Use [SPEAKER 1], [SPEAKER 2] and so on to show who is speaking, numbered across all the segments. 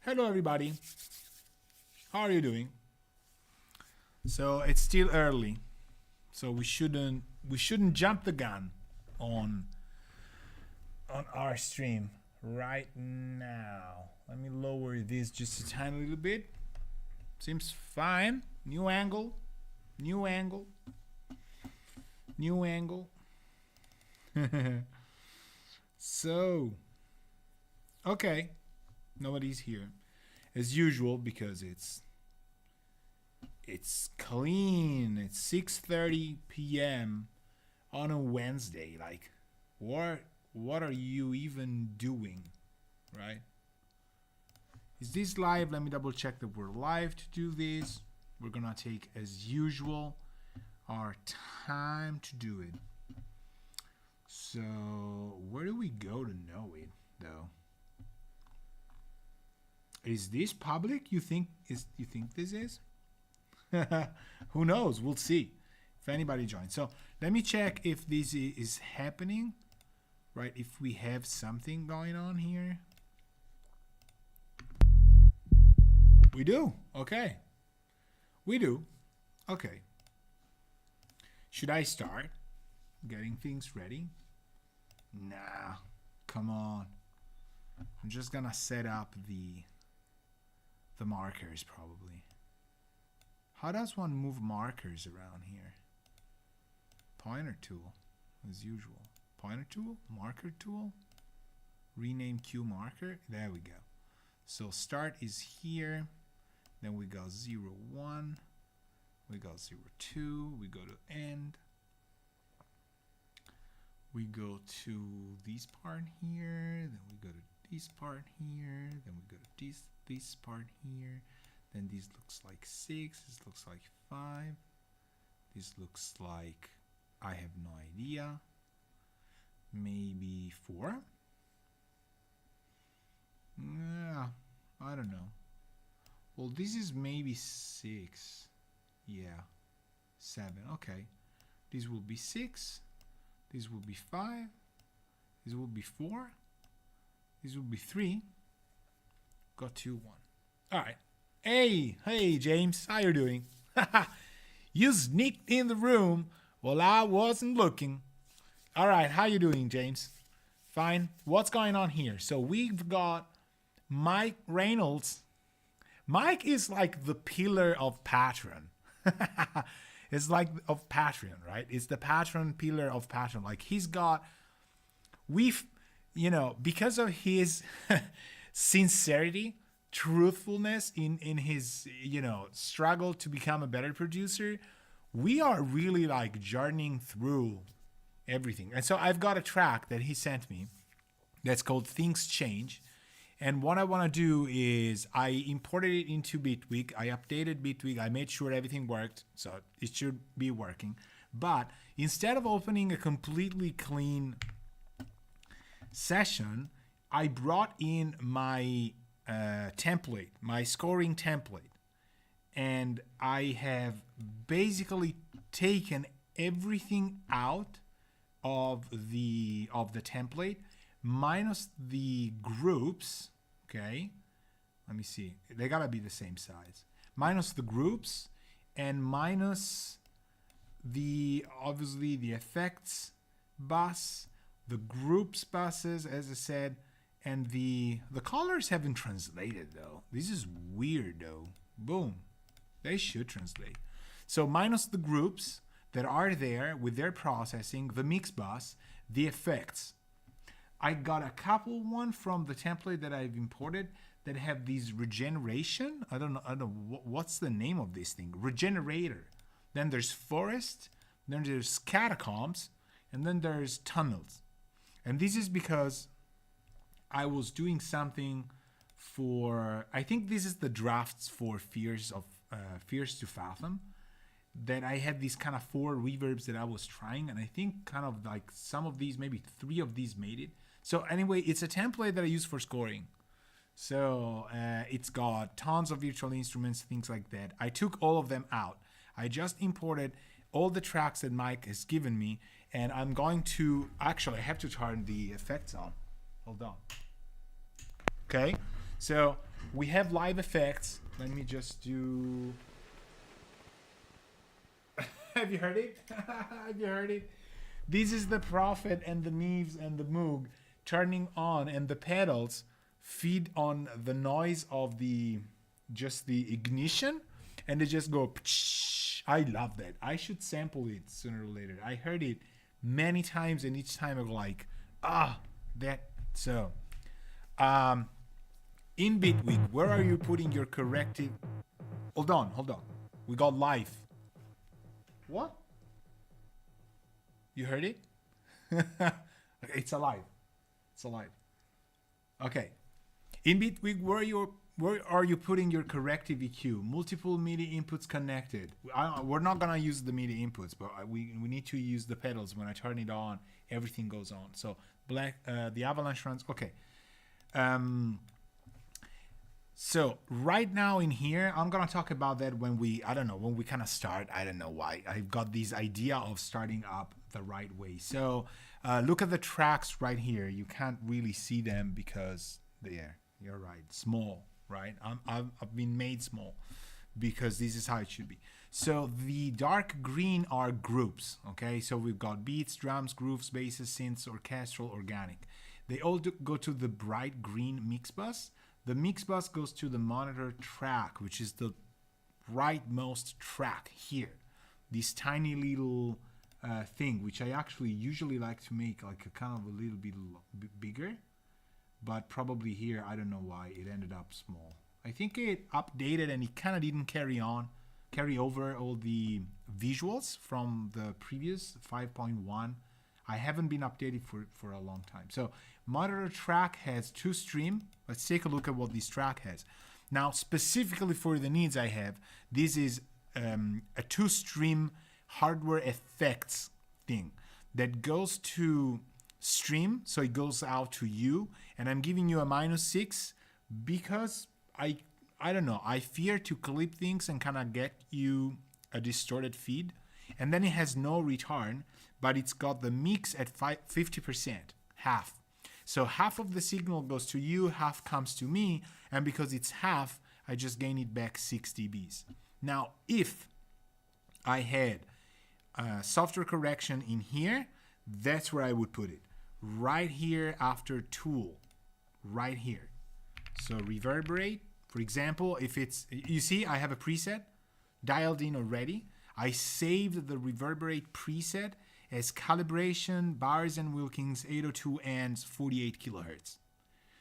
[SPEAKER 1] Hello everybody. How are you doing? So it's still early. So we shouldn't jump the gun on our stream right now. Let me lower this just a tiny little bit. Seems fine. New angle. New angle. New angle. So, okay. Nobody's here as usual because it's clean. It's 6:30 p.m. on a Wednesday. Like, what are you even doing, right? Is this live? Let me double check that we're live to do this. We're gonna take, as usual, our time to do it. So where do we go to know it, though? Is this public? You think this is? Who knows? We'll see if anybody joins. So let me check if this is happening, right? If we have something going on here. We do. Okay. We do. Okay. Should I start getting things ready? Nah. Come on. I'm just gonna set up the markers probably. How does one move markers around here? Pointer tool, as usual. Pointer tool, marker tool, rename Q marker. There we go. So start is here. Then we go 0, 1. We go 0, 2. We go to end. We go to this part here. Then we go to this part here. Then we go to this part here. Then this looks like 6. This looks like 5. This looks like, I have no idea, maybe 4. Yeah, I don't know. Well, this is maybe 6. Yeah, 7. Okay. This will be 6. This will be 5. This will be 4. This will be 3. Got 2, 1. All right. Hey, James. How you doing? You sneaked in the room while I wasn't looking. All right. How you doing, James? Fine. What's going on here? So we've got Mike Reynolds. Mike is like the pillar of Patreon. It's like of Patreon, right? It's the patron pillar of Patreon. Like he's got, because of his sincerity, truthfulness in his, struggle to become a better producer, we are really like journeying through everything. And so I've got a track that he sent me that's called Things Change. And what I want to do is I imported it into Bitwig. I updated Bitwig. I made sure everything worked. So it should be working. But instead of opening a completely clean session, I brought in my template, my scoring template. And I have basically taken everything out of the template minus the groups. Okay, let me see. They gotta be the same size. Minus the groups and minus obviously the effects bus, the groups buses, as I said, and the colors haven't translated though. This is weird though. Boom, they should translate. So minus the groups that are there with their processing, the mix bus, the effects. I got a couple one from the template that I've imported that have these regeneration. I don't know what's the name of this thing. Regenerator. Then there's forest. Then there's catacombs. And then there's tunnels. And this is because I was doing something for, I think this is the drafts for Fears to Fathom. That I had these kind of 4 reverbs that I was trying. And I think kind of like some of these, maybe 3 of these made it. So anyway, it's a template that I use for scoring. So it's got tons of virtual instruments, things like that. I took all of them out. I just imported all the tracks that Mike has given me. And I'm going to, actually, I have to turn the effects on. Hold on. Okay, so we have live effects. Let me just do. Have you heard it? Have you heard it? This is the Prophet and the Neves and the Moog turning on, and the pedals feed on the noise of the ignition, and they just go. Psh. I love that. I should sample it sooner or later. I heard it many times, and each time I go like, that. So, in Bitwig, where are you putting your corrective? Hold on. We got live. What? You heard it? It's alive. It's alive. Okay. In Bitwig, where are you putting your corrective EQ? Multiple MIDI inputs connected. We're not gonna use the MIDI inputs, but we need to use the pedals. When I turn it on, everything goes on. So the avalanche runs. Okay. So right now in here, I'm gonna talk about that when we kind of start. I don't know why. I've got this idea of starting up the right way. So look at the tracks right here. You can't really see them because you're right, small, right? I've been made small because this is how it should be. So the dark green are groups, okay? So we've got beats, drums, grooves, basses, synths, orchestral, organic. They all go to the bright green mix bus. The mix bus goes to the monitor track, which is the rightmost track here. This tiny little thing, which I actually usually like to make like a kind of a little bit bigger. But probably here, I don't know why it ended up small. I think it updated and it kind of didn't carry over all the visuals from the previous 5.1. I haven't been updated for a long time. So monitor track has 2 stream. Let's take a look at what this track has. Now, specifically for the needs I have, this is a 2 stream hardware effects thing that goes to stream, so it goes out to you, and I'm giving you a -6 because I don't know, I fear to clip things and kind of get you a distorted feed. And then it has no return, but it's got the mix at 50%, half. So half of the signal goes to you, half comes to me, and because it's half, I just gain it back 6 dBs. Now, if I had software correction in here, that's where I would put it. Right here after tool, right here. So reverberate, for example, if it's, you see I have a preset dialed in already. I saved the reverberate preset as calibration, Bars and Wilkins 802 and 48 kilohertz.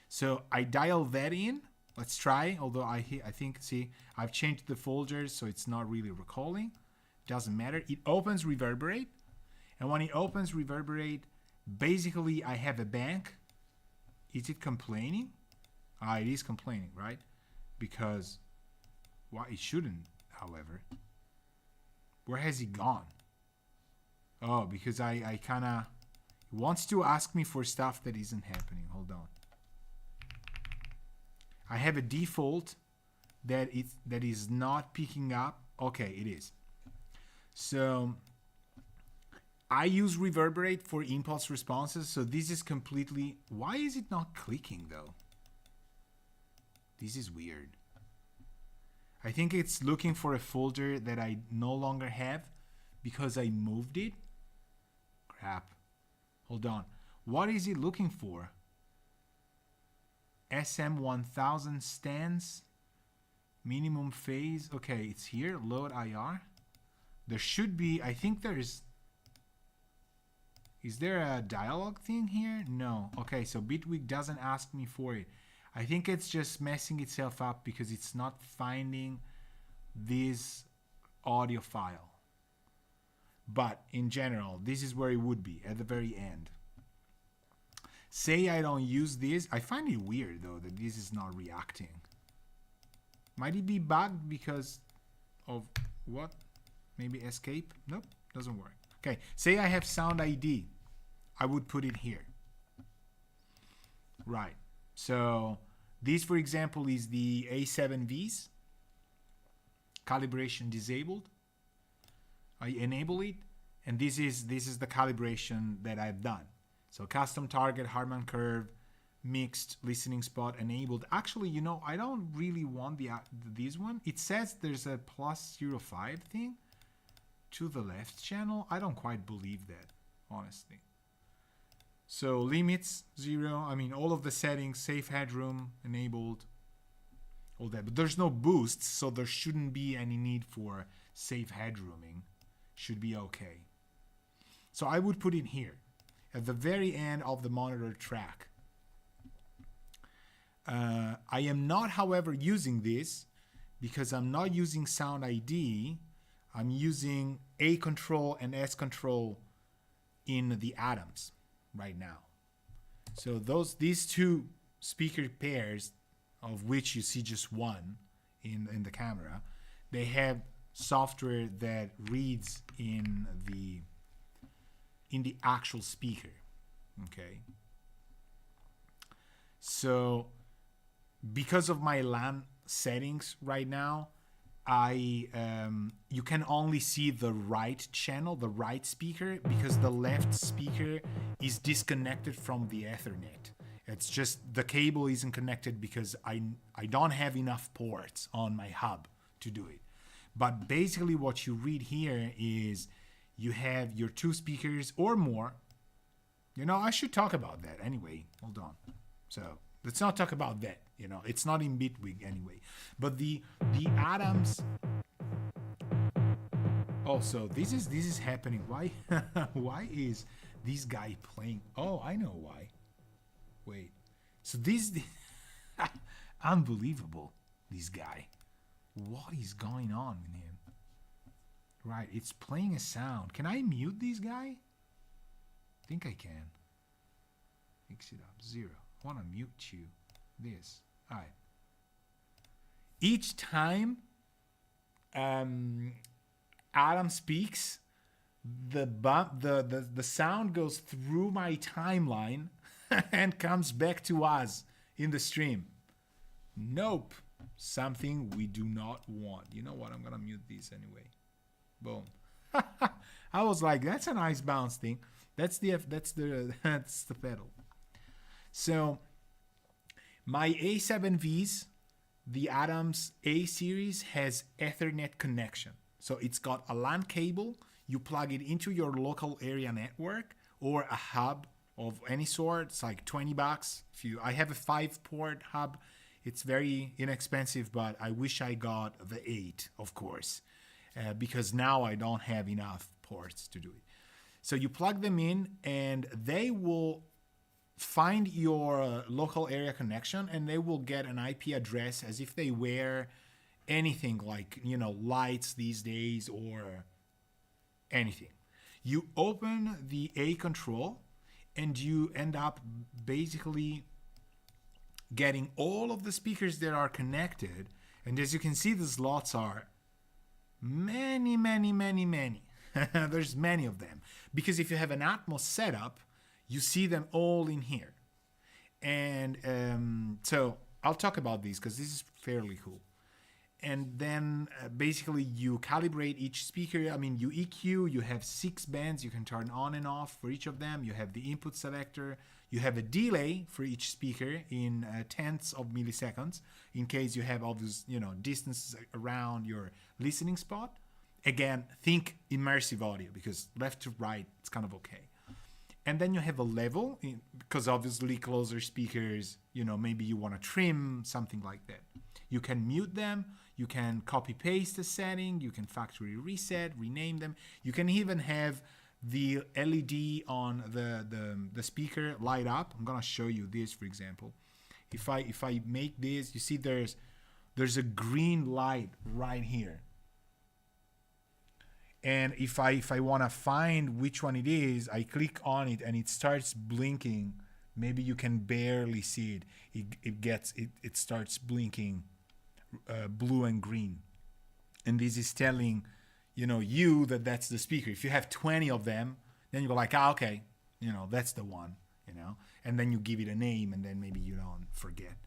[SPEAKER 1] So I dial that in. Let's try, although I think, see, I've changed the folders, so it's not really recalling. Doesn't matter. It opens reverberate, and when it opens reverberate, basically I have a bank. Is it complaining? It is complaining, right? Because, well, it shouldn't, however. Where has it gone? Oh, because I kind of, it wants to ask me for stuff that isn't happening. Hold on. I have a default that is not picking up. Okay, it is. So I use reverberate for impulse responses. So this is completely, why is it not clicking though? This is weird. I think it's looking for a folder that I no longer have because I moved it. Crap. Hold on. What is it looking for? SM1000 stands. Minimum phase. Okay, it's here. Load IR. There should be, I think is there a dialogue thing here? No. Okay, so Bitwig doesn't ask me for it. I think it's just messing itself up because it's not finding this audio file. But in general, this is where it would be at the very end. Say I don't use this. I find it weird though that this is not reacting. Might it be bugged because of what? Maybe escape? Nope, doesn't work. Okay, say I have sound ID. I would put it here. Right. So this, for example, is the A7Vs. Calibration disabled. I enable it, and this is the calibration that I've done. So custom target, Harman curve, mixed listening spot enabled. Actually, you know, I don't really want this one. It says there's a +0.5 thing to the left channel. I don't quite believe that, honestly. So limits 0. I mean, all of the settings, safe headroom enabled, all that. But there's no boosts, so there shouldn't be any need for safe headrooming. Should be okay. So I would put it here at the very end of the monitor track. I am not, however, using this because I'm not using Sound ID. I'm using A control and S control in the Atoms right now. So these two speaker pairs, of which you see just one in the camera, they have software that reads in the actual speaker. Okay. So because of my LAN settings right now, you can only see the right channel, the right speaker, because the left speaker is disconnected from the Ethernet. It's just the cable isn't connected because I don't have enough ports on my hub to do it. But basically what you read here is you have your two speakers or more. You know, I should talk about that anyway. Hold on. So let's not talk about that. You know, it's not in Bitwig anyway. But the Atoms. Also, this is happening. Why? Why is this guy playing? Oh, I know why. Wait. So this unbelievable. This guy. What is going on with him? Right, it's playing a sound. Can I mute this guy? I think I can. Mix it up. 0. I want to mute you. This. All right. Each time Adam speaks, the sound goes through my timeline and comes back to us in the stream. Nope. Something we do not want. You know what? I'm gonna mute these anyway. Boom. I was like, that's a nice bounce thing. That's the pedal. So my A7Vs, the Atoms A series, has Ethernet connection. So it's got a LAN cable. You plug it into your local area network or a hub of any sort. It's like $20. I have a 5-port hub. It's very inexpensive, but I wish I got the 8, of course, because now I don't have enough ports to do it. So you plug them in, and they will find your local area connection, and they will get an IP address as if they were anything like, you know, lights these days or anything. You open the A control, and you end up basically getting all of the speakers that are connected. And as you can see, the slots are many. There's many of them. Because if you have an Atmos setup, you see them all in here. And so I'll talk about these because this is fairly cool. And then basically you calibrate each speaker. I mean, you EQ, you have 6 bands you can turn on and off for each of them. You have the input selector. You have a delay for each speaker in tenths of milliseconds in case you have all these, you know, distances around your listening spot. Again, think immersive audio because left to right, it's kind of okay. And then you have a level because obviously closer speakers, you know, maybe you want to trim, something like that. You can mute them. You can copy paste a setting. You can factory reset, rename them. You can even have the LED on the speaker light up. I'm gonna show you this, for example. If I make this, you see there's a green light right here. And if I want to find which one it is, I click on it and it starts blinking. Maybe you can barely see it. It starts blinking blue and green. And this is telling, you know, that's the speaker. If you have 20 of them, then you go like, okay, you know, that's the one, you know. And then you give it a name and then maybe you don't forget.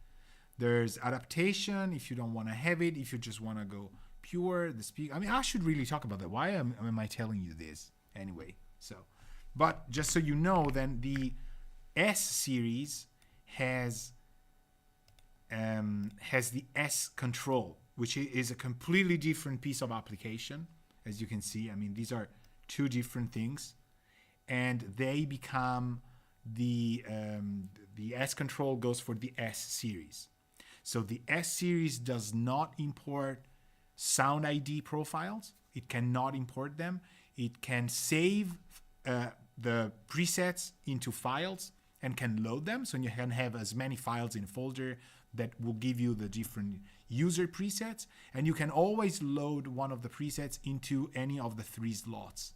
[SPEAKER 1] There's adaptation if you don't want to have it, if you just want to go pure, the speaker. I mean, I should really talk about that. Why am I telling you this anyway? So, but just so you know, then the S series has the S control, which is a completely different piece of application. As you can see, I mean, these are two different things, and they become the S control goes for the S series. So the S series does not import sound ID profiles. It cannot import them. It can save the presets into files and can load them. So you can have as many files in a folder that will give you the different user presets. And you can always load one of the presets into any of the 3 slots.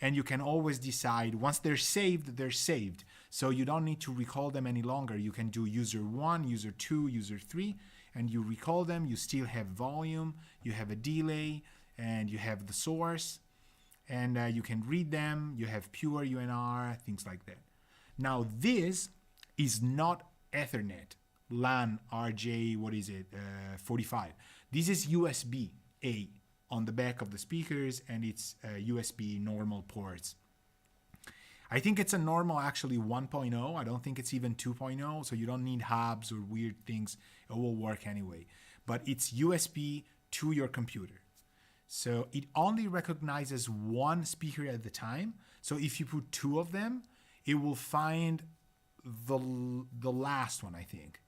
[SPEAKER 1] And you can always decide, once they're saved, they're saved. So you don't need to recall them any longer. You can do user 1, user 2, user 3, and you recall them. You still have volume, you have a delay, and you have the source, and you can read them. You have pure UNR, things like that. Now, this is not Ethernet, LAN, RJ, 45. This is USB-A on the back of the speakers, and it's USB normal ports. I think it's a normal actually 1.0. I don't think it's even 2.0, so you don't need hubs or weird things. It will work anyway. But it's USB to your computer. So it only recognizes one speaker at the time. So if you put 2 of them, it will find the last one, I think.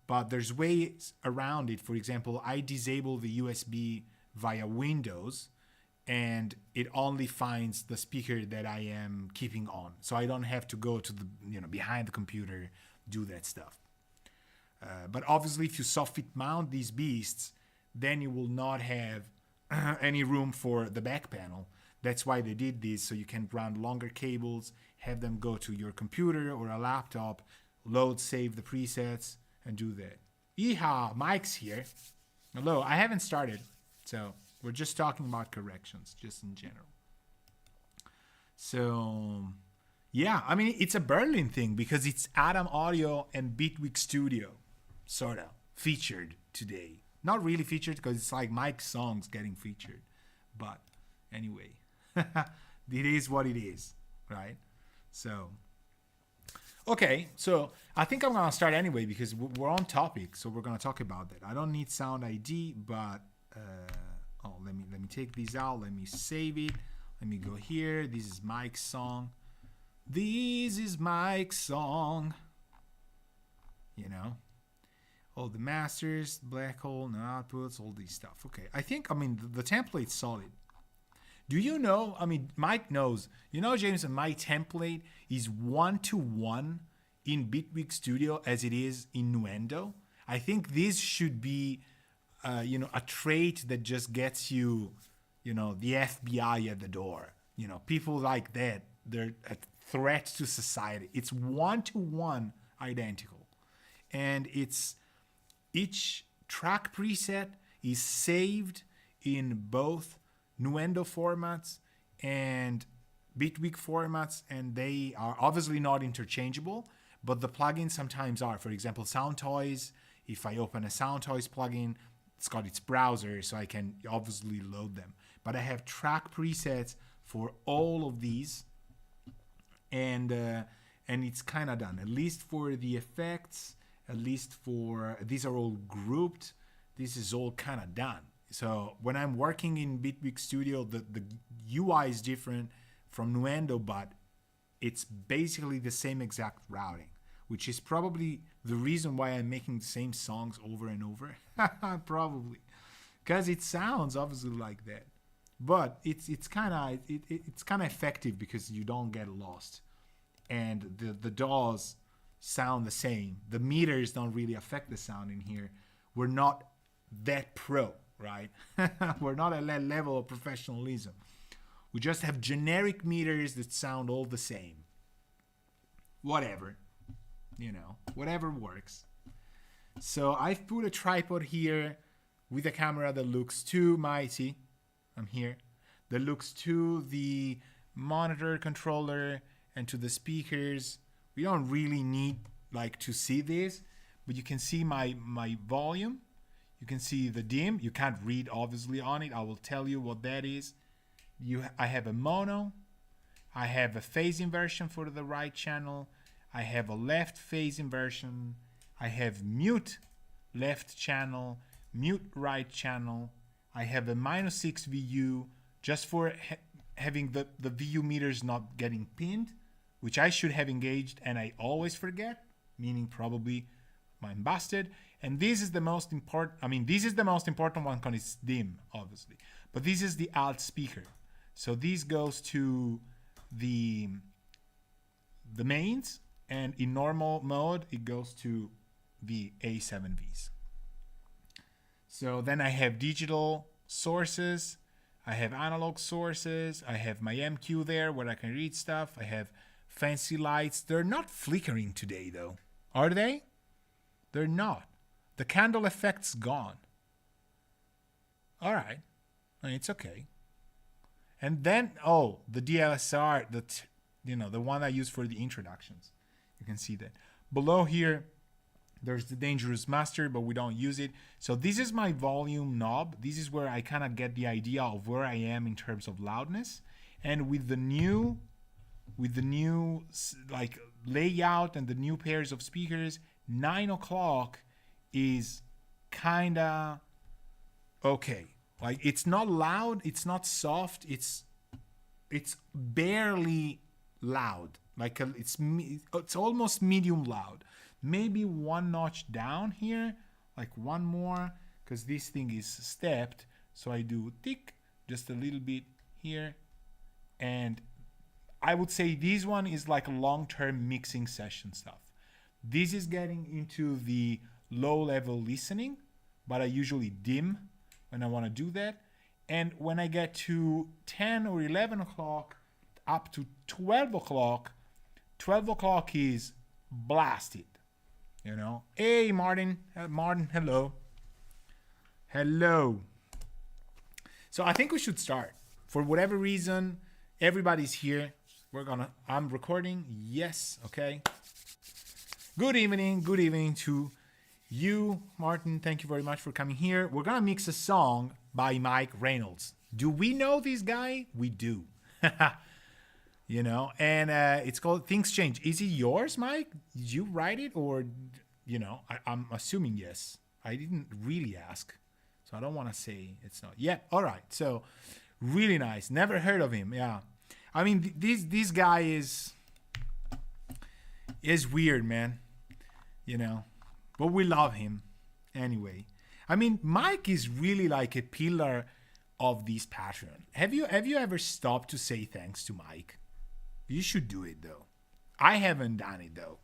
[SPEAKER 1] But there's ways around it. For example, I disable the USB via Windows, and it only finds the speaker that I am keeping on. So I don't have to go to the, behind the computer, do that stuff. But obviously, if you soffit mount these beasts, then you will not have any room for the back panel. That's why they did this, so you can run longer cables, have them go to your computer or a laptop, load, save the presets, and do that. Yeehaw, Mike's here. Hello, I haven't started, so we're just talking about corrections, just in general. So, yeah, I mean, it's a Berlin thing because it's Atom Audio and Bitwig Studio, sort of, featured today. Not really featured because it's like Mike's songs getting featured. But anyway, it is what it is, right? So, okay, so I think I'm going to start anyway because we're on topic, so we're going to talk about that. I don't need sound ID, but, let me take these out. Let me save it. Let me go here. This is Mike's song. This is Mike's song. All the masters, black hole, no outputs, all these stuff. Okay, I think, the template's solid. Do you know, Mike knows, Jameson, my template is 1-to-1 in Bitwig Studio as it is in Nuendo. I think this should be, a trait that just gets you, the FBI at the door. People like that, they're a threat to society. It's 1-to-1 identical. And each track preset is saved in both Nuendo formats and Bitwig formats, and they are obviously not interchangeable, but the plugins sometimes are. For example, SoundToys, if I open a SoundToys plugin, it's got its browser, so I can obviously load them. But I have track presets for all of these, and it's kind of done, at least for the effects. At least for, these are all grouped. This is all kind of done. So when I'm working in Bitwig Studio, the UI is different from Nuendo, but it's basically the same exact routing, which is probably the reason why I'm making the same songs over and over. Probably. Because it sounds obviously like that. But it's kind of effective because you don't get lost. And the DAWs sound the same. The meters don't really affect the sound in here. We're not that pro, right? We're not at that level of professionalism. We just have generic meters that sound all the same. Whatever. Whatever works. So I've put a tripod here with a camera that looks to I'm here. That looks to the monitor controller and to the speakers. We don't really need to see this, but you can see my volume. You can see the dim. You can't read obviously on it. I will tell you what that is. I have a mono. I have a phase inversion for the right channel. I have a left phase inversion. I have mute left channel, mute right channel. I have a -6 VU just for having the VU meters not getting pinned, which I should have engaged and I always forget, meaning probably I'm busted. And this is the most important, this is the most important one because it's dim, obviously. But this is the alt speaker. So this goes to the mains, and in normal mode, it goes to the A7Vs. So then I have digital sources, I have analog sources, I have my MQ there where I can read stuff, I have fancy lights. They're not flickering today though, are they? They're not. The candle effect's gone. All right, it's okay. And then, the DLSR, the one I use for the introductions. You can see that. Below here, there's the dangerous master, but we don't use it. So this is my volume knob. This is where I kind of get the idea of where I am in terms of loudness. And with the new like layout and the new pairs of speakers, 9 o'clock is kind of okay. Like it's not loud, it's not soft, it's barely loud. Like it's almost medium loud. Maybe one notch down here, like one more, because this thing is stepped. So I do tick just a little bit here, and I would say this one is like long-term mixing session stuff. This is getting into the low-level listening, but I usually dim when I want to do that. And when I get to 10 or 11 o'clock up to 12 o'clock, 12 o'clock is blasted, Hey, Martin, hello. Hello. So I think we should start. For whatever reason, everybody's here. I'm recording. Yes, okay. Good evening to you, Martin. Thank you very much for coming here. We're gonna mix a song by Mike Reynolds. Do we know this guy? We do. And it's called Things Change. Is it yours, Mike? Did you write it, or I'm assuming yes. I didn't really ask, so I don't want to say it's not. Yeah, all right. So really nice. Never heard of him. Yeah, I mean this guy is weird, man. But we love him anyway. I mean, Mike is really like a pillar of this pattern. Have you ever stopped to say thanks to Mike? You should do it though. I haven't done it though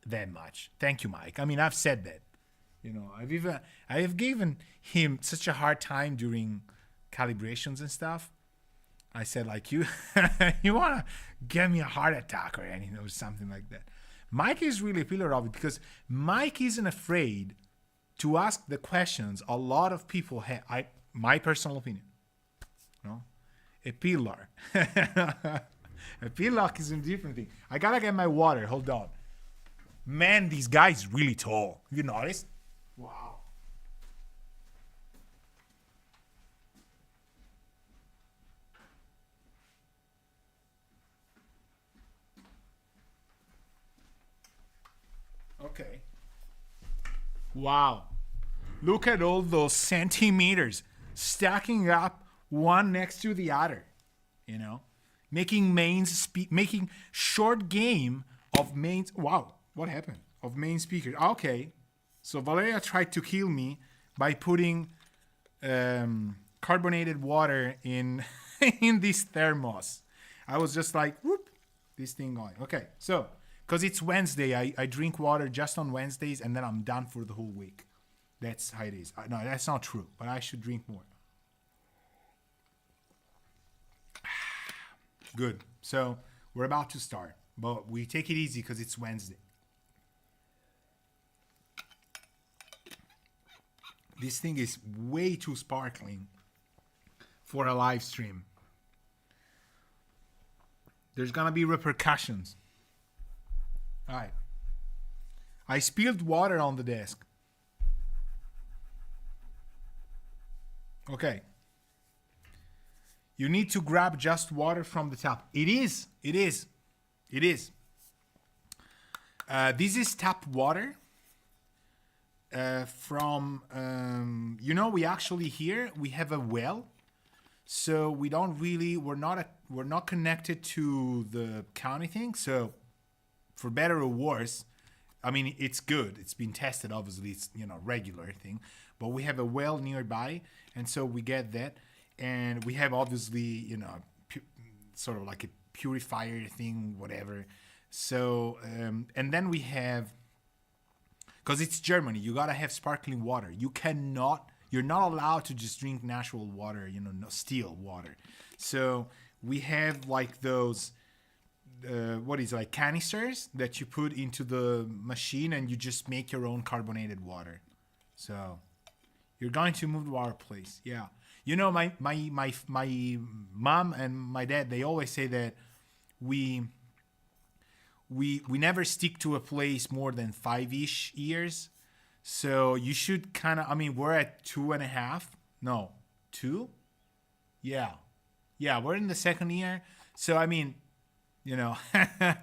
[SPEAKER 1] that much. Thank you, Mike. I mean, I've said that. I have given him such a hard time during calibrations and stuff. I said like you want to get me a heart attack or anything or something like that. Mike is really a pillar of it because Mike isn't afraid to ask the questions a lot of people have. My personal opinion, a pillar. A pillar is a different thing. I gotta get my water. Hold on. Man, this guy is really tall. You noticed? Wow. Okay. Wow. Look at all those centimeters stacking up one next to the other. Making short game of mains. Wow, what happened? Of main speakers. Okay, so Valeria tried to kill me by putting carbonated water in in this thermos. I was just like, whoop, this thing going. Okay, so because it's Wednesday, I drink water just on Wednesdays, and then I'm done for the whole week. That's how it is. No, that's not true, but I should drink more. Good. So we're about to start, but we take it easy because it's Wednesday. This thing is way too sparkling for a live stream. There's gonna be repercussions. All right. I spilled water on the desk. Okay. You need to grab just water from the tap. It is. This is tap water from, we actually here, we have a well. So we don't really, we're not connected to the county thing. So for better or worse, I mean, it's good. It's been tested, obviously. It's, regular thing. But we have a well nearby. And so we get that. And we have, obviously, sort of like a purifier thing, whatever. So, and then we have, because it's Germany, you got to have sparkling water. You're not allowed to just drink natural water, no still water. So we have like those, like canisters that you put into the machine and you just make your own carbonated water. So you're going to move to our place. Yeah. My mom and my dad, they always say that we never stick to a place more than 5-ish years. So you should kind of, we're at 2.5. No, 2? Yeah. Yeah, we're in the second year. So,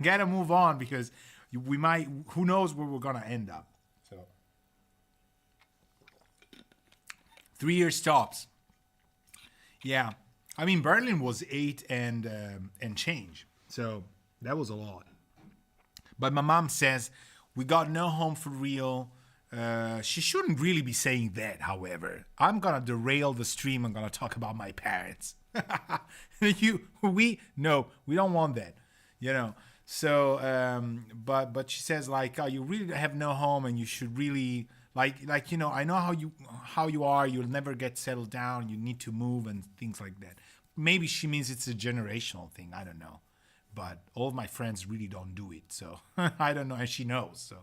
[SPEAKER 1] gotta move on because we might, who knows where we're going to end up. So 3 years tops. Yeah. Berlin was 8 and change. So that was a lot. But my mom says we got no home for real. She shouldn't really be saying that, however. I'm going to derail the stream. I'm going to talk about my parents. We don't want that, So, but she says like, oh, you really have no home and you should really, I know how you are. You'll never get settled down. You need to move and things like that. Maybe she means it's a generational thing. I don't know. But all of my friends really don't do it. So I don't know. And she knows. So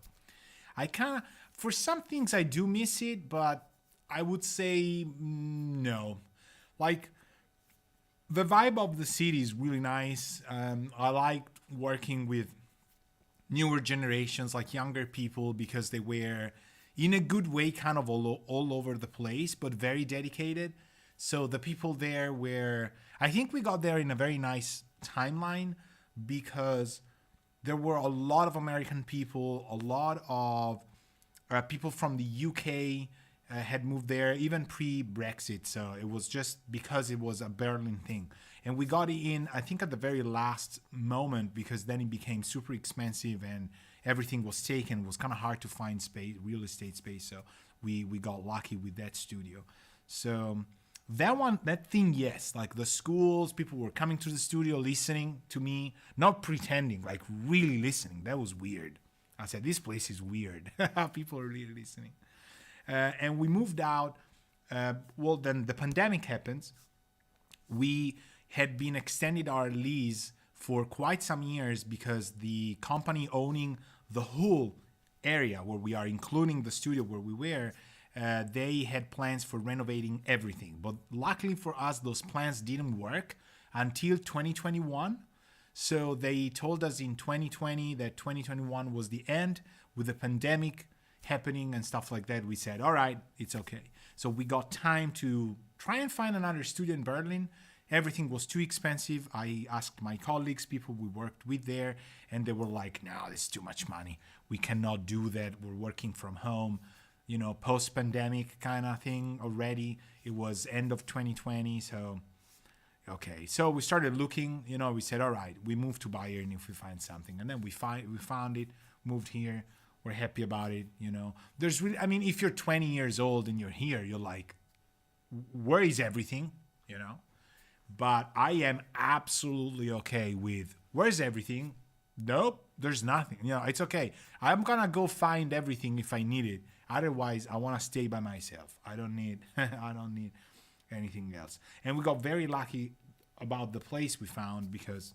[SPEAKER 1] I kind of, for some things I do miss it, but I would say no. Like the vibe of the city is really nice. I like working with newer generations, like younger people, because they were in a good way kind of all over the place, but very dedicated. So the people there were, I think we got there in a very nice timeline because there were a lot of American people, a lot of people from the UK had moved there, even pre-Brexit. So it was just because it was a Berlin thing. And we got in, I think, at the very last moment because then it became super expensive and everything was taken. It was kind of hard to find space, real estate space. So we got lucky with that studio. So that thing, yes, like the schools, people were coming to the studio, listening to me, not pretending, like really listening. That was weird. I said, this place is weird. People are really listening. And we moved out. Then the pandemic happens. We had been extended our lease for quite some years because the company owning the whole area where we are, including the studio where we were, they had plans for renovating everything. But luckily for us, those plans didn't work until 2021. So they told us in 2020 that 2021 was the end with the pandemic happening and stuff like that. We said, all right, it's okay. So we got time to try and find another studio in Berlin. Everything was too expensive. I asked my colleagues, people we worked with there, and they were like, no, this is too much money. We cannot do that. We're working from home, post-pandemic kind of thing already. It was end of 2020, so okay. So we started looking, we said, all right, we move to Bayern if we find something. And then we found it, moved here. We're happy about it, There's really, if you're 20 years old and you're here, you're like, where is everything, But I am absolutely okay with, where's everything? Nope, there's nothing. It's okay. I'm going to go find everything if I need it. Otherwise, I want to stay by myself. I don't need anything else. And we got very lucky about the place we found because,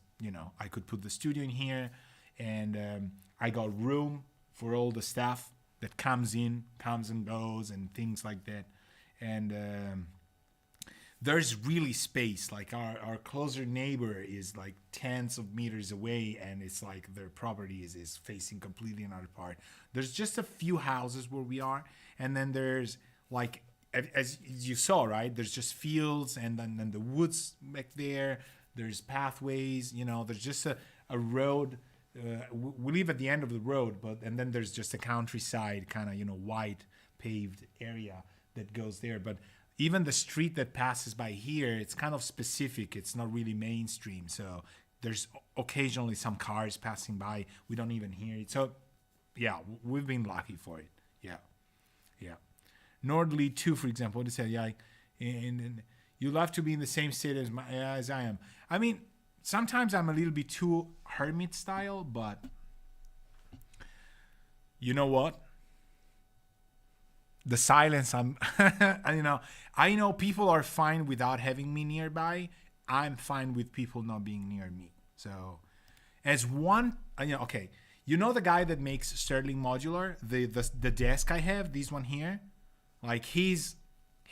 [SPEAKER 1] I could put the studio in here and I got room for all the stuff that comes and goes and things like that. And there's really space. Like our closer neighbor is like tens of meters away and it's like their property is facing completely another part. There's just a few houses where we are, and then there's like, as you saw, right, there's just fields and then the woods back there. There's pathways, there's just a road we live at the end of the road, and then there's just a countryside kind of, wide paved area that goes there. But even the street that passes by here, it's kind of specific. It's not really mainstream. So there's occasionally some cars passing by. We don't even hear it. So yeah, we've been lucky for it. Yeah. Yeah. Nordly 2, for example, they said, yeah, and you love to be in the same state as I am. I mean, sometimes I'm a little bit too hermit style, but you know what? The silence, I know people are fine without having me nearby. I'm fine with people not being near me. So as one, okay, the guy that makes Sterling Modular, the desk I have, this one here, like he's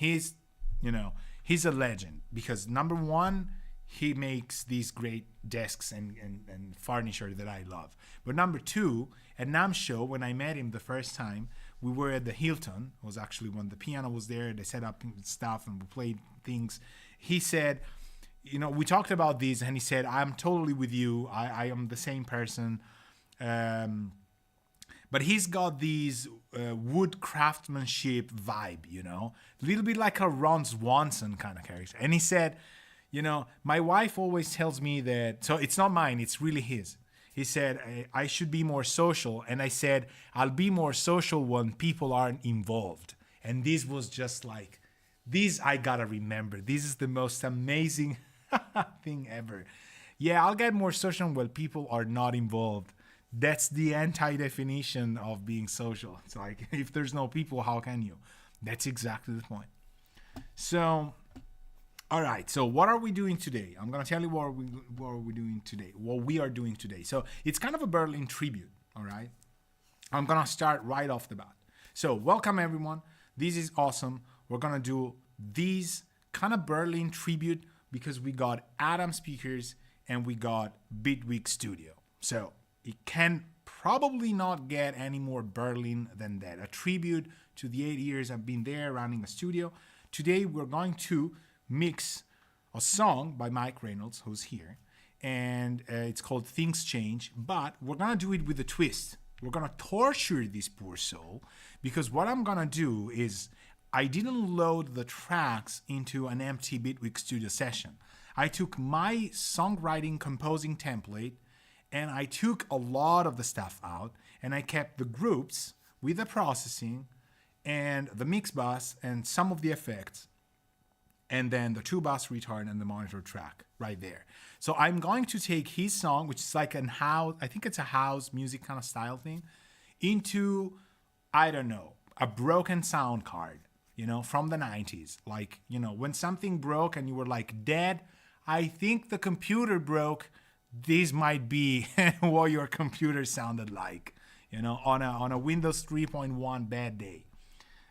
[SPEAKER 1] a legend because number one, he makes these great desks and furniture that I love. But number two, at NAMM show, when I met him the first time, we were at the Hilton. It was actually when the piano was there. They set up stuff and we played things. He said, we talked about this, and he said, I'm totally with you. I am the same person. But he's got these wood craftsmanship vibe, a little bit like a Ron Swanson kind of character. And he said, my wife always tells me that, so it's not mine, it's really his. He said, I should be more social. And I said, I'll be more social when people aren't involved. And this was just like, this I gotta remember. This is the most amazing thing ever. Yeah, I'll get more social when people are not involved. That's the anti-definition of being social. It's like, if there's no people, how can you? That's exactly the point. So, all right. So what are we doing today? I'm going to tell you what we are doing today. So it's kind of a Berlin tribute. All right. I'm going to start right off the bat. So welcome, everyone. This is awesome. We're going to do these kind of Berlin tribute because we got Adam speakers and we got Bitwig Studio. So it can probably not get any more Berlin than that. A tribute to the 8 years I've been there running a studio. Today we're going to mix a song by Mike Reynolds, who's here, and it's called Things Change, but we're going to do it with a twist. We're going to torture this poor soul because what I'm going to do is I didn't load the tracks into an empty Bitwig Studio session. I took my songwriting composing template and I took a lot of the stuff out and I kept the groups with the processing and the mix bus and some of the effects and then the 2-bus return and the monitor track right there. So I'm going to take his song, which is like a house, I think it's a house music kind of style thing, into, I don't know, a broken sound card, from the 90s. Like, when something broke and you were like, Dad, I think the computer broke. This might be what your computer sounded like, on a Windows 3.1 bad day.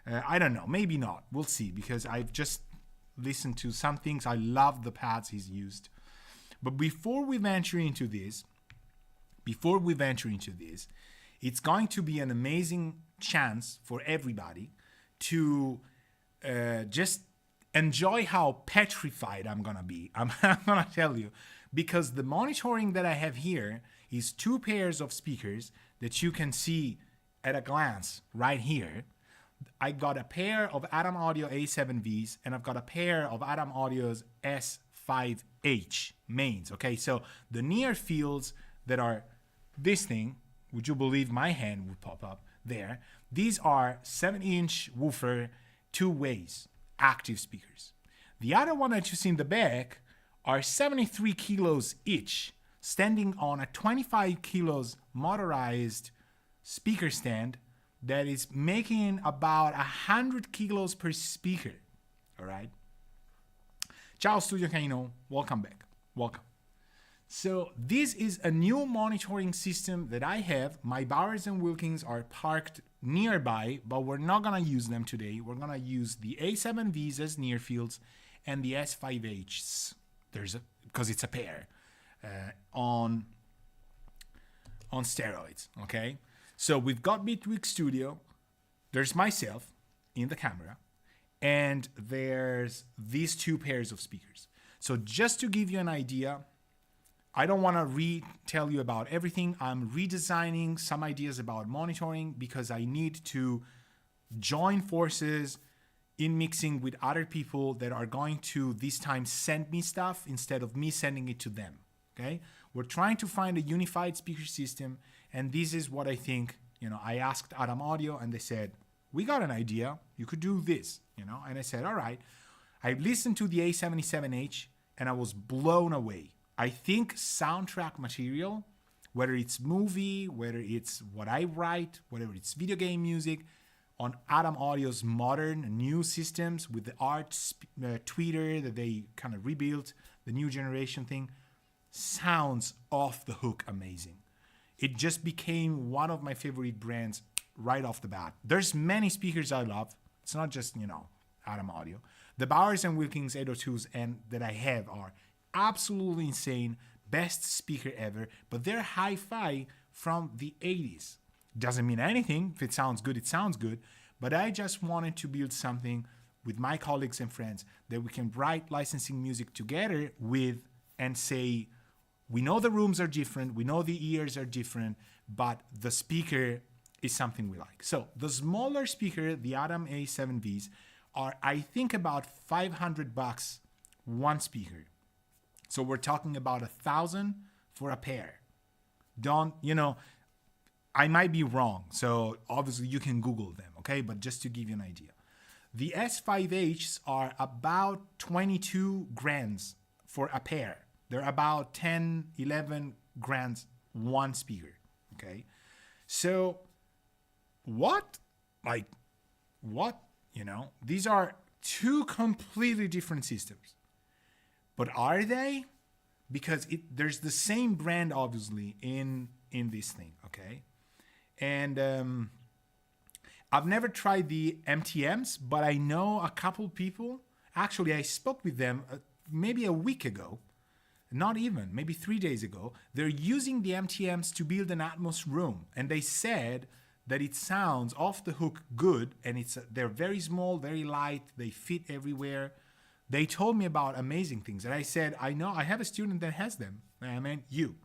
[SPEAKER 1] I don't know, maybe not. We'll see, because I've just listened to some things. I love the pads he's used. But before we venture into this, it's going to be an amazing chance for everybody to just enjoy how petrified I'm going to be. I'm going to tell you, because the monitoring that I have here is 2 pairs of speakers that you can see at a glance right here. I got a pair of Adam Audio A7Vs and I've got a pair of Adam Audio's S5H mains. Okay, so the near fields that are this thing, would you believe my hand would pop up there? These are 7-inch woofer 2 ways active speakers. The other one that you see in the back are 73 kilos each, standing on a 25 kilos motorized speaker stand that is making about 100 kilos per speaker. All right. Ciao, Studio Caino. Welcome back. Welcome. So this is a new monitoring system that I have. My Bowers and Wilkins are parked nearby, but we're not going to use them today. We're going to use the A7Vs as near fields and the S5Hs. Because it's a pair on steroids. Okay. So we've got Bitwig Studio, there's myself in the camera, and there's these 2 pairs of speakers. So just to give you an idea, I don't want to retell you about everything. I'm redesigning some ideas about monitoring because I need to join forces in mixing with other people that are going to this time send me stuff instead of me sending it to them. Okay, we're trying to find a unified speaker system, and this is what I think. I asked Adam Audio, and they said, we got an idea, you could do this, and I said, all right. I listened to the A77H and I was blown away. I think soundtrack material, whether it's movie, whether it's what I write, whether it's video game music, on Adam Audio's modern new systems with the art tweeter that they kind of rebuilt, the new generation thing, sounds off the hook amazing. It just became one of my favorite brands right off the bat. There's many speakers I love. It's not just, Adam Audio. The Bowers and Wilkins 802s and that I have are absolutely insane, best speaker ever, but they're hi-fi from the 80s. Doesn't mean anything. If it sounds good, it sounds good. But I just wanted to build something with my colleagues and friends that we can write licensing music together with and say, we know the rooms are different, we know the ears are different, but the speaker is something we like. So the smaller speaker, the Adam A7Vs, are, I think, about $500 one speaker. So we're talking about $1,000 for a pair. I might be wrong, so obviously you can Google them, okay? But just to give you an idea. The S5Hs are about 22 grand for a pair. They're about 10, 11 grand one speaker, okay? So what? These are two completely different systems. But are they? Because there's the same brand, obviously, in this thing, okay? And I've never tried the MTMs, but I know a couple people. Actually, I spoke with them maybe a week ago, not even, maybe 3 days ago. They're using the MTMs to build an Atmos room, and they said that it sounds off the hook good, and they're very small, very light, they fit everywhere. They told me about amazing things, and I said, I know, I have a student that has them. I meant you.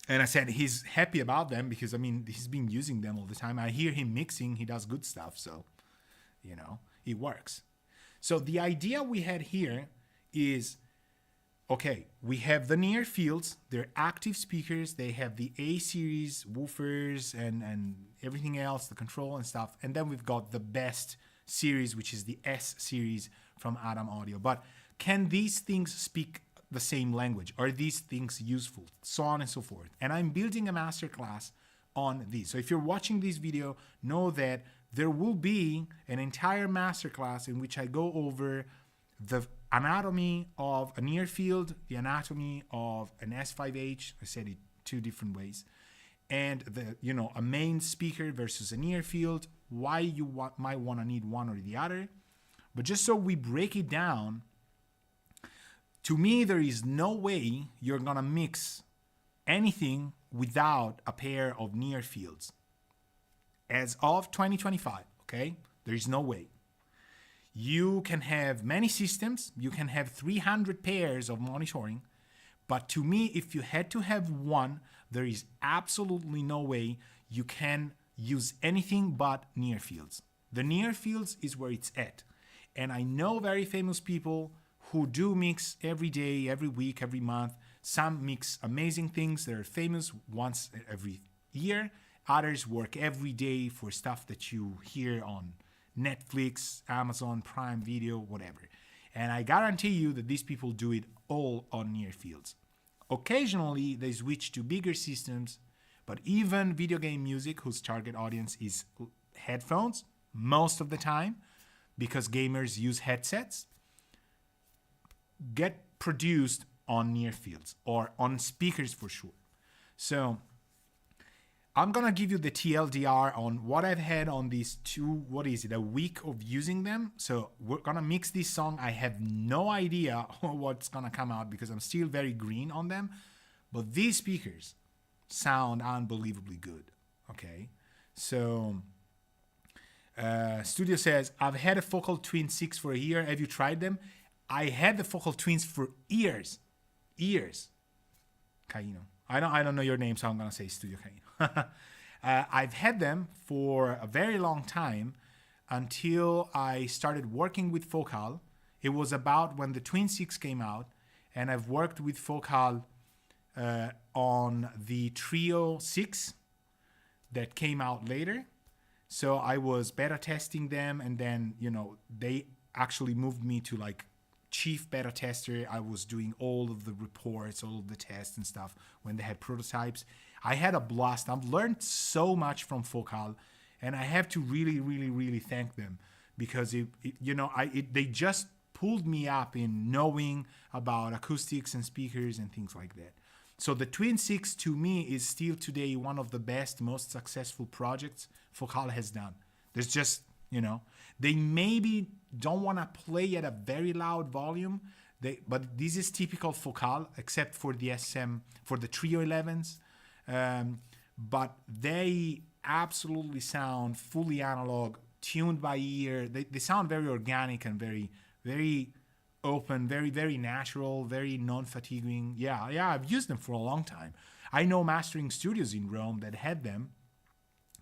[SPEAKER 1] And I said he's happy about them because, he's been using them all the time. I hear him mixing, he does good stuff, so, it works. So the idea we had here is, okay, we have the near fields, they're active speakers, they have the A series woofers and everything else, the control and stuff, and then we've got the best series, which is the S series from Adam Audio. But can these things speak the same language? Are these things useful? So on and so forth. And I'm building a masterclass on these. So if you're watching this video, know that there will be an entire masterclass in which I go over the anatomy of a near field, the anatomy of an S5H. I said it two different ways. And a main speaker versus a near field, why you might want to need one or the other. But just so we break it down, to me, there is no way you're going to mix anything without a pair of near fields. As of 2025, okay? There is no way. You can have many systems. You can have 300 pairs of monitoring. But to me, if you had to have one, there is absolutely no way you can use anything but near fields. The near fields is where it's at. And I know very famous people who do mix every day, every week, every month. Some mix amazing things that are famous once every year. Others work every day for stuff that you hear on Netflix, Amazon, Prime Video, whatever. And I guarantee you that these people do it all on near fields. Occasionally, they switch to bigger systems, but even video game music, whose target audience is headphones, most of the time, because gamers use headsets, get produced on near fields or on speakers for sure. So I'm going to give you the TLDR on what I've had on these a week of using them. So we're going to mix this song. I have no idea what's going to come out because I'm still very green on them. But these speakers sound unbelievably good. Okay. So Studio says, I've had a Focal Twin 6 for a year. Have you tried them? I had the Focal Twins for years. years. Caino. I don't know your name, so I'm gonna say Studio Caino. I've had them for a very long time until I started working with Focal. It was about when the Twin 6 came out, and I've worked with Focal on the Trio 6 that came out later. So I was beta testing them, and then, they actually moved me to like chief beta tester. I was doing all of the reports, all of the tests and stuff when they had prototypes. I had a blast. I've learned so much from Focal, and I have to really, really, really thank them, because they just pulled me up in knowing about acoustics and speakers and things like that. So the Twin 6 to me is still today one of the best, most successful projects Focal has done. There's just, they maybe don't want to play at a very loud volume, but this is typical Focal, except for the for the Trio 11s. But they absolutely sound fully analog, tuned by ear. They sound very organic and very, very open, very, very natural, very non-fatiguing. Yeah, I've used them for a long time. I know mastering studios in Rome that had them.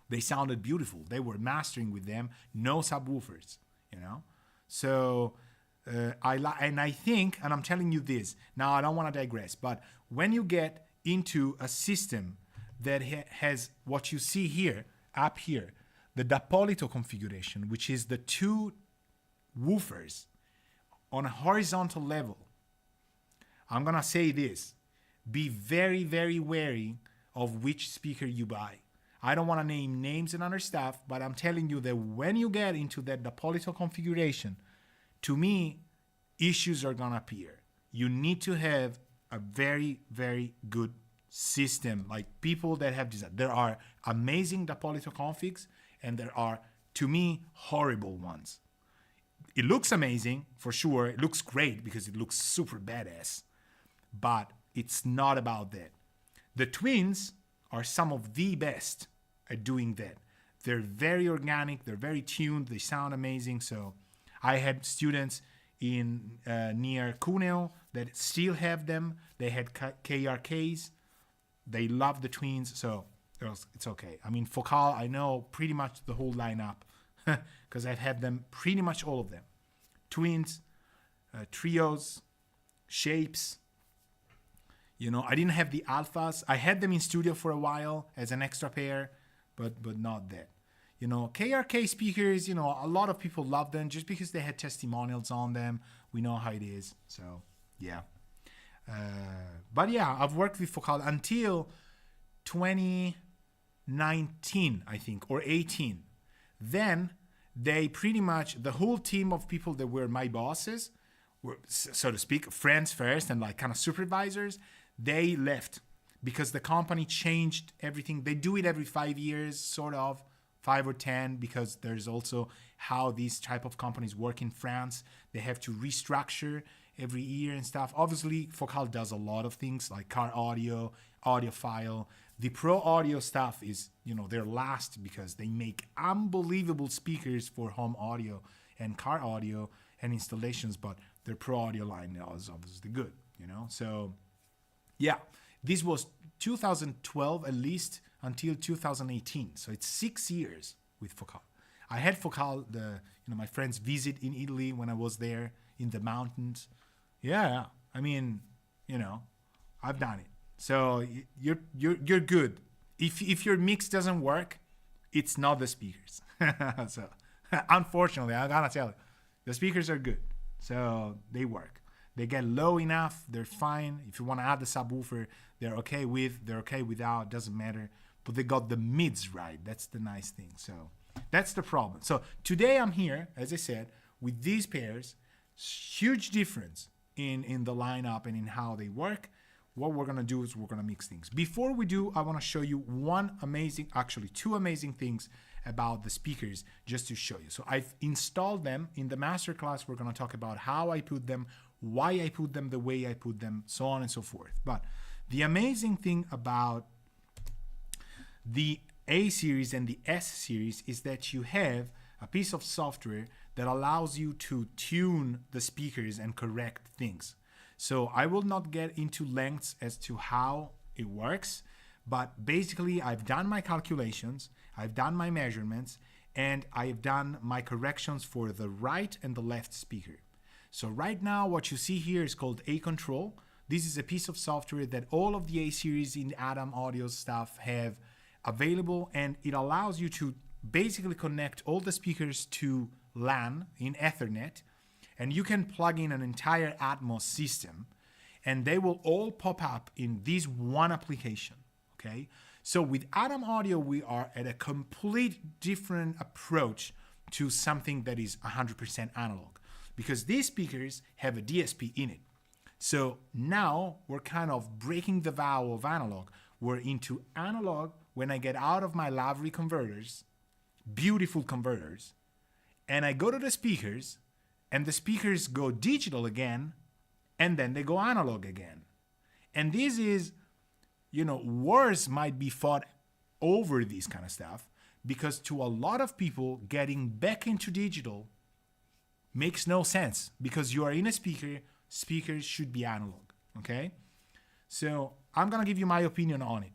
[SPEAKER 1] They sounded beautiful. They were mastering with them, no subwoofers, So I think, and I'm telling you this, now I don't want to digress, but when you get into a system that has what you see here, up here, the Dapolito configuration, which is the two woofers on a horizontal level, I'm going to say this. Be very, very wary of which speaker you buy. I don't want to name names and other stuff, but I'm telling you that when you get into that Dapolito configuration, to me, issues are going to appear. You need to have a very, very good system. Like people that have designed. There are amazing Dapolito configs, and there are, to me, horrible ones. It looks amazing, for sure. It looks great because it looks super badass. But it's not about that. The Twins are some of the best at doing that. They're very organic. They're very tuned. They sound amazing. So I had students in near Cuneo that still have them. They had KRKs. They love the Twins. So it's okay. I mean, Focal, I know pretty much the whole lineup because I've had them, pretty much all of them. Twins, trios, shapes. I didn't have the alphas. I had them in studio for a while as an extra pair, but not that. KRK speakers, a lot of people love them just because they had testimonials on them. We know how it is. So, yeah. But yeah, I've worked with Focal until 2019, I think, or 18. Then they pretty much, the whole team of people that were my bosses, were, so to speak, friends first and like kind of supervisors, they left because the company changed everything. They do it every 5 years, sort of, 5 or 10, because there's also how these type of companies work in France. They have to restructure every year and stuff. Obviously, Focal does a lot of things like car audio, audiophile. The pro audio stuff is, their last because they make unbelievable speakers for home audio and car audio and installations, but their pro audio line is obviously good, So, yeah, this was 2012 at least until 2018. So it's 6 years with Focal. I had Focal, my friends visit in Italy when I was there in the mountains. Yeah, I mean, I've done it. So you're good. If your mix doesn't work, it's not the speakers. So unfortunately, I gotta tell you, the speakers are good. So they work. They get low enough, they're fine. If you want to add the subwoofer, they're okay with, they're okay without, doesn't matter. But they got the mids right. That's the nice thing. So that's the problem. So today I'm here, as I said, with these pairs. Huge difference in the lineup and in how they work. What we're going to do is we're going to mix things. Before we do, I want to show you two amazing things about the speakers just to show you. So I've installed them. In the masterclass, we're going to talk about how I put them, why I put them the way I put them, so on and so forth. But the amazing thing about the A series and the S series is that you have a piece of software that allows you to tune the speakers and correct things. So I will not get into lengths as to how it works, but basically I've done my calculations, I've done my measurements, and I've done my corrections for the right and the left speaker. So right now what you see here is called A Control. This is a piece of software that all of the A series in Adam Audio stuff have available, and it allows you to basically connect all the speakers to LAN in Ethernet, and you can plug in an entire Atmos system and they will all pop up in this one application. Okay, so with Adam Audio we are at a complete different approach to something that is 100% analog, because these speakers have a DSP in it. So now we're kind of breaking the vow of analog. We're into analog when I get out of my Lavery converters, beautiful converters, and I go to the speakers, and the speakers go digital again, and then they go analog again. And this is, wars might be fought over this kind of stuff, because to a lot of people, getting back into digital makes no sense, because you are in a speaker, speakers should be analog, okay? So I'm gonna give you my opinion on it.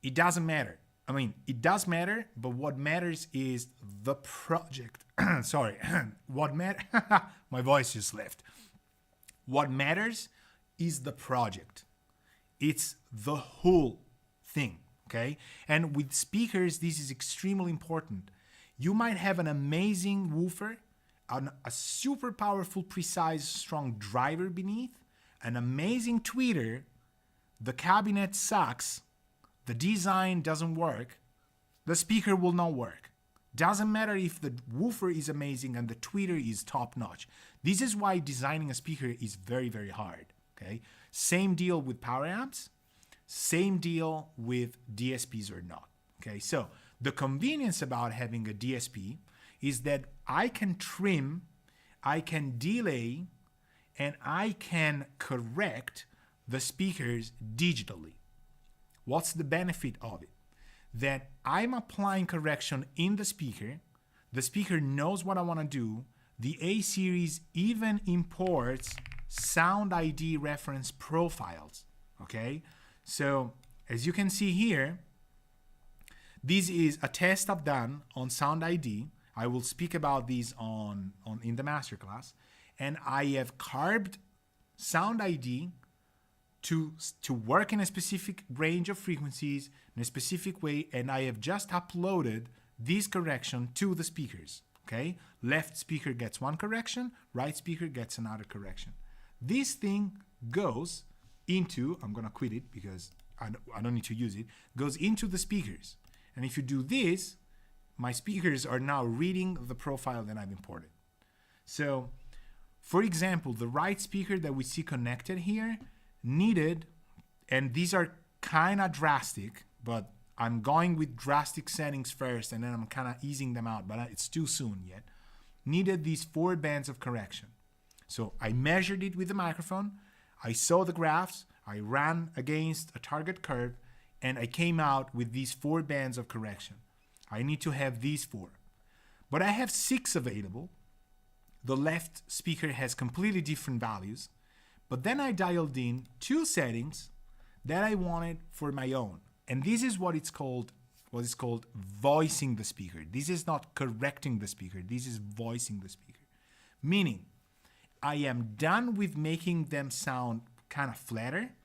[SPEAKER 1] It doesn't matter. I mean, it does matter, but what matters is the project. Sorry, my voice just left. What matters is the project. It's the whole thing, okay? And with speakers, this is extremely important. You might have an amazing woofer, a super powerful, precise, strong driver beneath, an amazing tweeter, the cabinet sucks, the design doesn't work, the speaker will not work. Doesn't matter if the woofer is amazing and the tweeter is top notch. This is why designing a speaker is very, very hard, okay? Same deal with power amps, same deal with DSPs or not, okay? So the convenience about having a DSP is that I can trim, I can delay, and I can correct the speakers digitally. What's the benefit of it? That I'm applying correction in the speaker knows what I want to do, the A series even imports sound ID reference profiles, okay? So as you can see here, this is a test I've done on sound ID. I will speak about these in the masterclass, and I have carved sound ID to work in a specific range of frequencies in a specific way, and I have just uploaded this correction to the speakers, okay? Left speaker gets one correction, right speaker gets another correction. This thing goes into, I'm gonna quit it because I don't need to use it, goes into the speakers. And if you do this, my speakers are now reading the profile that I've imported. So, for example, the right speaker that we see connected here needed, and these are kind of drastic, but I'm going with drastic settings first and then I'm kind of easing them out, but it's too soon yet, needed these 4 bands of correction. So I measured it with the microphone, I saw the graphs, I ran against a target curve, and I came out with these 4 bands of correction. I need to have these 4. But I have 6 available. The left speaker has completely different values. But then I dialed in 2 settings that I wanted for my own. And this is what is called voicing the speaker. This is not correcting the speaker. This is voicing the speaker. Meaning, I am done with making them sound kind of flatter.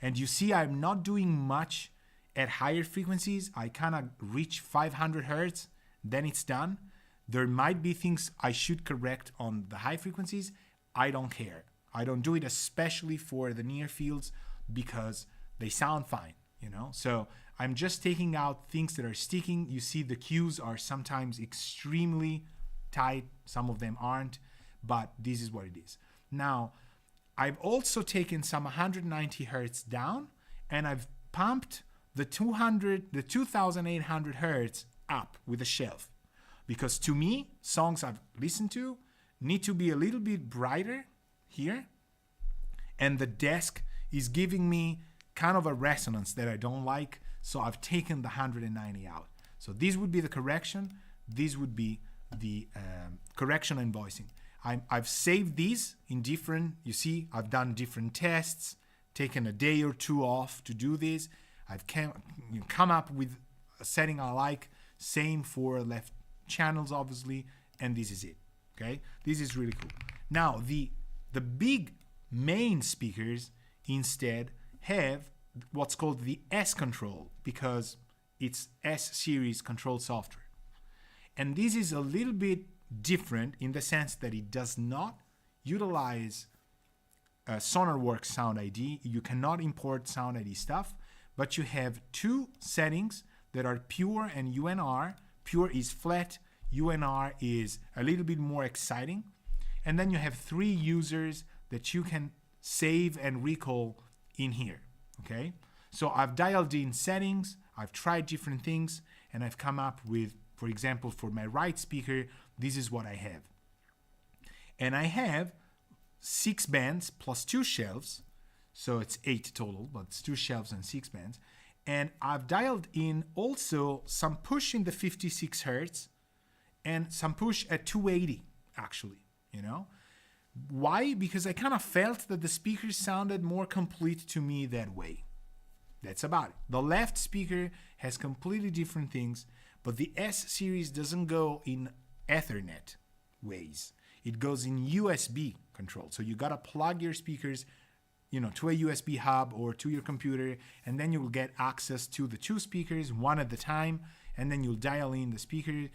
[SPEAKER 1] And you see I'm not doing much at higher frequencies. I kind of reach 500 hertz, then it's done. There might be things I should correct on the high frequencies. I don't care. I don't do it, especially for the near fields, because they sound fine, So I'm just taking out things that are sticking. You see the cues are sometimes extremely tight. Some of them aren't, but this is what it is. Now, I've also taken some 190 hertz down, and I've pumped the 2800 hertz up with a shelf, because to me, songs I've listened to need to be a little bit brighter here, and the desk is giving me kind of a resonance that I don't like, so I've taken the 190 out. So this would be the correction, this would be the correction and voicing. I've saved these in different, you see, I've done different tests, taken a day or two off to do this. I've come up with a setting I like, same for left channels, obviously, and this is it, okay? This is really cool. Now, the big main speakers instead have what's called the S control, because it's S series control software. And this is a little bit different in the sense that it does not utilize SonarWorks Sound ID. You cannot import Sound ID stuff, but you have two settings that are pure and UNR. Pure is flat, UNR is a little bit more exciting. And then you have three users that you can save and recall in here, okay? So I've dialed in settings, I've tried different things, and I've come up with, for example, for my right speaker, this is what I have. And I have 6 bands plus 2 shelves, so it's 8 total, but it's 2 shelves and 6 bands. And I've dialed in also some push in the 56 hertz and some push at 280, actually, you know? Why? Because I kind of felt that the speakers sounded more complete to me that way. That's about it. The left speaker has completely different things, but the S series doesn't go in Ethernet ways. It goes in USB control. So you gotta plug your speakers, you know, to a USB hub or to your computer, and then you'll get access to the 2 speakers, one at a time, and then you'll dial in the speaker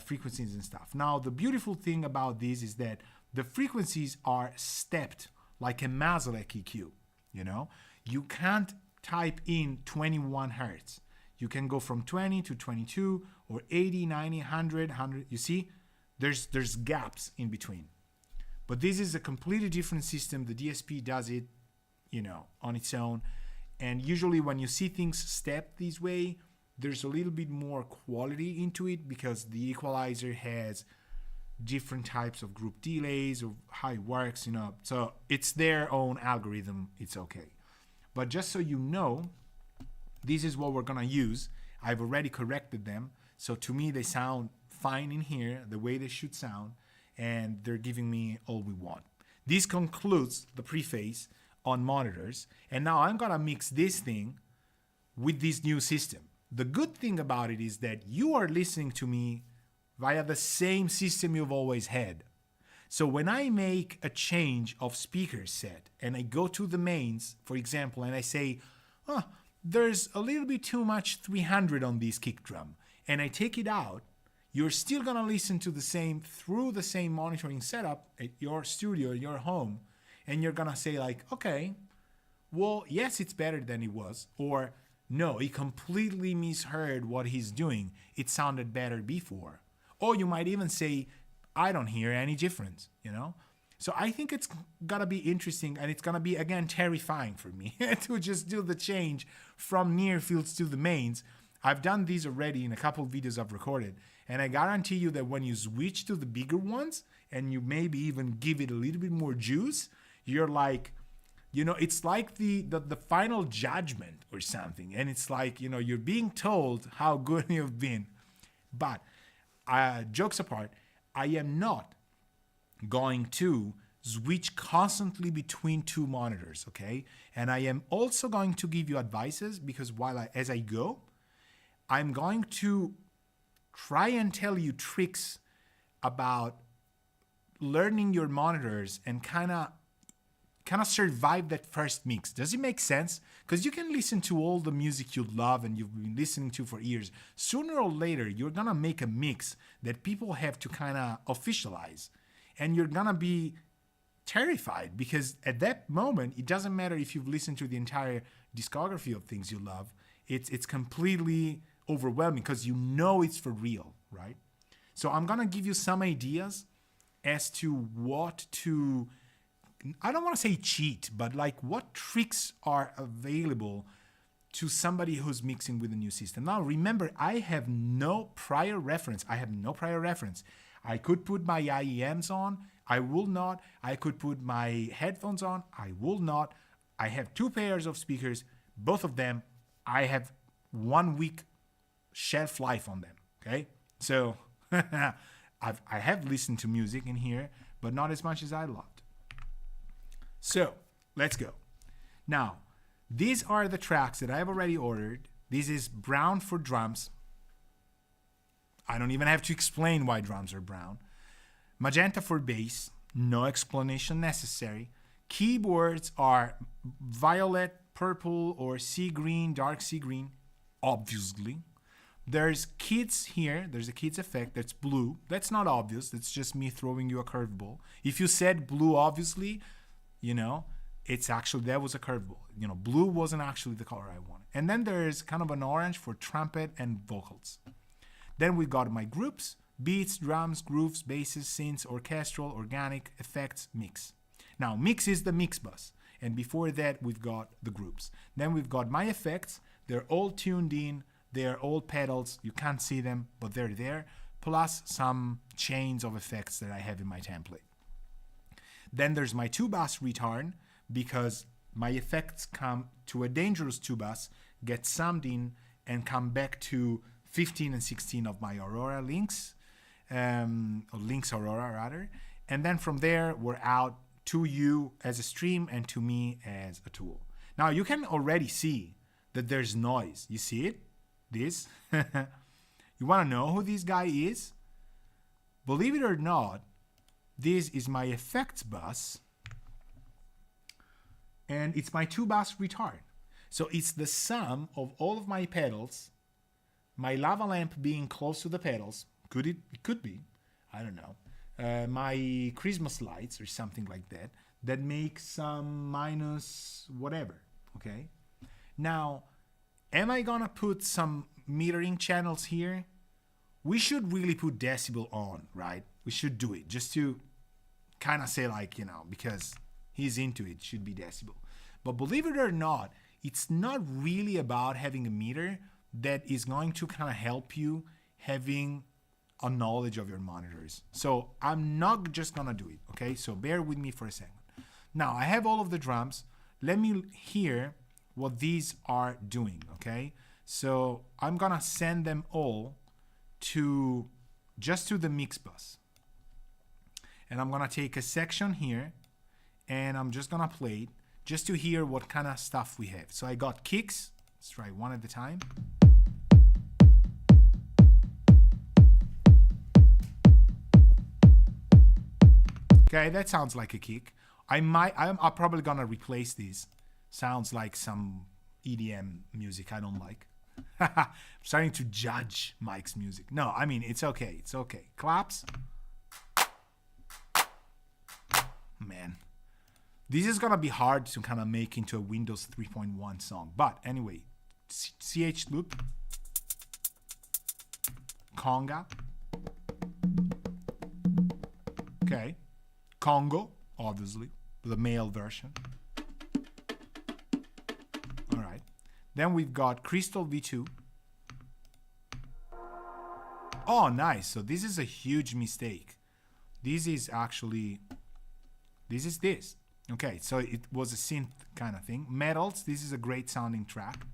[SPEAKER 1] frequencies and stuff. Now, the beautiful thing about this is that the frequencies are stepped like a Maslach EQ, you know? You can't type in 21 hertz. You can go from 20 to 22 or 80, 90, 100, 100. You see, there's gaps in between. But this is a completely different system. The DSP does it, you know, on its own. And usually when you see things stepped this way, there's a little bit more quality into it because the equalizer has different types of group delays or how it works, you know. So it's their own algorithm. It's okay. But just so you know, this is what we're gonna use. I've already corrected them. So to me, they sound fine in here, the way they should sound, and they're giving me all we want. This concludes the preface on monitors. And now I'm gonna mix this thing with this new system. The good thing about it is that you are listening to me via the same system you've always had. So when I make a change of speaker set and I go to the mains, for example, and I say, oh, there's a little bit too much 300 on this kick drum, and I take it out, you're still gonna listen to the same through the same monitoring setup at your studio, your home, and you're gonna say like, okay, well, yes, it's better than it was, or no, he completely misheard what he's doing. It sounded better before. Or you might even say, I don't hear any difference, you know? So I think it's gonna be interesting, and it's gonna be, again, terrifying for me to just do the change from near fields to the mains. I've done these already in a couple of videos I've recorded, and I guarantee you that when you switch to the bigger ones, and you maybe even give it a little bit more juice, you're like, you know, it's like the final judgment or something. And it's like, you know, you're being told how good you've been. But jokes apart, I am not going to switch constantly between 2 monitors, okay? And I am also going to give you advices, because as I go, I'm going to try and tell you tricks about learning your monitors and kind of survive that first mix. Does it make sense? Because you can listen to all the music you love and you've been listening to for years. Sooner or later, you're gonna make a mix that people have to kind of officialize. And you're gonna be terrified, because at that moment, it doesn't matter if you've listened to the entire discography of things you love. It's completely overwhelming because you know it's for real, right? So I'm gonna give you some ideas as to what to, I don't want to say cheat, but like what tricks are available to somebody who's mixing with a new system. Now, remember, I have no prior reference. I could put my IEMs on. I will not. I could put my headphones on. I will not. I have 2 pairs of speakers. Both of them, I have 1 week shelf life on them. Okay. So I have listened to music in here, but not as much as I loved. So let's go. Now, these are the tracks that I've already ordered. This is brown for drums. I don't even have to explain why drums are brown. Magenta for bass. No explanation necessary. Keyboards are violet, purple, or sea green, dark sea green, obviously. There's kids here. There's a kids effect that's blue. That's not obvious. That's just me throwing you a curveball. If you said blue, obviously, it's actually, that was a curveball. Blue wasn't actually the color I wanted. And then there's kind of an orange for trumpet and vocals. Then we got my groups: beats, drums, grooves, basses, synths, orchestral, organic, effects, mix. Now, mix is the mix bus. And before that, we've got the groups. Then we've got my effects. They're all tuned in. They're all pedals. You can't see them, but they're there. Plus some chains of effects that I have in my template. Then there's my 2-bus return, because my effects come to a dangerous 2-bus, get summed in, and come back to 15 and 16 of my Aurora links, or links Aurora rather. And then from there, we're out to you as a stream and to me as a tool. Now you can already see that there's noise. You see it? This? You want to know who this guy is? Believe it or not, this is my effects bus, and it's my 2-bus return. So it's the sum of all of my pedals, my lava lamp being close to the pedals. It could be. I don't know. My Christmas lights or something like that, that make some minus whatever. Okay. Now, am I gonna put some metering channels here? We should really put decibel on, right? We should do it just to kind of say, like, because he's into it, should be decibel. But believe it or not, it's not really about having a meter that is going to kind of help you having a knowledge of your monitors. So I'm not just gonna do it, okay? So bear with me for a second. Now I have all of the drums. Let me hear what these are doing, okay? So I'm gonna send them all to the mix bus. And I'm gonna take a section here and I'm just gonna play it just to hear what kind of stuff we have. So I got kicks. Let's try one at a time. Okay, that sounds like a kick. I'm probably gonna replace these. Sounds like some EDM music I don't like. I'm starting to judge Mike's music. No, I mean, it's okay. It's okay. Claps. Man, this is gonna be hard to kind of make into a Windows 3.1 song. But anyway, CH loop, conga. Okay. Congo, obviously, the male version. All right. Then we've got Crystal V2. Oh, nice. So this is a huge mistake. This is actually, this. Okay, so it was a synth kind of thing. Metals, this is a great sounding track.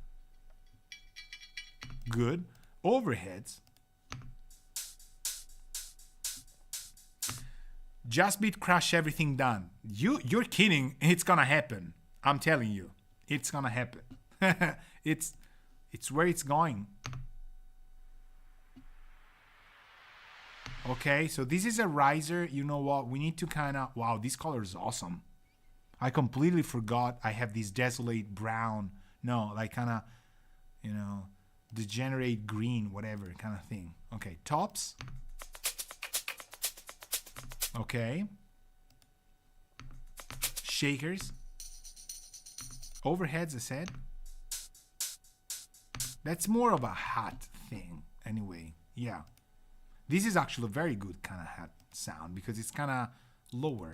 [SPEAKER 1] Good. Overheads. Just beat crash everything done. You're kidding. It's gonna happen. I'm telling you. It's gonna happen. It's where it's going. Okay, so this is a riser. You know what? We need to kind of... Wow, this color is awesome. I completely forgot I have this desolate brown. No, like kind of, degenerate green, whatever kind of thing. Okay, tops. Okay. Shakers. Overheads, I said. That's more of a hat thing. Anyway, yeah. This is actually a very good kind of hat sound because it's kind of lower.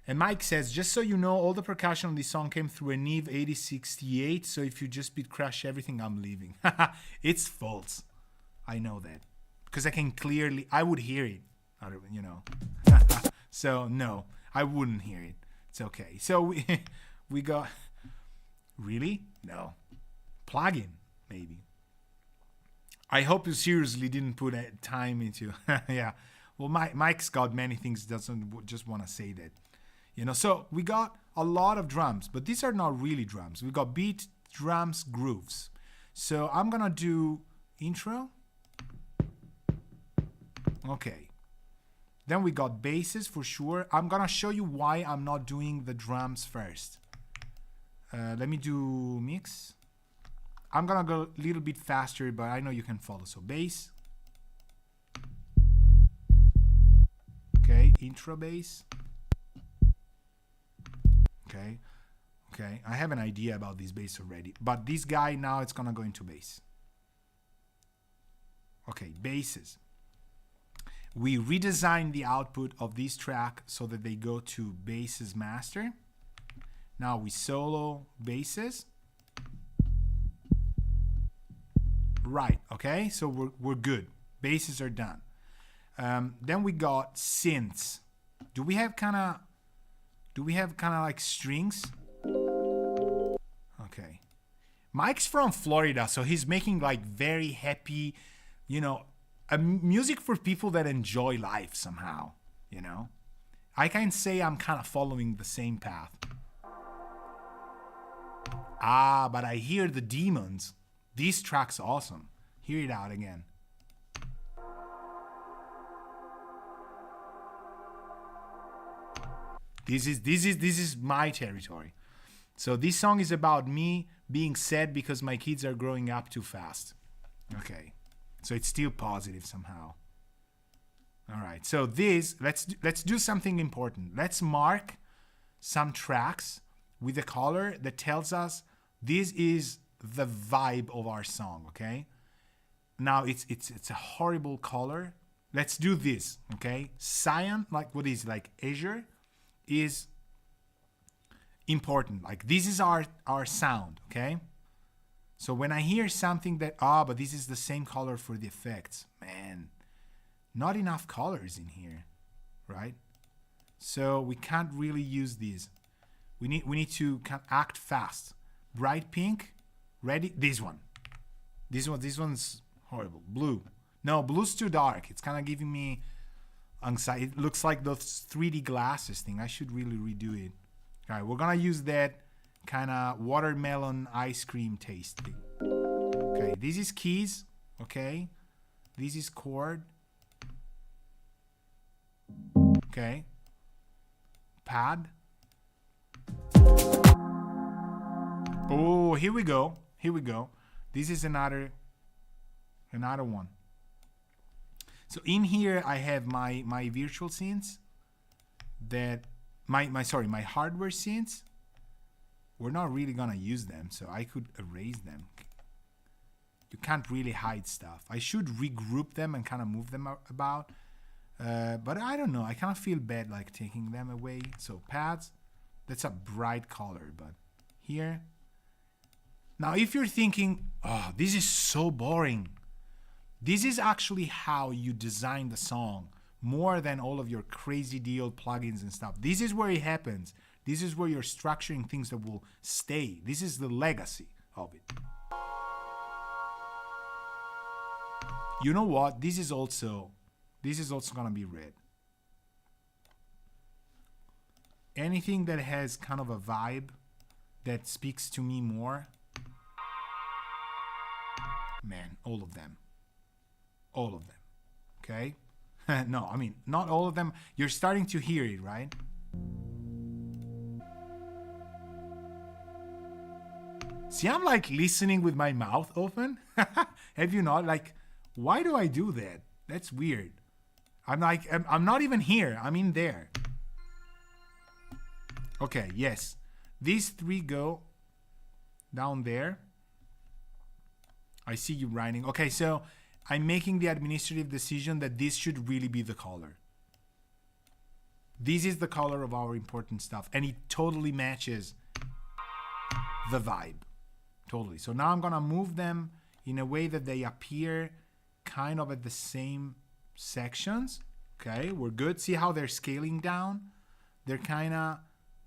[SPEAKER 1] And Mike says, just so you know, all the percussion on this song came through a Neve 8068, so if you just beat crash everything, I'm leaving. It's false. I know that. Because I would hear it, So, no, I wouldn't hear it. It's okay. So, we got... Really? No. Plugin, maybe. I hope you seriously didn't put time into... Yeah. Well, Mike's got many things, doesn't just want to say that. You know, so we got a lot of drums, but these are not really drums. We got beat, drums, grooves. So I'm gonna do intro. Okay. Then we got basses for sure. I'm gonna show you why I'm not doing the drums first. Let me do mix. I'm gonna go a little bit faster, but I know you can follow. So bass. Okay, intro bass. Okay, okay. I have an idea about this bass already, but this guy now it's gonna go into bass. Okay, basses. We redesigned the output of this track so that they go to basses master. Now we solo basses. Right, okay, so we're good. Basses are done. Then we got synths. Do we have kind of like strings? Okay. Mike's from Florida, so he's making like very happy, you know, music for people that enjoy life somehow, you know. I can say I'm kind of following the same path. Ah, but I hear the demons. This track's awesome. Hear it out again. This is my territory. So this song is about me being sad because my kids are growing up too fast. Okay. So it's still positive somehow. All right. So this, let's do something important. Let's mark some tracks with a color that tells us this is the vibe of our song, okay? Now it's a horrible color. Let's do this, okay? Cyan, like what is like azure, is important. Like this is our sound, okay? So when I hear something that, but this is the same color for the effects, man, not enough colors in here, right? So we can't really use these. We need to act fast. Bright pink, ready? This one's horrible. Blue. No, blue's too dark. It's kind of giving me anxiety. It looks like those 3D glasses thing. I should really redo it. All right, we're gonna use that kind of watermelon ice cream taste thing. Okay, this is keys. Okay, this is chord. Okay, pad. Oh, here we go. Here we go. This is another one. So in here I have my virtual synths that my hardware synths. We're not really gonna use them, so I could erase them. You can't really hide stuff. I should regroup them and kind of move them about, but I don't know. I kind of feel bad like taking them away. So pads, that's a bright color, but here. Now, if you're thinking, oh, this is so boring, this is actually how you design the song more than all of your crazy deal plugins and stuff. This is where it happens. This is where you're structuring things that will stay. This is the legacy of it. You know what? This is also gonna be red. Anything that has kind of a vibe that speaks to me more. Man, all of them. All of them. Okay? No, I mean, not all of them. You're starting to hear it, right? See, I'm like listening with my mouth open. Have you not? Like, why do I do that? That's weird. I'm not even here. I'm in there. Okay, yes. These three go down there. I see you writing. Okay, so I'm making the administrative decision that this should really be the color. This is the color of our important stuff, and it totally matches the vibe. Totally. So now I'm gonna move them in a way that they appear kind of at the same sections. Okay, we're good. See how they're scaling down? They're kind of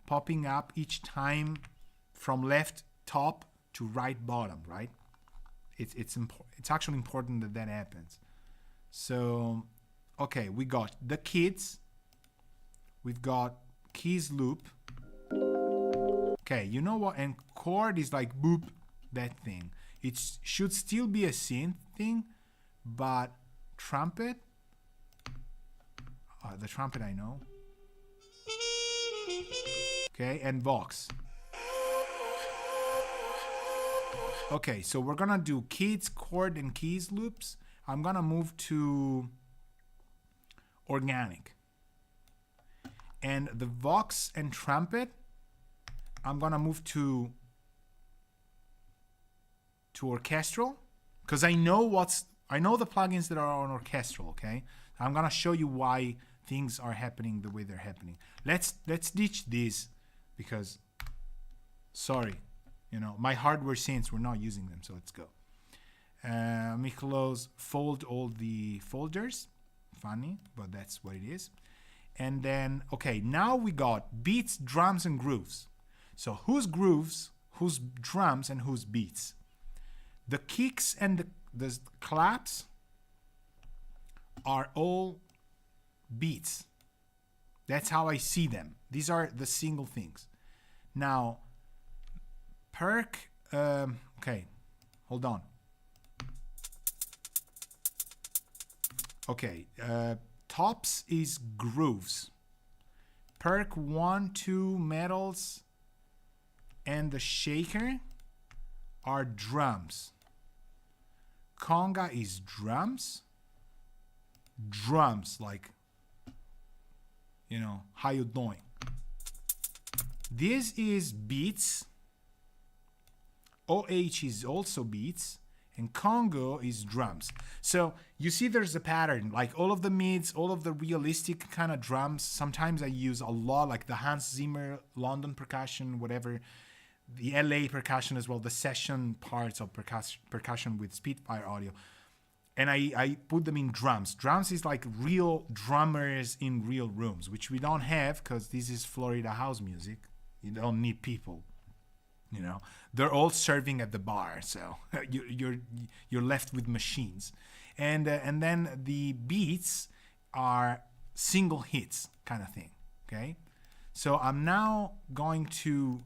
[SPEAKER 1] popping up each time from left top to right bottom, right? It's actually important that happens. So okay, we got the kids. We've got keys loop. Okay, you know what? And chord is like boop, that thing. It should still be a synth thing, but trumpet. The trumpet I know. Okay, and Vox. Okay, so we're gonna do kids, chord, and keys loops. I'm gonna move to organic. And the Vox and trumpet, I'm gonna move to orchestral, because I know the plugins that are on orchestral. Okay, I'm gonna show you why things are happening the way they're happening. Let's ditch this because, sorry, my hardware synths, we're not using them, so let's go. Let me fold all the folders. Funny, but that's what it is. And then, okay, now we got beats, drums, and grooves. So whose grooves, whose drums, and whose beats? The kicks and the claps are all beats. That's how I see them. These are the single things. Now, perk, okay, hold on. Okay, tops is grooves. Perk 1, 2 metals and the shaker are drums. Conga is drums. Drums, like, how you doing? This is beats. OH is also beats. And Congo is drums. So you see there's a pattern, like all of the mids, all of the realistic kind of drums. Sometimes I use a lot, like the Hans Zimmer, London percussion, whatever, the LA percussion as well, the session parts of percussion with Spitfire audio. And I put them in drums. Drums is like real drummers in real rooms, which we don't have because this is Florida house music. You don't need people. They're all serving at the bar, so you're left with machines, and then the beats are single hits kind of thing. Okay, so I'm now going to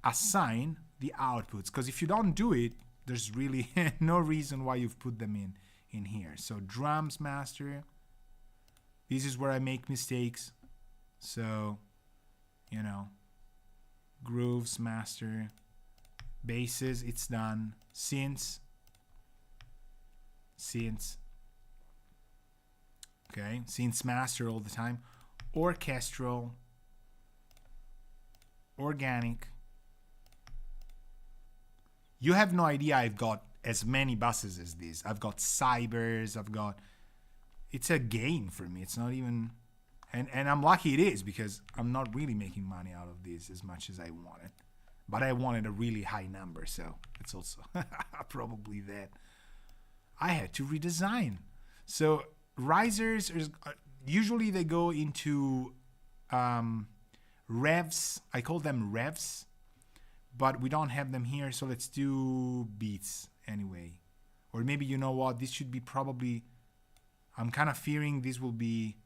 [SPEAKER 1] assign the outputs, because if you don't do it, there's really no reason why you've put them in here. So drums master, this is where I make mistakes. So grooves master, basses, it's done. Synths, okay, synths master all the time. Orchestral, organic. You have no idea I've got as many buses as these. I've got cybers, it's a game for me. It's not even, and I'm lucky it is, because I'm not really making money out of this as much as I wanted. But I wanted a really high number, so it's also probably that. I had to redesign. So risers, usually they go into revs. I call them revs, but we don't have them here, so let's do beats anyway. Or maybe, you know what, this should be probably, I'm kind of fearing this will be,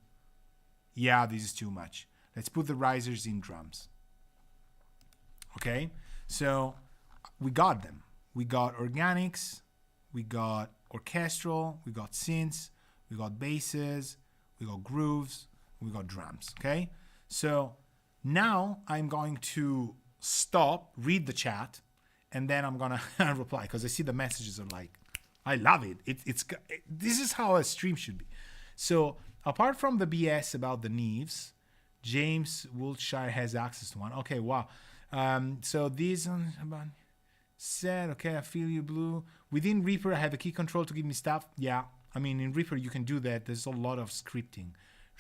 [SPEAKER 1] yeah, this is too much. Let's put the risers in drums. Okay, so we got them. We got organics, we got orchestral, we got synths, we got basses, we got grooves, we got drums. Okay, so now I'm going to stop, read the chat, and then I'm gonna reply, because I see the messages are like, I love it. This is how a stream should be. So apart from the BS about the Neves, James Wiltshire has access to one. Okay, wow. So these about said, okay, I feel you, Blue. Within Reaper, I have a key control to give me stuff. Yeah, I mean, in Reaper, you can do that. There's a lot of scripting.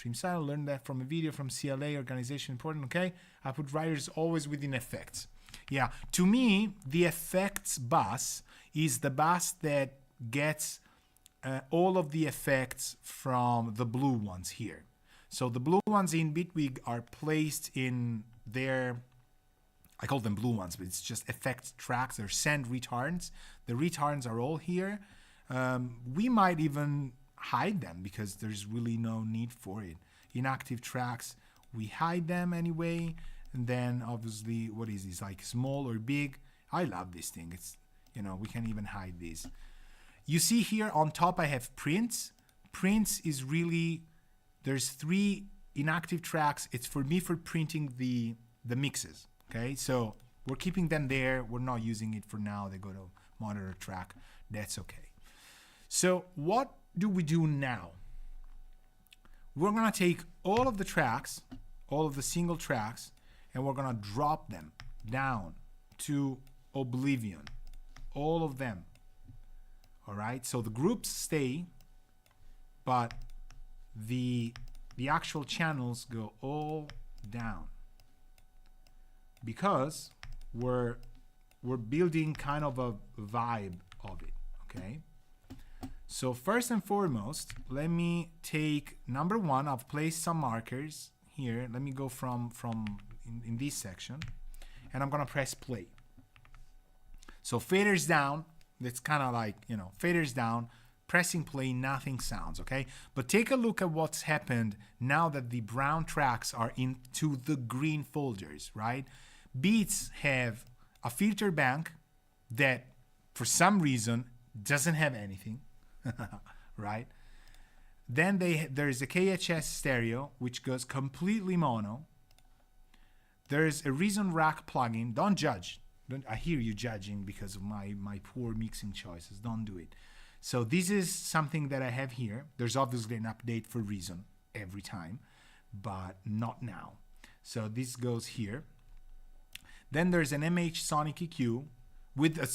[SPEAKER 1] Dreamstyle, learned that from a video from CLA organization. Important, okay? I put writers always within effects. Yeah, to me, the effects bus is the bus that gets all of the effects from the blue ones here. So the blue ones in Bitwig are placed in their, I call them blue ones, but it's just effect tracks. They're send retards. The retards are all here. We might even hide them because there's really no need for it. Inactive tracks, we hide them anyway. And then obviously, what is this, like small or big? I love this thing. It's, we can even hide these. You see here on top I have prints. Prints is really, there's 3 inactive tracks. It's for me for printing the mixes. Okay, so we're keeping them there. We're not using it for now. They go to monitor track. That's okay. So what do we do now? We're gonna take all of the tracks, all of the single tracks, and we're gonna drop them down to oblivion. All of them. All right, so the groups stay, but the actual channels go all down because we're building kind of a vibe of it. Okay, so first and foremost, let me take number 1. I've placed some markers here. Let me go from in this section, and I'm gonna press play. So faders down. That's kind of like, faders down, pressing play, nothing sounds, okay? But take a look at what's happened now that the brown tracks are into the green folders, right? Beats have a filter bank that, for some reason, doesn't have anything, right? Then there's a KHS stereo, which goes completely mono. There's a Reason Rack plugin. Don't judge. I hear you judging because of my poor mixing choices. Don't do it. So this is something that I have here. There's obviously an update for Reason every time, but not now. So this goes here. Then there's an MH Sonic EQ with a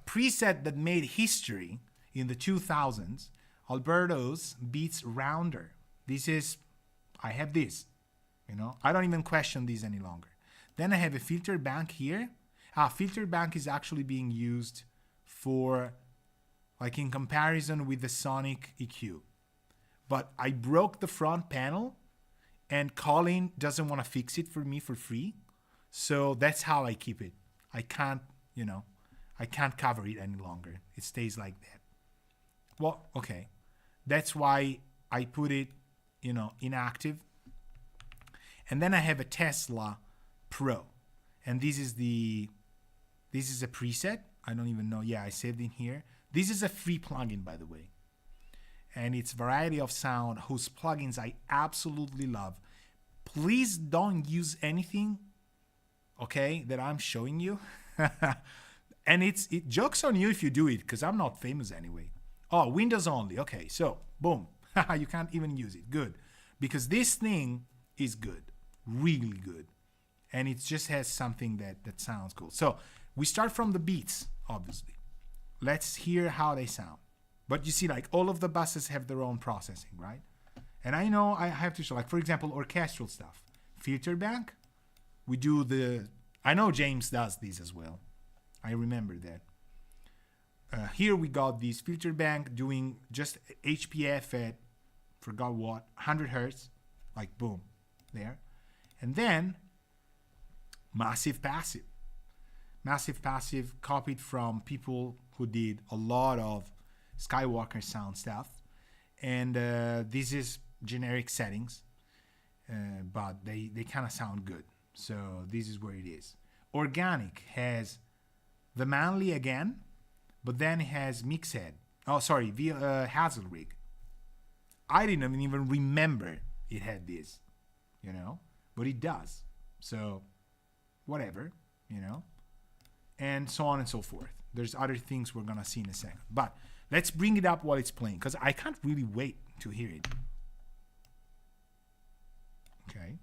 [SPEAKER 1] preset that made history in the 2000s. Alberto's Beats Rounder. I have this. I don't even question these any longer. Then I have a filter bank here. Filter bank is actually being used for, like, in comparison with the Sonic EQ. But I broke the front panel, and Colin doesn't want to fix it for me for free. So that's how I keep it. I can't cover it any longer. It stays like that. Well, okay. That's why I put it, inactive. And then I have a Tesla Pro, and this is a preset. I don't even know. Yeah, I saved in here. This is a free plugin, by the way, and it's variety of sound, whose plugins I absolutely love. Please don't use anything, okay, that I'm showing you. And it jokes on you if you do it, because I'm not famous anyway. Oh, Windows only. Okay, so boom. You can't even use it. Good, because this thing is good, really good. And it just has something that sounds cool. So we start from the beats, obviously. Let's hear how they sound. But you see, like, all of the buses have their own processing, right? And I know I have to show, like, for example, orchestral stuff. Filter bank, I know James does these as well. I remember that. Here we got this filter bank doing just HPF at, forgot what, 100 hertz. Like, boom, there. And then Massive Passive copied from people who did a lot of Skywalker sound stuff, and this is generic settings, but they kind of sound good. So this is where it is. Organic has the Manly again, but then it has Mixhead. Hazelrig. I didn't even remember it had this, but it does. So whatever, and so on and so forth. There's other things we're gonna see in a second, but let's bring it up while it's playing, because I can't really wait to hear it. Okay.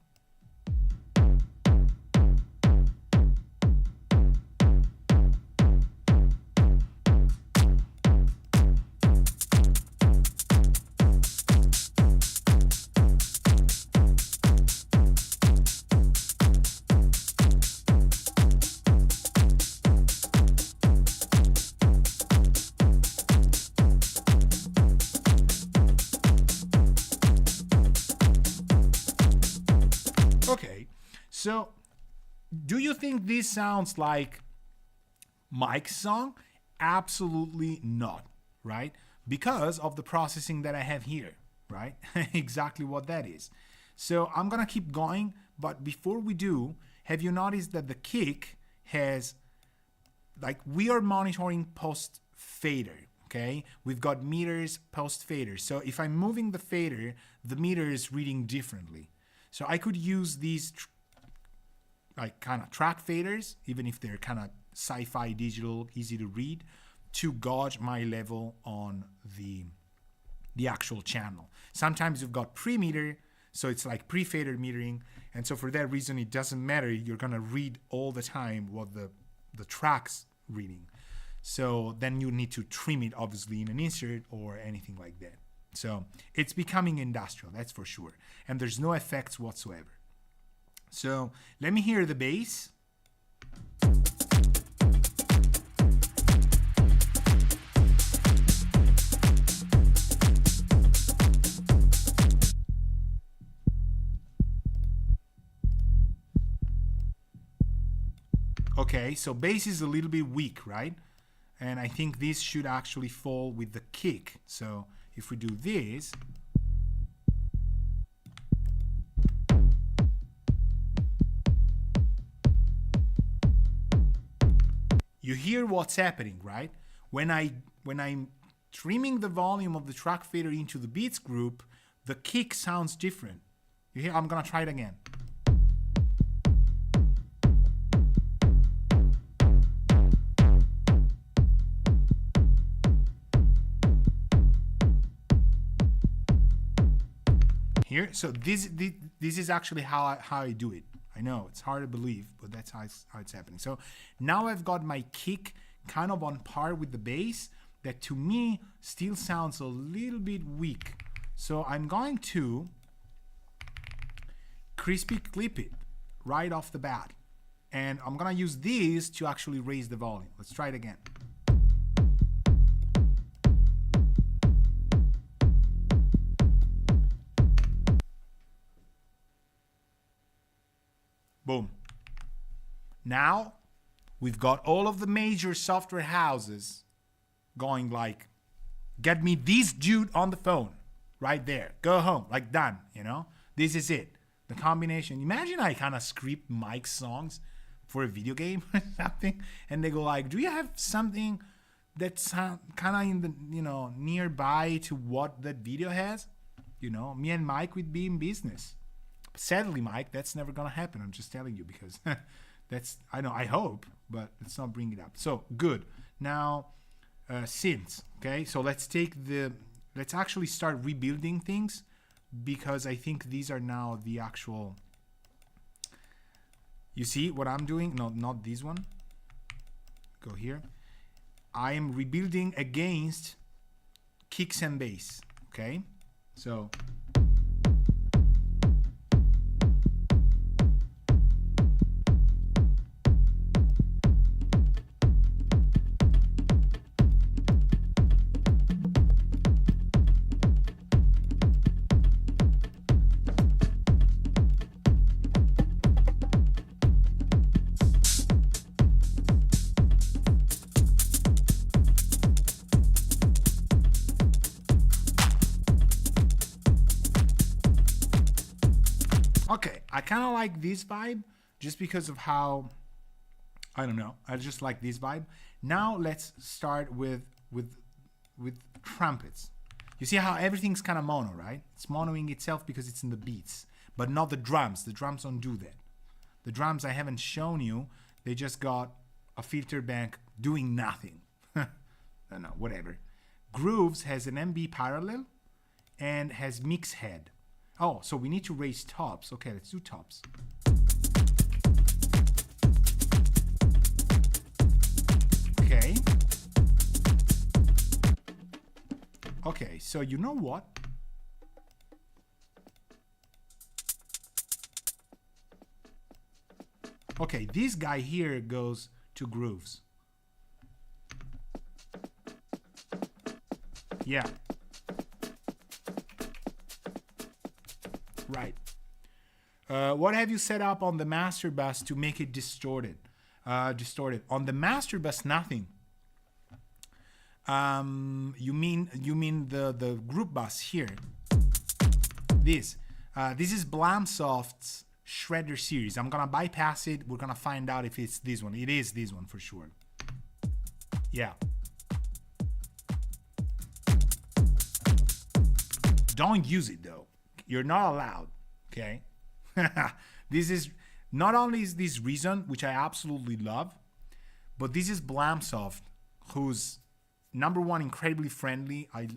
[SPEAKER 1] So, do you think this sounds like Mike's song? Absolutely not, right? because of the processing that I have here, right? Exactly what that is. So I'm gonna keep going, but before we do, have you noticed that the kick has, like, we are monitoring post fader, okay? We've got meters post fader. So if I'm moving the fader, the meter is reading differently. So I could use these like kind of track faders, even if they're kind of sci-fi digital, easy to read, to gauge my level on the actual channel. Sometimes you've got pre-meter, so it's like pre-fader metering, and so for that reason it doesn't matter, you're gonna read all the time what the track's reading. So then you need to trim it obviously in an insert or anything like that. So it's becoming industrial, that's for sure, and there's no effects whatsoever. So let me hear the bass. Okay, so bass is a little bit weak, right? And I think this should actually fall with the kick. So if we do this, you hear what's happening, right? When I'm trimming the volume of the track fader into the beats group, the kick sounds different. You hear? I'm gonna try it again. Here, so this is actually how I do it. I know it's hard to believe, but that's how it's happening. So now I've got my kick kind of on par with the bass, that to me still sounds a little bit weak. So I'm going to crispy clip it right off the bat, and I'm gonna use these to actually raise the volume. Let's try it again. Boom. Now we've got all of the major software houses going like, get me this dude on the phone right there. Go home, like done, you know? This is it. The combination. Imagine I kind of script Mike's songs for a video game or something, and they go like, do you have something that's kind of in the, you know, nearby to what that video has? You know, me and Mike would be in business. Sadly, Mike, that's never gonna happen. I'm just telling you because that's, I know, I hope, but let's not bring it up. So good. Now, synths. Okay, so let's actually start rebuilding things, because I think these are now the actual. You see what I'm doing? No, not this one. Go here. I am rebuilding against kicks and bass. Okay, so. Okay, I kind of like this vibe just because of how, I don't know, I just like this vibe. Now let's start with trumpets. You see how everything's kind of mono, right? It's monoing itself because it's in the beats, but not the drums. The drums don't do that. The drums I haven't shown you. They just got a filter bank doing nothing. I don't know, whatever. Grooves has an MB parallel and has mix head. Oh, so we need to raise tops. Okay, let's do tops. Okay. Okay, so you know what? Okay, this guy here goes to grooves. Yeah. Right. What have you set up on the master bus to make it distorted? On the master bus, nothing. You mean the group bus here? This is Blamsoft's Shredder series. I'm gonna bypass it. We're gonna find out if it's this one. It is this one for sure. Yeah. Don't use it though. You're not allowed. Okay. This is not only is this reason, which I absolutely love, but this is Blamsoft, who's number one, incredibly friendly. I've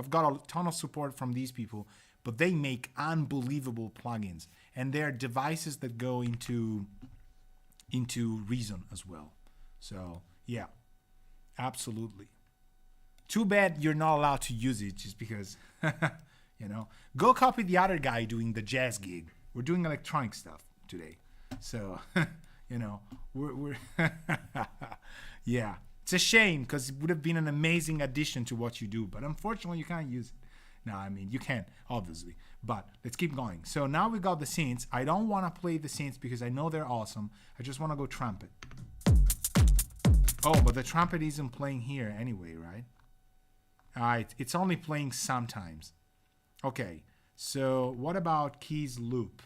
[SPEAKER 1] got a ton of support from these people, but they make unbelievable plugins, and they're devices that go into Reason as well. So yeah, absolutely. Too bad you're not allowed to use it just because, go copy the other guy doing the jazz gig. We're doing electronic stuff today. So, we're yeah. It's a shame because it would have been an amazing addition to what you do, but unfortunately you can't use it. No, I mean, you can, obviously, but let's keep going. So now we got the synths. I don't want to play the synths because I know they're awesome. I just want to go trumpet. Oh, but the trumpet isn't playing here anyway, right? All right, it's only playing sometimes. Okay, so what about keys loop?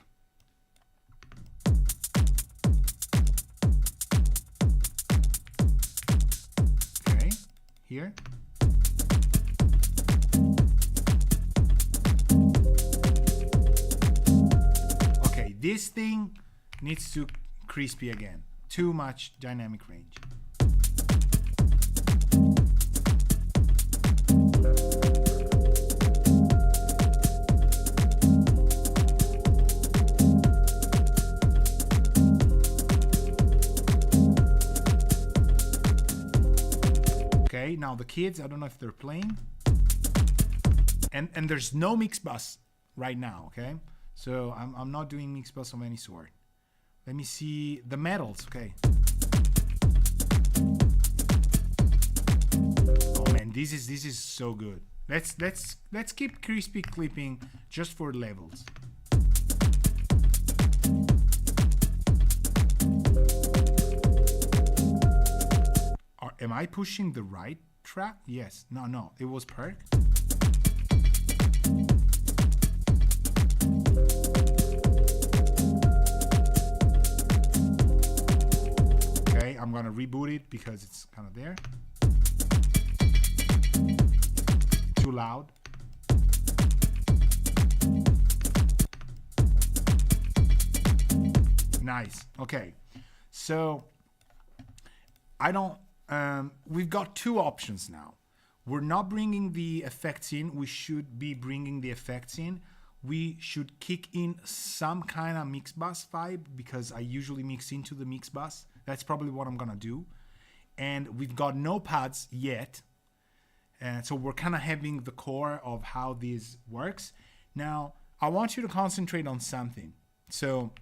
[SPEAKER 1] Okay, here. Okay, this thing needs to crispy again. Too much dynamic range. Okay, now the kids, I don't know if they're playing. And there's no mix bus right now, okay? So I'm not doing mix bus of any sort. Let me see the metals, okay. Oh man, this is so good. Let's keep crispy clipping just for levels. Am I pushing the right track? Yes. No, it was perk. Okay, I'm gonna reboot it because it's kind of there. Too loud. Nice. Okay, so I don't. We've got two options now. We're not bringing the effects in. We should be bringing the effects in. We should kick in some kind of mix bus vibe because I usually mix into the mix bus. That's probably what I'm gonna do. And we've got no pads yet. And so we're kind of having the core of how this works. Now, I want you to concentrate on something. So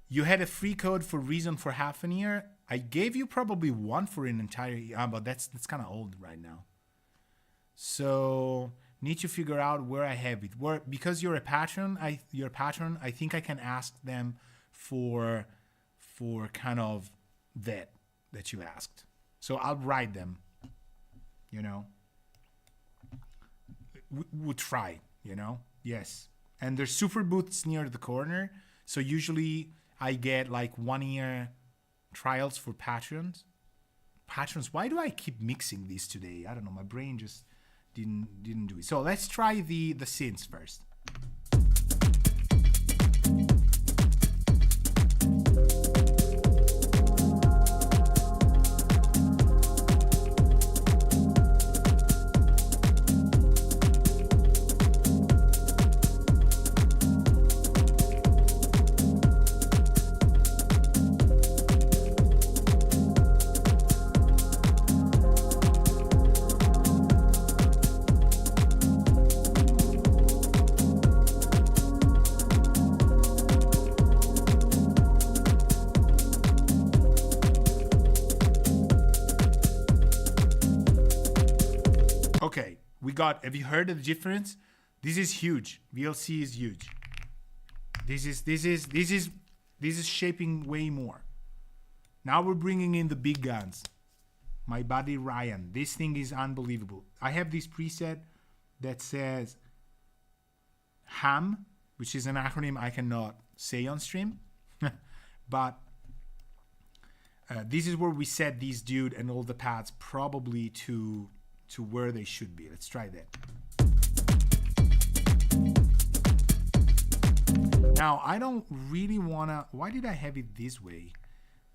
[SPEAKER 1] you had a free code for Reason for half an year. I gave you probably one for an entire year, but that's kind of old right now. So need to figure out where I have it. Where, because you're a patron, I think I can ask them for kind of that you asked. So I'll write them. We'll try. Yes. And there's super booths near the corner. So usually I get like 1 year trials for patrons. Why do I keep mixing these today? I don't know, my brain just didn't do it. So let's try the synths first. Okay, have you heard of the difference? This is huge. VLC is huge. This is shaping way more. Now we're bringing in the big guns. My buddy Ryan. This thing is unbelievable. I have this preset that says HAM, which is an acronym I cannot say on stream. But this is where we set these dude and all the paths probably to where they should be. Let's try that. Now, I don't really want to... Why did I have it this way?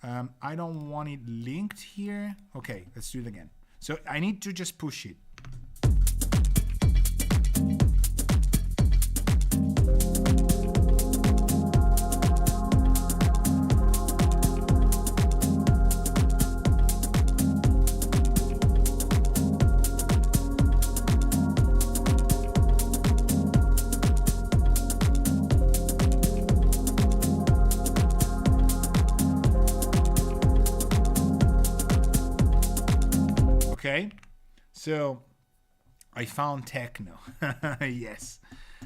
[SPEAKER 1] I don't want it linked here. Okay, let's do it again. So I need to just push it. Okay, so I found techno. Yes.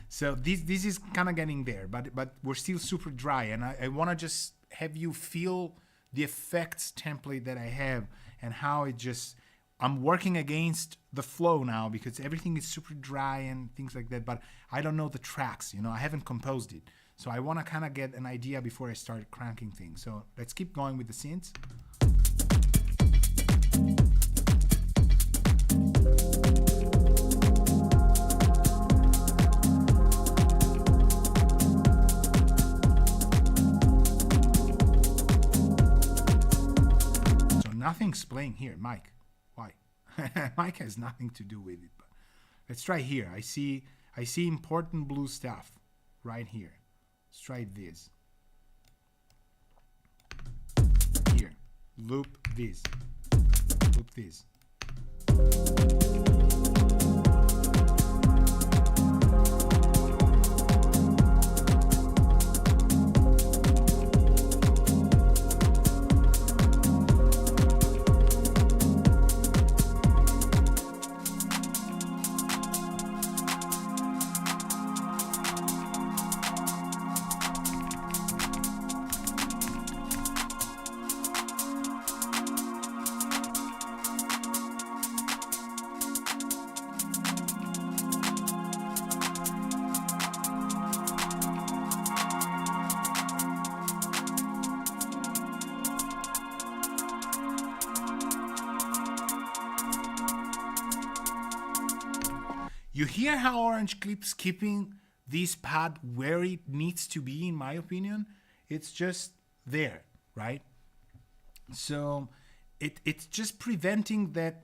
[SPEAKER 1] So this is kind of getting there, but we're still super dry, and I want to just have you feel the effects template that I have and how it just... I'm working against the flow now because everything is super dry and things like that, but I don't know the tracks, you know, I haven't composed it. So I want to kind of get an idea before I start cranking things. So let's keep going with the synths. Nothing's playing here, Mike. Why? Mike has nothing to do with it. But let's try here. I see important blue stuff right here. Let's try this. Here. Loop this. Loop this. You hear how Orange keeps keeping this pad where it needs to be, in my opinion. It's just there, right? So it's just preventing that,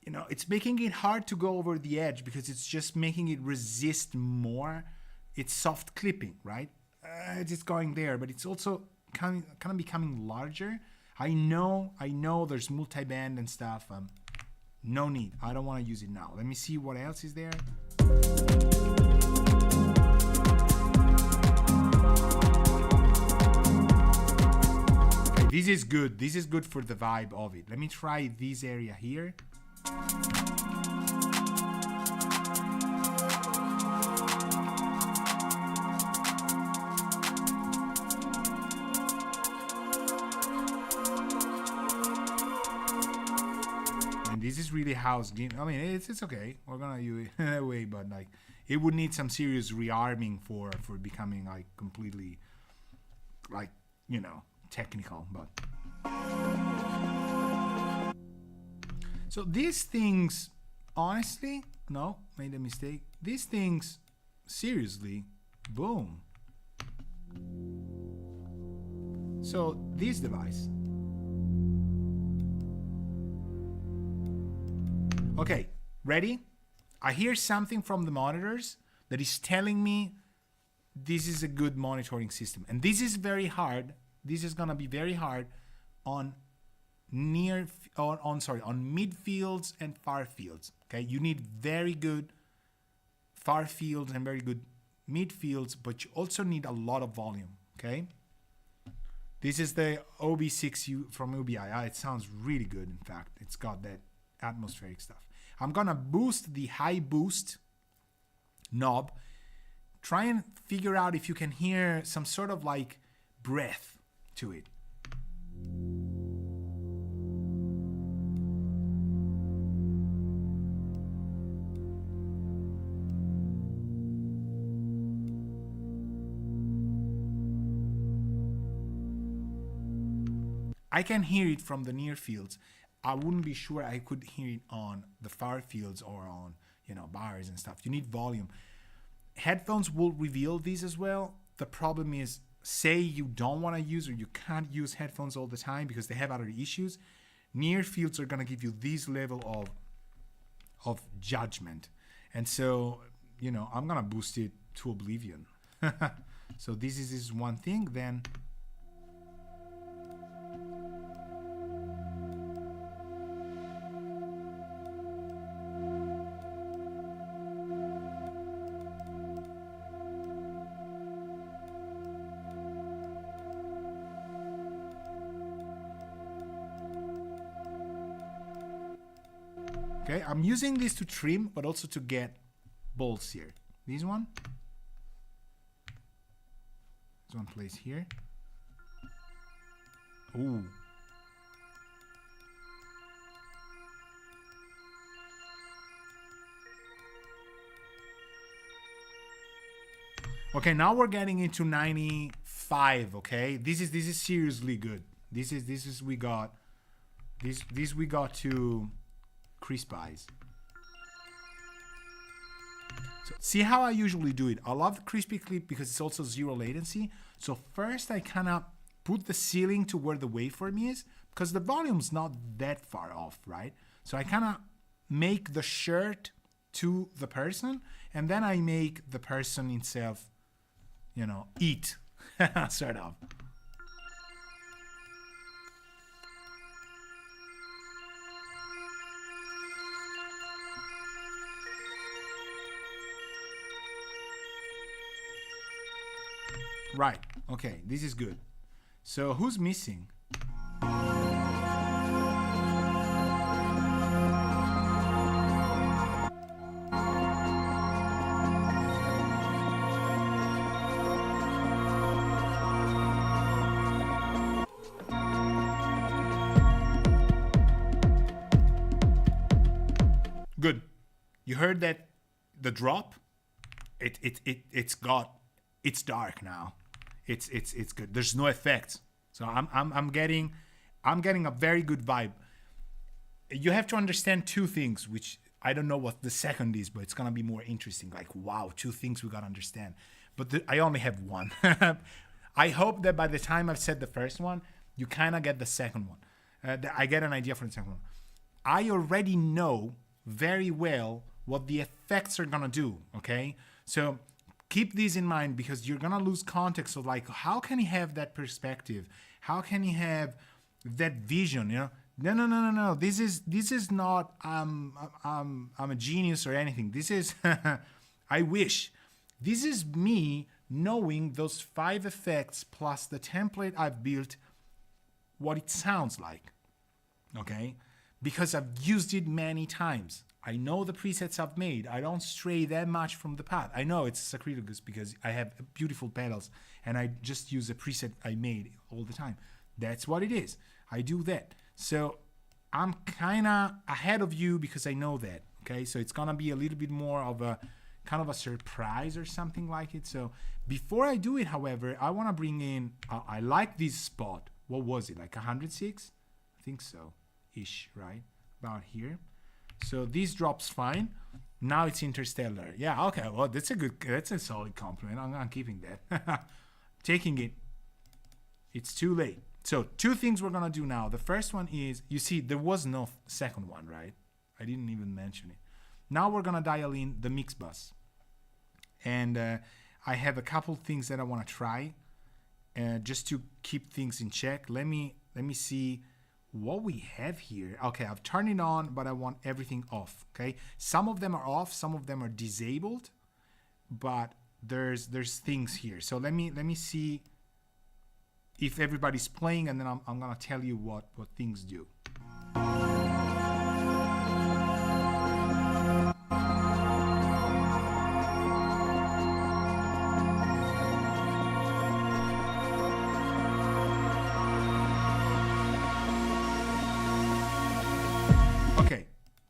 [SPEAKER 1] you know, it's making it hard to go over the edge because it's just making it resist more. It's soft clipping, right? It's going there, but it's also kind of becoming larger. I know there's multi-band and stuff. No need. I don't want to use it now. Let me see what else is there. Okay, this is good. This is good for the vibe of it. Let me try this area here. This is really house game. I mean, it's okay. We're gonna use it that way, but like, it would need some serious rearming for becoming like completely, like, you know, technical. But so these things, honestly, no, made a mistake. These things, seriously, boom. So this device. Okay, ready? I hear something from the monitors that is telling me this is a good monitoring system. And this is very hard. This is gonna be very hard on on mid fields and far fields. Okay, you need very good far fields and very good mid fields, but you also need a lot of volume. Okay, this is the OB6U from UBI. It sounds really good. In fact, it's got that atmospheric stuff. I'm gonna boost the high boost knob. Try and figure out if you can hear some sort of like breath to it. I can hear it from the near fields. I wouldn't be sure I could hear it on the far fields or on, bars and stuff. You need volume. Headphones will reveal these as well. The problem is, say you don't want to use, or you can't use headphones all the time because they have other issues. Near fields are going to give you this level of judgment. And so, I'm going to boost it to oblivion. So this is one thing. Then okay, I'm using this to trim, but also to get bolts here. This one place here. Ooh. Okay, now we're getting into 95. Okay, this is seriously good. This is we got to crisp eyes. So see how I usually do it. I love the crispy clip because it's also zero latency. So first I kind of put the ceiling to where the waveform is, because the volume's not that far off, right? So I kind of make the shirt to the person, and then I make the person himself, eat, sort of. Right, okay, this is good. So who's missing? Good. You heard that the drop? It's dark now. It's good. There's no effects. So I'm getting a very good vibe. You have to understand two things, which I don't know what the second is, but it's gonna be more interesting. Like, wow, two things we gotta understand. But I only have one. I hope that by the time I've said the first one, you kind of get the second one. I get an idea for the second one. I already know very well what the effects are gonna do. Okay, so keep these in mind, because you're gonna lose context of like, how can he have that perspective? How can he have that vision? No. This is not I'm a genius or anything. This is I wish. This is me knowing those 5 effects plus the template I've built, what it sounds like. Okay? Because I've used it many times. I know the presets I've made. I don't stray that much from the path. I know it's sacrilege because I have beautiful pedals and I just use a preset I made all the time. That's what it is. I do that. So I'm kind of ahead of you because I know that. Okay, so it's going to be a little bit more of a kind of a surprise or something like it. So before I do it, however, I want to bring in, I like this spot. What was it? Like 106? I think so. Ish, right? About here. So this drops fine. Now it's interstellar. Yeah, okay. Well, that's a solid compliment. I'm keeping that. Taking it. It's too late. So 2 things we're going to do now. The first one is, you see, there was no second one, right? I didn't even mention it. Now we're going to dial in the mix bus. And I have a couple things that I want to try just to keep things in check. Let me see what we have here. Okay, I've turned it on, but I want everything off. Okay, some of them are off, some of them are disabled, but there's things here. So let me see if everybody's playing, and then I'm gonna tell you what things do.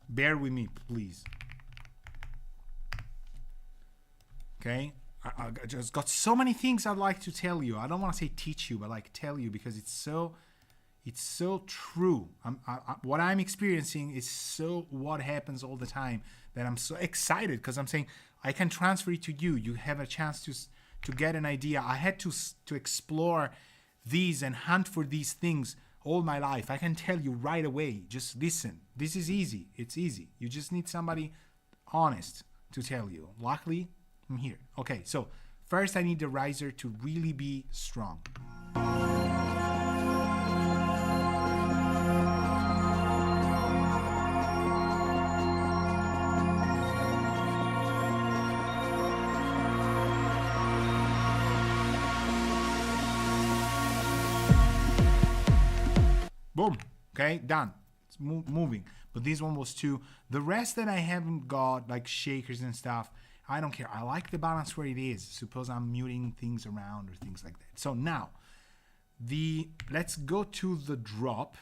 [SPEAKER 1] Bear with me, please. Okay, I just got so many things I'd like to tell you. I don't want to say teach you, but like tell you, because it's so It's so true. What I'm experiencing is so what happens all the time that I'm so excited because I'm saying I can transfer it to you. You have a chance to get an idea. I had to explore these and hunt for these things all my life. I can tell you right away. Just listen. This is easy. It's easy. You just need somebody honest to tell you. Luckily, I'm here. Okay, so first I need the riser to really be strong. Boom. Okay, done. It's moving. But this one was too. The rest that I haven't got, like shakers and stuff, I don't care. I like the balance where it is. Suppose I'm muting things around or things like that. So now, let's go to the drop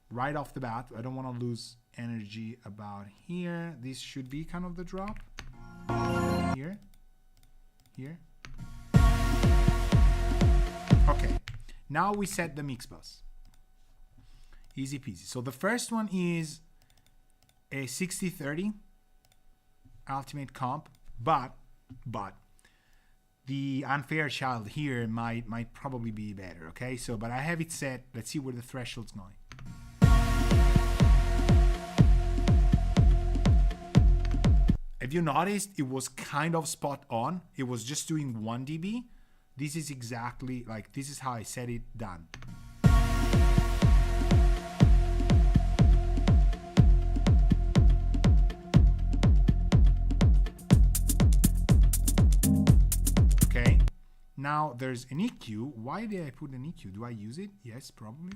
[SPEAKER 1] right off the bat. I don't want to lose energy about here. This should be kind of the drop. Here. Okay. Now we set the mix bus. Easy peasy. So the first one is a 60-30 ultimate comp, but the unfair child here might probably be better. Okay, so but I have it set. Let's see where the threshold's going. Have you noticed it was kind of spot on? It was just doing 1 dB. This is exactly like this is how I set it. Done. Now there's an EQ. Why did I put an EQ? Do I use it? Yes, probably.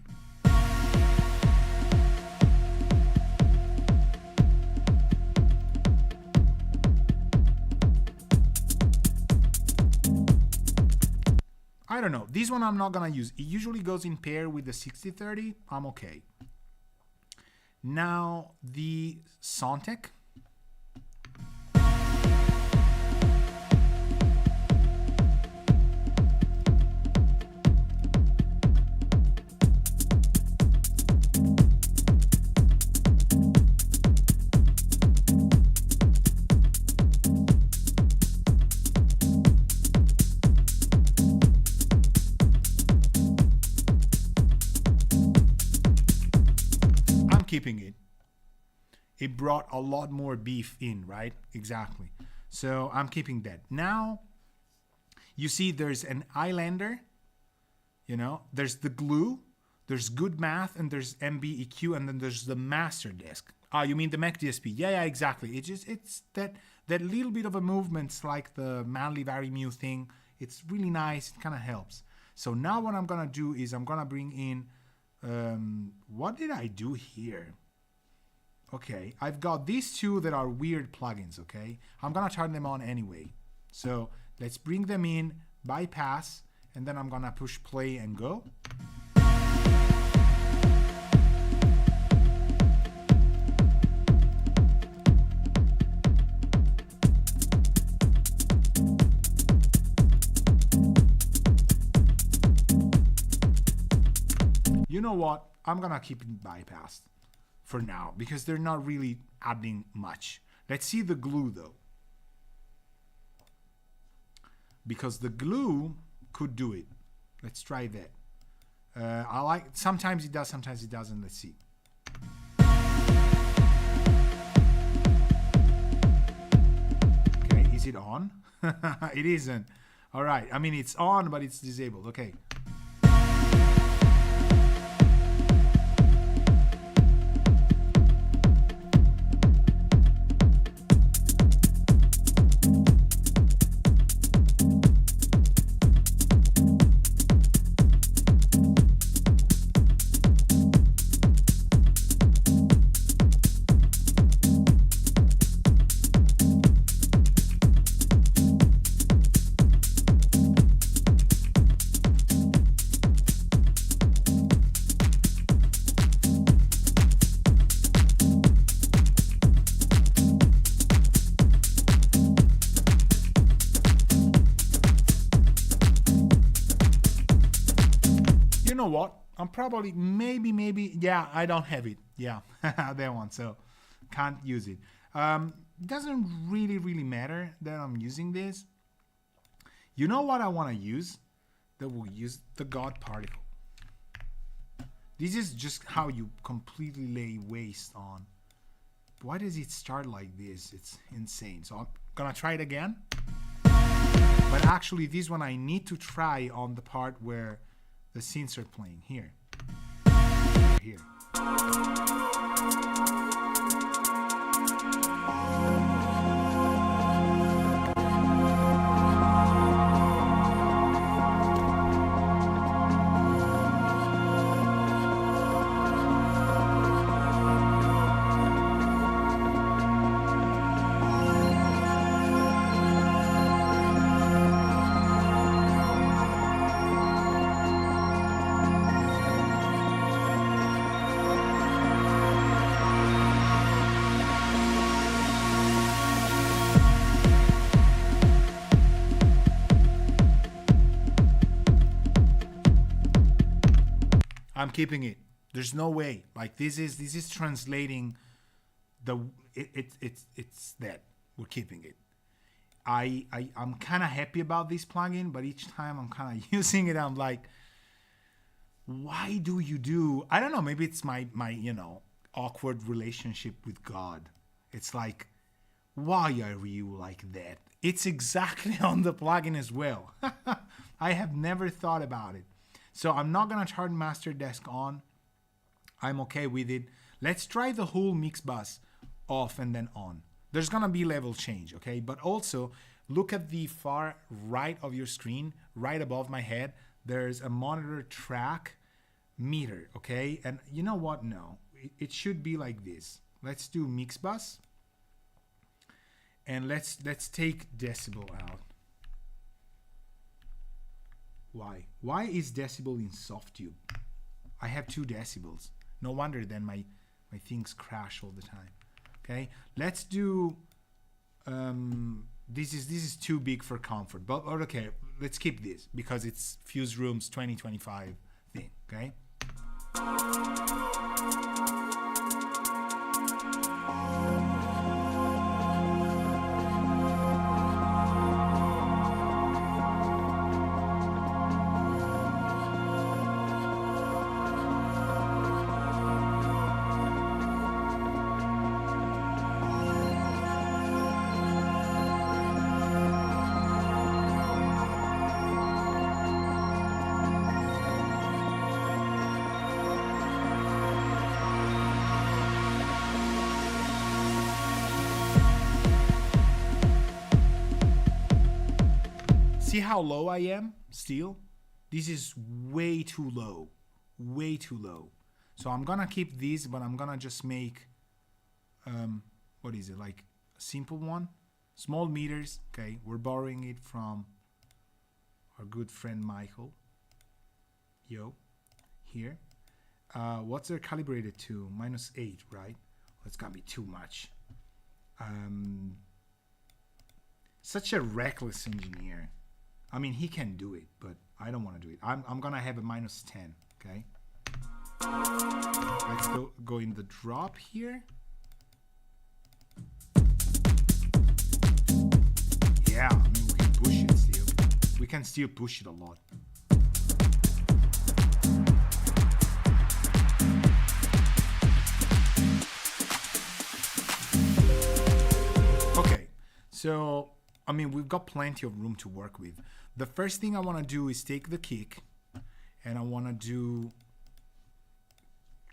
[SPEAKER 1] I don't know. This one I'm not gonna use. It usually goes in pair with the 60-30. I'm okay. Now the Sontec. Keeping it. It brought a lot more beef in, right? Exactly. So I'm keeping that. Now, you see there's an Islander, you know, there's the glue, there's good math, and there's MBEQ, and then there's the master desk. Ah, you mean the Mac DSP? Yeah, exactly. It's that little bit of a movement, like the Manly Vary Mu thing. It's really nice. It kind of helps. So now what I'm gonna do is I'm gonna bring in what did I do here? Okay, I've got these two that are weird plugins, okay? I'm gonna turn them on anyway. So let's bring them in, bypass, and then I'm gonna push play and go. You know what? I'm gonna keep it bypassed for now because they're not really adding much. Let's see the glue though. Because the glue could do it. Let's try that. I like, sometimes it does, sometimes it doesn't. Let's see. Okay, is it on? It isn't. All right, I mean, it's on, but it's disabled. Okay. You know what? I'm probably, maybe, yeah, I don't have it. Yeah, that one, so can't use it. Doesn't really matter that I'm using this. You know what I want to use? That will use the God particle. This is just how you completely lay waste on. Why does it start like this? It's insane. So I'm gonna try it again. But actually, this one I need to try on the part where the synths are playing. Here. Here. I'm keeping it. There's no way. Like this is translating the it's that we're keeping it. I'm kind of happy about this plugin, but each time I'm kind of using it, I'm like, why do you do? I don't know. Maybe it's my awkward relationship with God. It's like, why are you like that? It's exactly on the plugin as well. I have never thought about it. So I'm not going to turn master desk on. I'm okay with it. Let's try the whole mix bus off and then on. There's going to be level change, okay? But also, look at the far right of your screen, right above my head. There's a monitor track meter, okay? And you know what? No, it should be like this. Let's do mix bus. And let's take decibel out. Why? Why is decibel in SoftTube? I have 2 decibels. No wonder then my things crash all the time. Okay, let's do. This is too big for comfort, but okay, let's keep this because it's Fuse Room's 2025 thing. Okay. See how low I am still? This is way too low. Way too low. So I'm gonna keep this, but I'm gonna just make what is it, like a simple one? Small meters. Okay, we're borrowing it from our good friend Michael. Yo, here. What's they're calibrated to? -8, right? That's gonna be too much. Such a reckless engineer. I mean, he can do it, but I don't want to do it. I'm gonna have a -10. Okay. Let's go in the drop here. Yeah, I mean, we can push it still. We can still push it a lot. Okay, so I mean, we've got plenty of room to work with. The first thing I want to do is take the kick and I want to do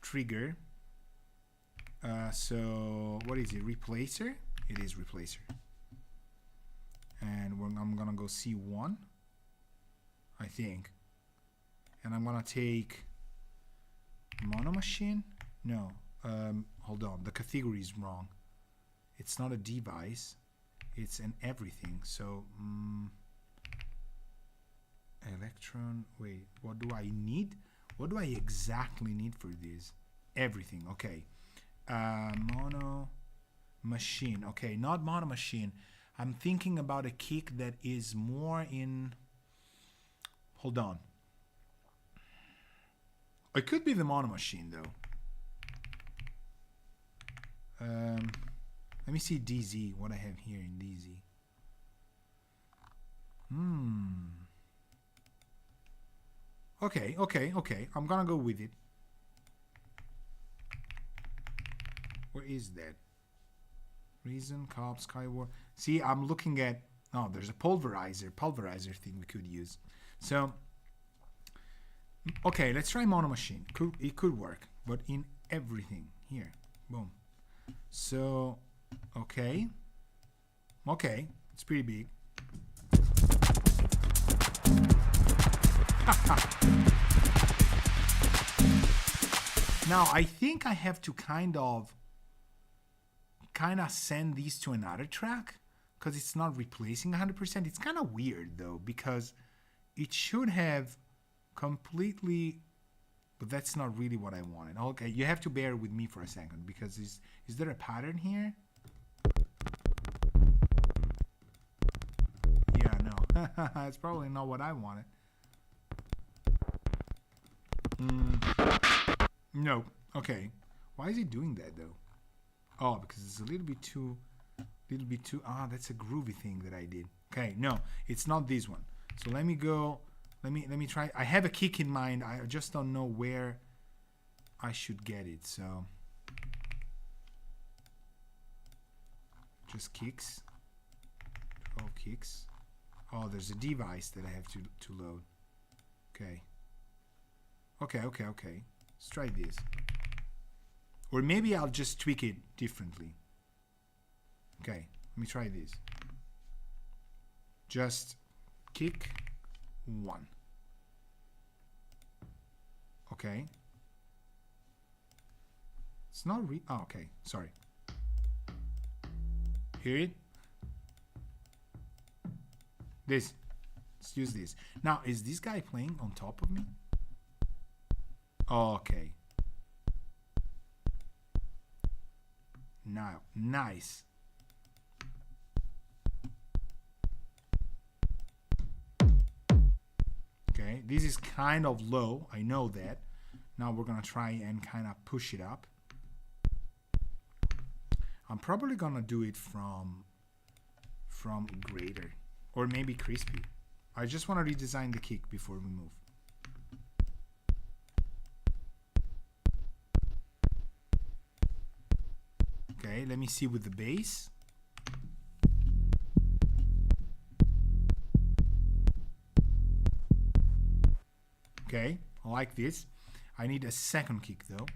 [SPEAKER 1] trigger. So what is it? Replacer? It is replacer. And I'm going to go C1, I think. And I'm going to take mono machine. No, hold on. The category is wrong. It's not a device. It's an everything. So electron, wait, what do I need? What do I exactly need for this? Everything. Okay. Mono machine. Okay, not mono machine. I'm thinking about a kick that is more in, hold on. It could be the mono machine though. Let me see DZ, what I have here in DZ. Okay. I'm gonna go with it. Where is that? Reason, Cobb, Skyward. See, I'm looking at... Oh, there's a pulverizer thing we could use. So, okay, let's try mono machine. It could work, but in everything. Here, boom. So, okay. It's pretty big. Now, I think I have to kind of send these to another track because it's not replacing 100%. It's kind of weird though, because it should have completely, but that's not really what I wanted. Okay, you have to bear with me for a second, because is there a pattern here? Yeah, no. It's probably not what I wanted. No. Okay. Why is he doing that though? Oh, because it's a little bit too. That's a groovy thing that I did. Okay, no, it's not this one. So let me go. Let me try. I have a kick in mind. I just don't know where I should get it. So just kicks. 12 kicks. Oh, there's a device that I have to load. Okay. Okay. Let's try this. Or maybe I'll just tweak it differently. Okay, let me try this. Just kick 1. Okay. It's not oh, okay, sorry. Hear it? This. Let's use this. Now, is this guy playing on top of me? Okay. Now, nice. Okay, this is kind of low. I know that. Now we're gonna try and kind of push it up. I'm probably gonna do it from greater, or maybe crispy. I just want to redesign the kick before we move. Okay, let me see with the bass. Okay, I like this. I need a second kick though.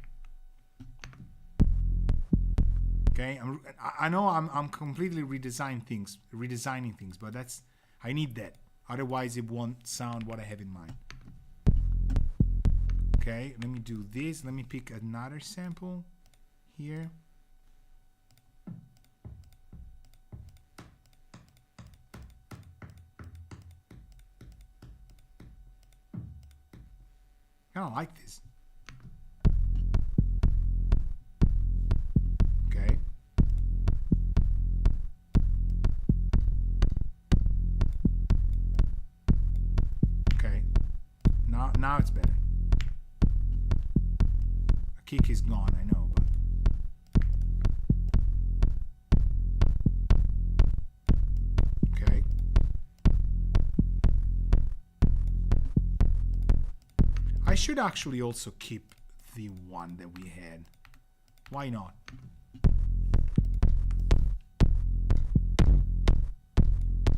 [SPEAKER 1] Okay, I know I'm completely redesigning things, but I need that. Otherwise, it won't sound what I have in mind. Okay, let me do this. Let me pick another sample here. I don't like this. Okay. Okay. Now it's better. A kick is gone, I know, but okay. I should actually also keep the one that we had. Why not?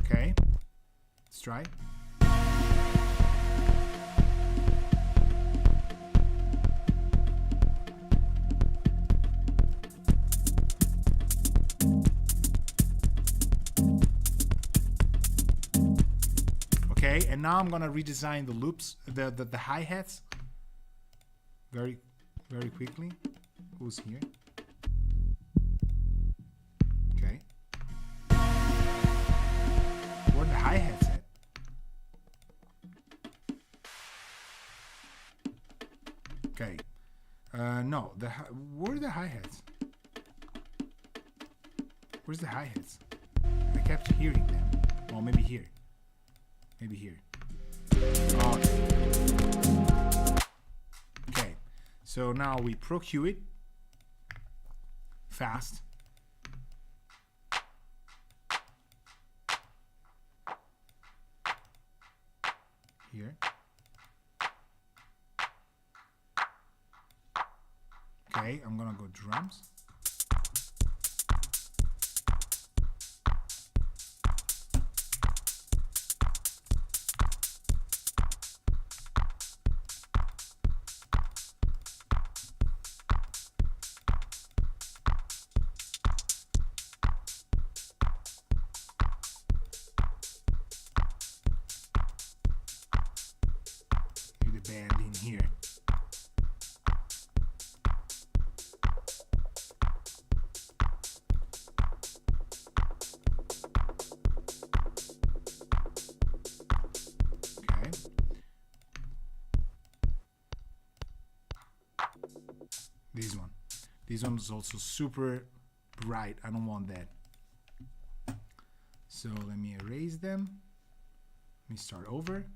[SPEAKER 1] Okay, let's try. Okay, and now I'm gonna redesign the loops, the hi-hats very quickly. Who's here? Okay. Where are the hi-hats at? Okay. No, where are the hi-hats? Where's the hi-hats? I kept hearing them. Oh, maybe here. Maybe here. Okay. Okay. So now we ProQ it fast. Here. Okay, I'm gonna go drums. Band in here. Okay. This one is also super bright. I don't want that. So let me erase them. Let me start over.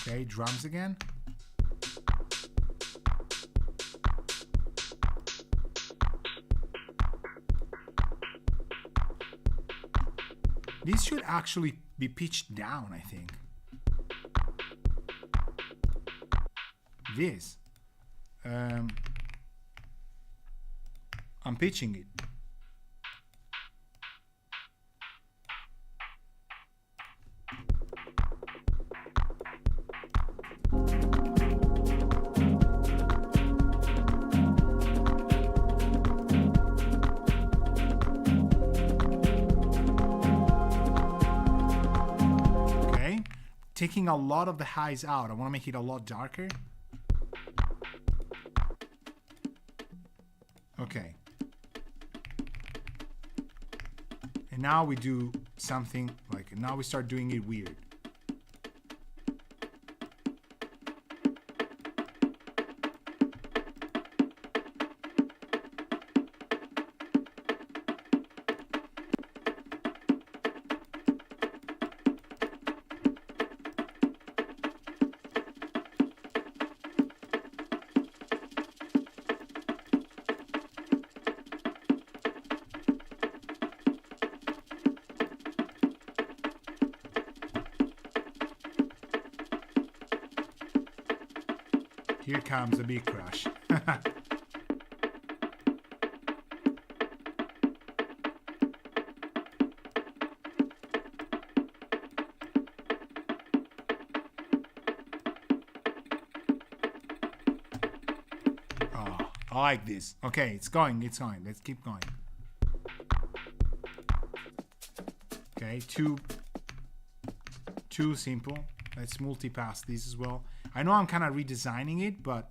[SPEAKER 1] Okay, drums again. This should actually be pitched down, I think. This. I'm pitching it. Taking a lot of the highs out. I want to make it a lot darker. Okay. And now we do something like, now we start doing it weird. Here comes a big crash. Oh, I like this. Okay, it's going, it's going. Let's keep going. Okay, too simple. Let's multipass these as well. I know I'm kind of redesigning it, but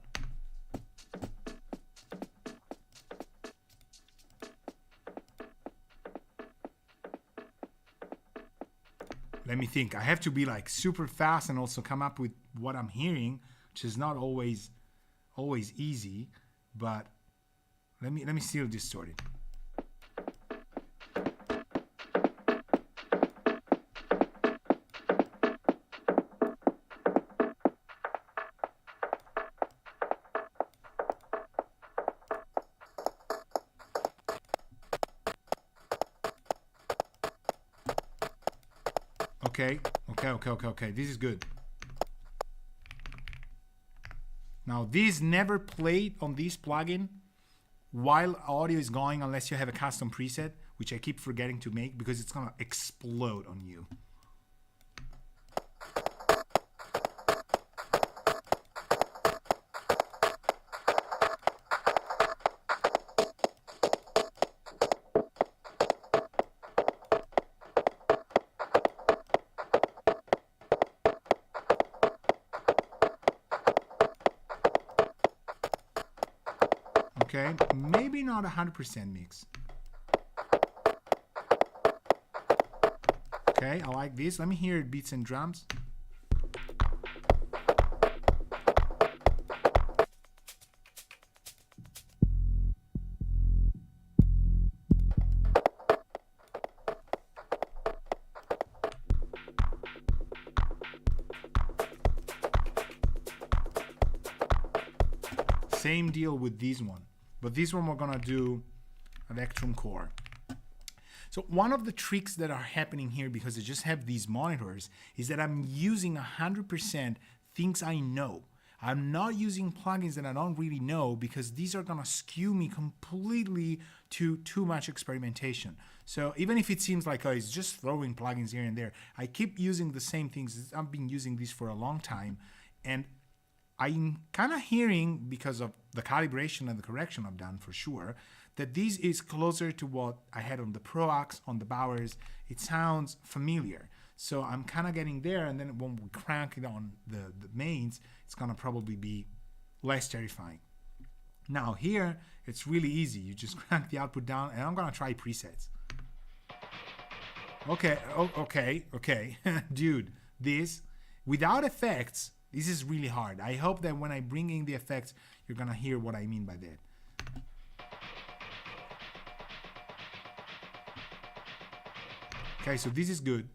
[SPEAKER 1] let me think. I have to be like super fast and also come up with what I'm hearing, which is not always easy, but let me still distort it. Okay. This is good. Now, these never played on this plugin while audio is going unless you have a custom preset, which I keep forgetting to make because it's gonna explode on you. Okay, maybe not 100% mix. Okay, I like this. Let me hear beats and drums. Same deal with this one. But this one we're gonna do Electrum Core. So one of the tricks that are happening here, because I just have these monitors, is that I'm using 100% things I know. I'm not using plugins that I don't really know, because these are gonna skew me completely to too much experimentation. So even if it seems like, oh, it's just throwing plugins here and there, I keep using the same things. I've been using these for a long time, and I'm kind of hearing, because of the calibration and the correction I've done for sure, that this is closer to what I had on the Proax, on the Bowers. It sounds familiar. So I'm kind of getting there, and then when we crank it on the mains, it's gonna probably be less terrifying. Now here, it's really easy. You just crank the output down, and I'm gonna try presets. Okay, okay. Dude, this, without effects, this is really hard. I hope that when I bring in the effects, you're gonna hear what I mean by that. Okay, so this is good.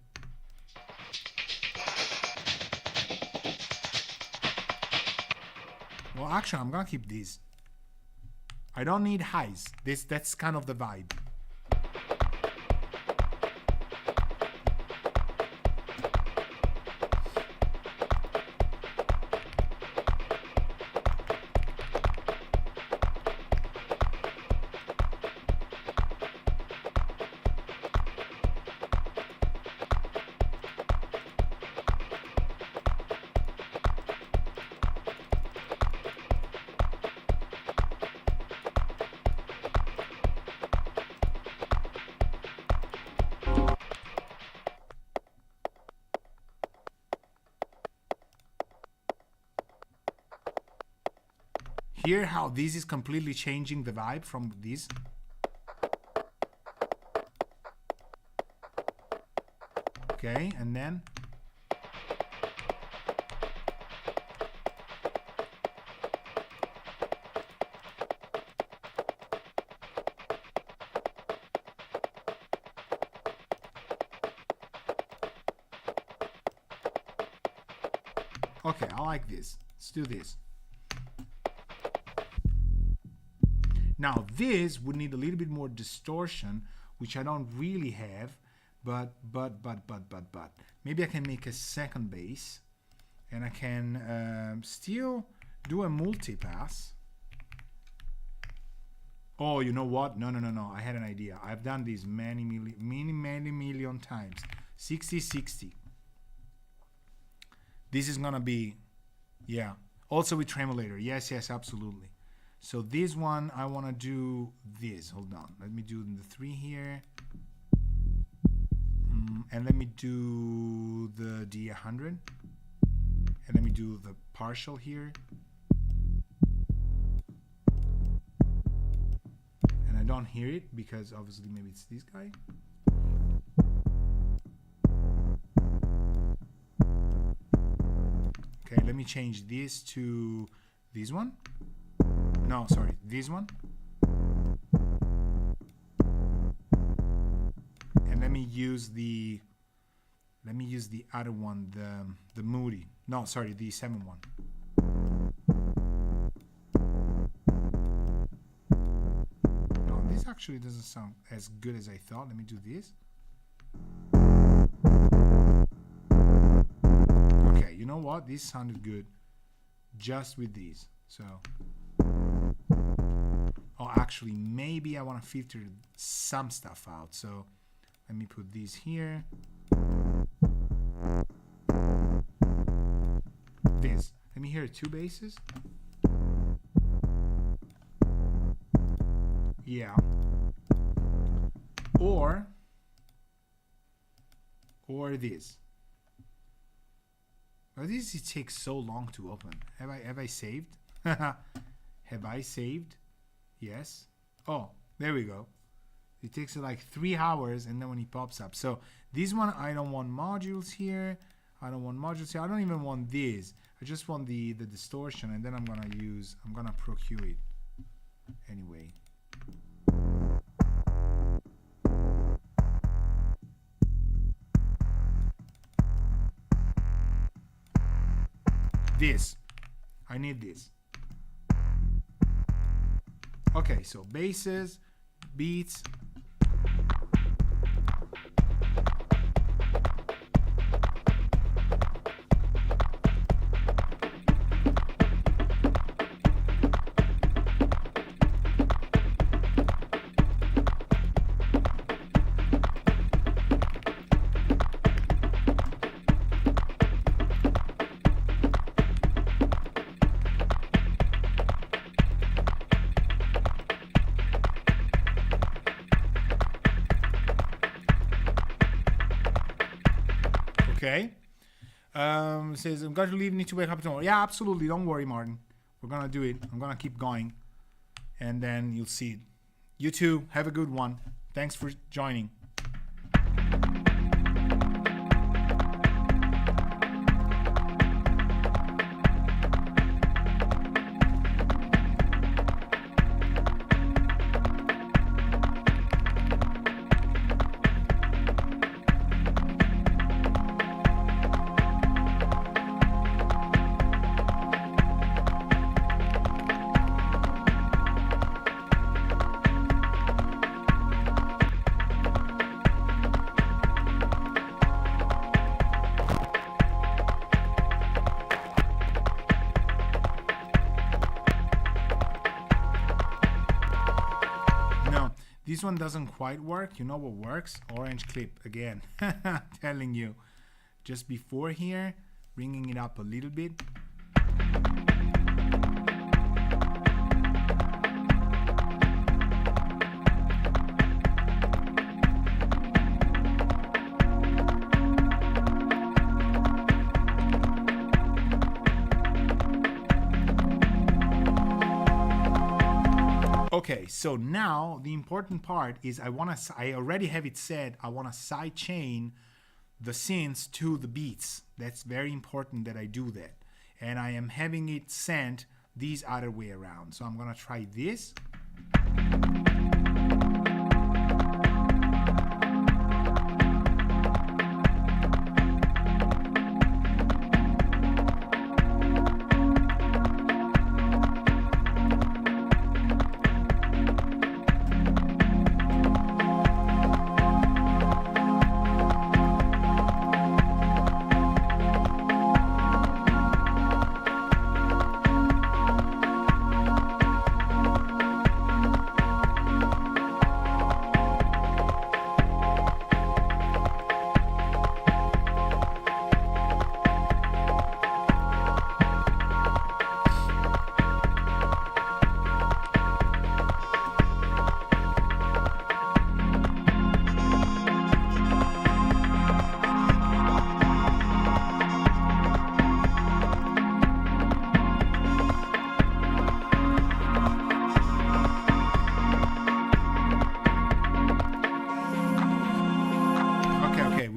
[SPEAKER 1] Well, actually, I'm gonna keep these. I don't need highs. That's kind of the vibe. Hear how this is completely changing the vibe from this. Okay, and then okay, I like this. Let's do this. Now this would need a little bit more distortion, which I don't really have, but maybe I can make a second bass, and I can still do a multipass. Oh, you know what? No. I had an idea. I've done this many million times. 60-60. This is gonna be, yeah. Also with tremolator. Yes, absolutely. So this one, I want to do this. Hold on. Let me do the 3 here. And let me do the D100. And let me do the partial here. And I don't hear it because obviously maybe it's this guy. Okay, let me change this to this one. No, sorry, this one. And let me use the other one, the Moody. No, sorry, the 7 one. No, this actually doesn't sound as good as I thought. Let me do this. Okay, you know what? This sounded good just with these. So oh, actually, maybe I want to filter some stuff out. So let me put these here. This. Let me hear 2 basses. Yeah. Or this. Well, this it takes so long to open. Have I saved? Have I saved? Yes. Oh, there we go. It takes like 3 hours, and then when it pops up. So this one, I don't want modules here. I don't want modules here. I don't even want this. I just want the distortion, and then I'm gonna procure it anyway. This. I need this. Okay, so basses, beats. Okay. Says, I'm going to leave, need to wake up tomorrow. Yeah, absolutely. Don't worry, Martin. We're going to do it. I'm going to keep going. And then you'll see it. You too. Have a good one. Thanks for joining. This one doesn't quite work. You know what works? Orange clip again. Telling you. Just before here, bringing it up a little bit. Okay, so now the important part is I already have it said, I want to side chain the synths to the beats. That's very important that I do that. And I am having it sent these other way around. So I'm going to try this.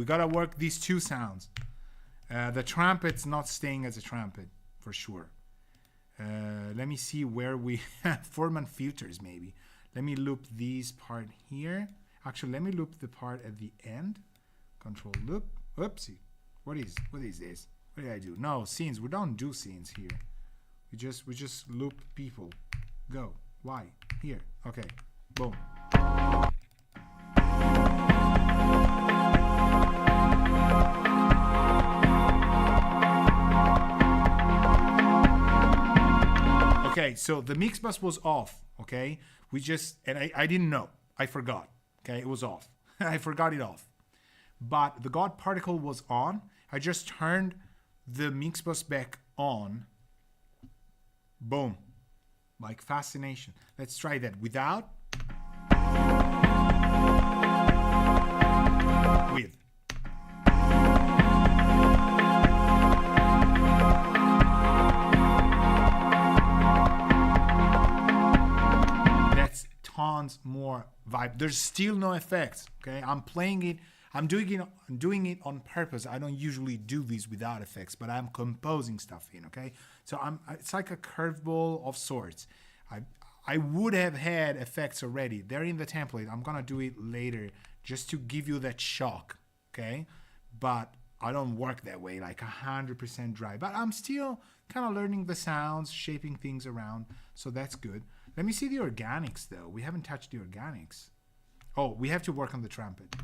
[SPEAKER 1] Gotta work these two sounds. The trumpet's not staying as a trumpet for sure. Let me see where we Foreman filters maybe. Let me loop these part here. Actually, let me loop the part at the end. Control loop. Oopsie. What is this? What did I do? No, scenes. We don't do scenes here. We just loop people. Go. Why? Here. Okay. Boom. Okay, so the mix bus was off, okay? I didn't know. I forgot, okay? It was off. I forgot it off. But the God particle was on. I just turned the mix bus back on. Boom. Like fascination. Let's try that without. With. Tons more vibe. There's still no effects. Okay, I'm playing it. I'm doing it on purpose. I don't usually do these without effects, but I'm composing stuff in. Okay, so it's like a curveball of sorts. I would have had effects already. They're in the template. I'm gonna do it later just to give you that shock. Okay, but I don't work that way, like 100% dry. But I'm still kind of learning the sounds, shaping things around. So that's good. Let me see the organics, though. We haven't touched the organics. Oh, we have to work on the trumpet.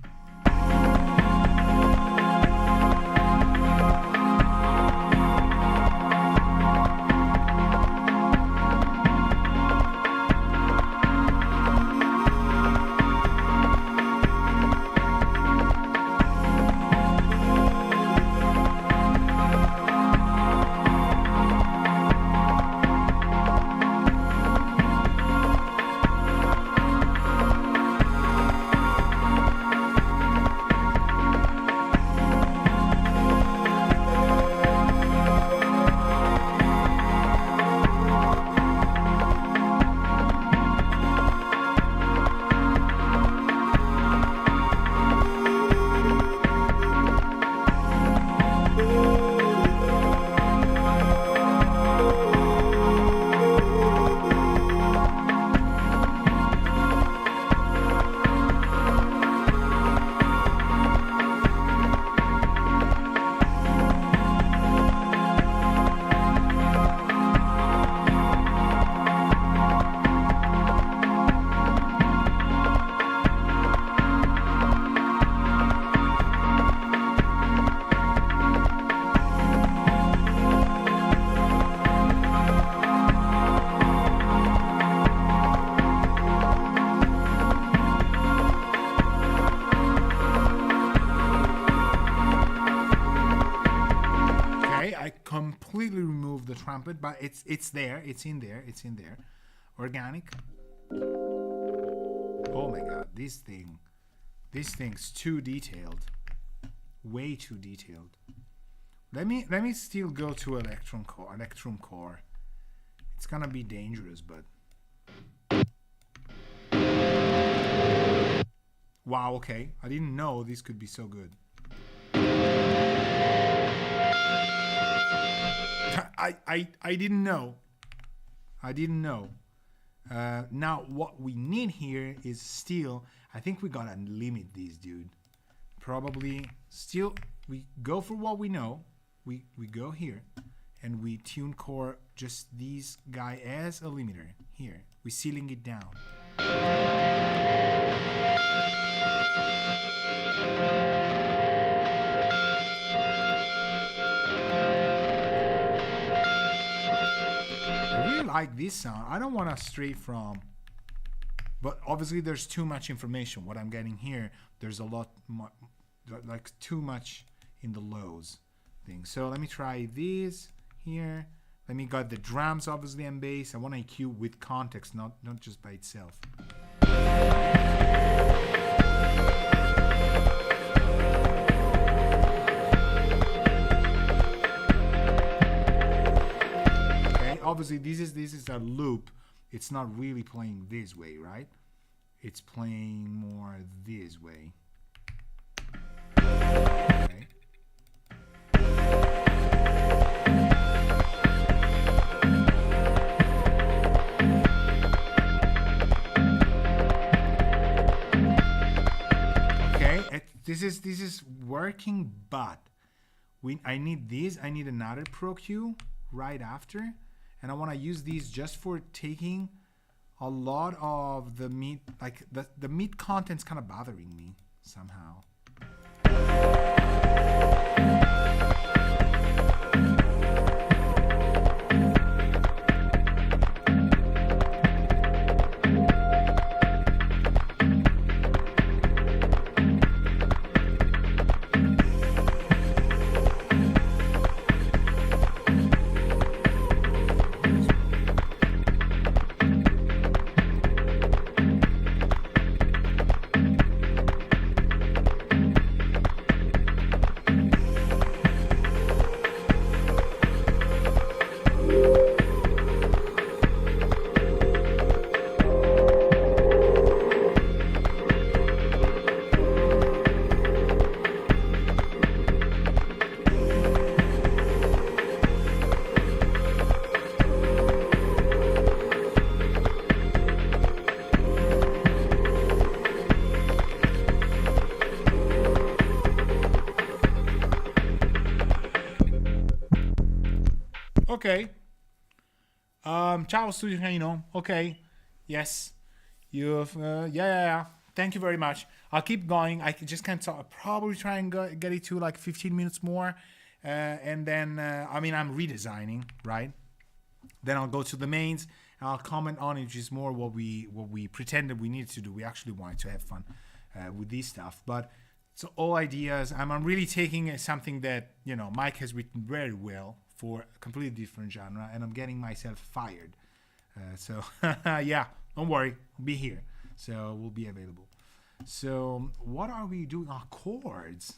[SPEAKER 1] Completely remove the trumpet, but it's there, it's in there. Organic. Oh my god, this thing's too detailed, way too detailed. Let me still go to electrum core. It's gonna be dangerous, but wow, okay, I didn't know this could be so good. I didn't know. Now what we need here is still, I think we gotta limit these, dude. Probably still we go for what we know. We go here and we tune core just these guy as a limiter. Here we're sealing it down. Like this sound. I don't want to stray from, but obviously there's too much information. What I'm getting here, there's a lot like too much in the lows thing. So let me try this here. Let me got the drums obviously and bass. I want EQ with context, not just by itself. Obviously this is a loop. It's not really playing this way, right? It's playing more this way. Okay. Okay, this is working, but I need this. I need another Pro Q right after. And I want to use these just for taking a lot of the meat, like the meat content's kind of bothering me somehow. Ok. Ciao Studio Canino. Ok. Yes. You've, yeah. Thank you very much. I'll keep going. Just can't talk. I'll probably try and get it to like 15 minutes more. And then, I mean, I'm redesigning, right? Then I'll go to the mains and I'll comment on it, which is more what we pretended we needed to do. We actually wanted to have fun with this stuff. But so all ideas. I'm really taking something that, Mike has written very well for a completely different genre, and I'm getting myself fired. So yeah, don't worry, I'll be here. So we'll be available. So what are we doing? Our chords.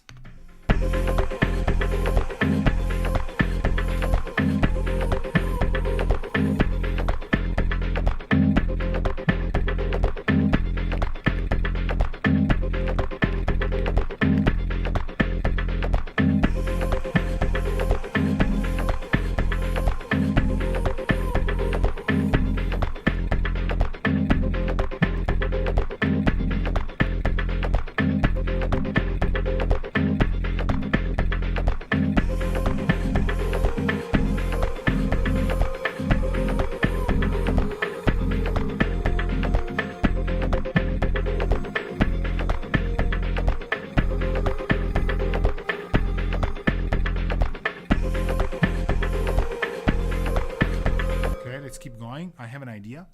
[SPEAKER 1] Let's keep going. I have an idea.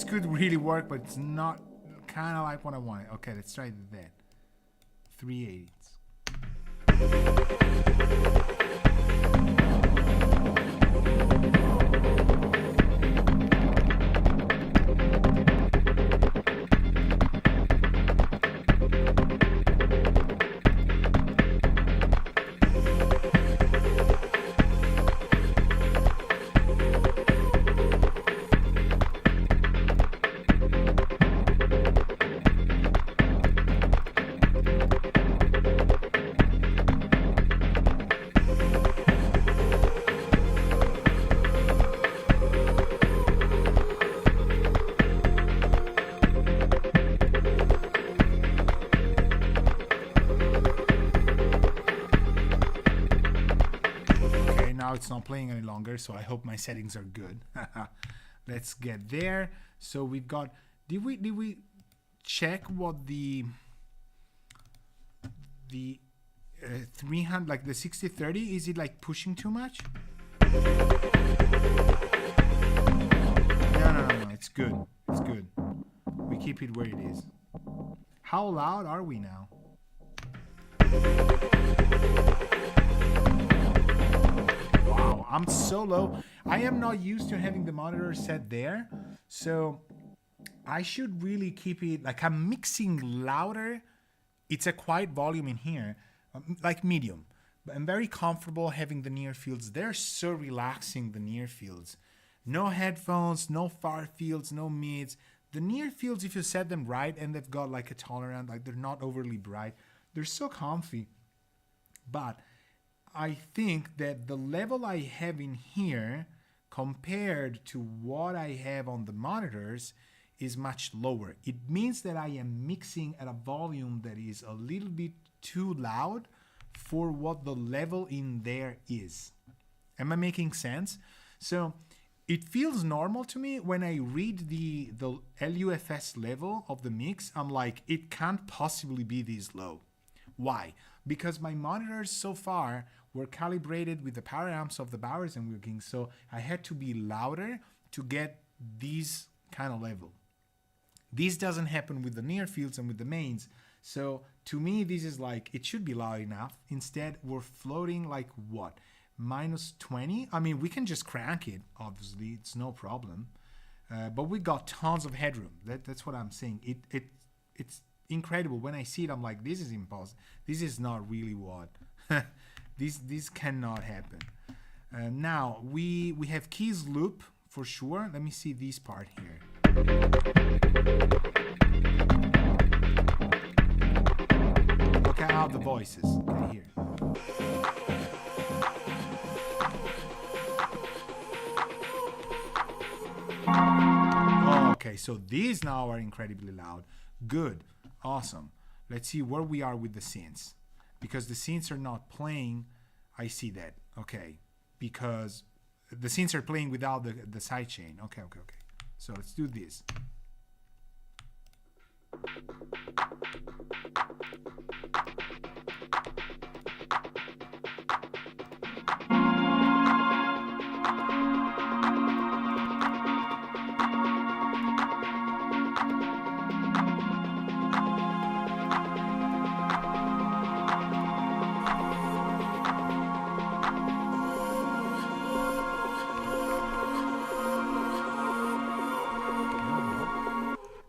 [SPEAKER 1] Could really work, but it's not kind of like what I wanted. Okay, let's try that. 3/8. Now it's not playing any longer, so I hope my settings are good. Let's get there. So we've got, did we check what the 300, like the 60/30, is it like pushing too much? No, it's good. It's good. We keep it where it is. How loud are we now? Wow, I'm so low. I am not used to having the monitor set there, so I should really keep it, like I'm mixing louder. It's a quiet volume in here, like medium. But I'm very comfortable having the near fields. They're so relaxing, the near fields. No headphones, no far fields, no mids. The near fields, if you set them right and they've got like a tolerant, like they're not overly bright, they're so comfy. But I think that the level I have in here compared to what I have on the monitors is much lower. It means that I am mixing at a volume that is a little bit too loud for what the level in there is. Am I making sense? So it feels normal to me when I read the LUFS level of the mix. I'm like, it can't possibly be this low. Why? Because my monitors so far were calibrated with the power amps of the Bowers and Wilkins, so I had to be louder to get these kind of level. This doesn't happen with the near fields and with the mains. So to me, this is like, it should be loud enough. Instead, we're floating like what? -20? I mean, we can just crank it, obviously. It's no problem. But we got tons of headroom. That's what I'm saying. It's incredible. When I see it, I'm like, this is impossible. This is not really what. This cannot happen. Now, we have keys loop for sure. Let me see this part here. Okay, out the voices. Okay, here. Okay, so these now are incredibly loud. Good. Awesome. Let's see where we are with the synths. Because the synths are not playing, I see that. Okay. Because the synths are playing without the sidechain. Okay. So let's do this.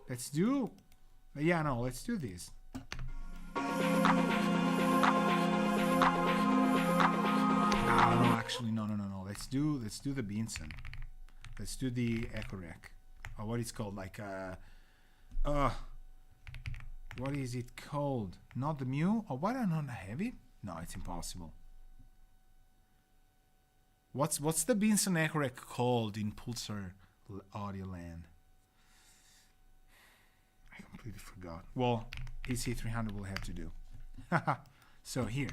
[SPEAKER 1] Let's do, yeah, no, let's do this. No, actually, no. Let's do the Benson. Let's do the Echo Rec, or what it's called, like what is it called? Not the Mew? Or why don't I have it? No, it's impossible. What's the Benson Echo Rec called in Pulsar Audio Land? I completely forgot. Well, AC300 will have to do. So here.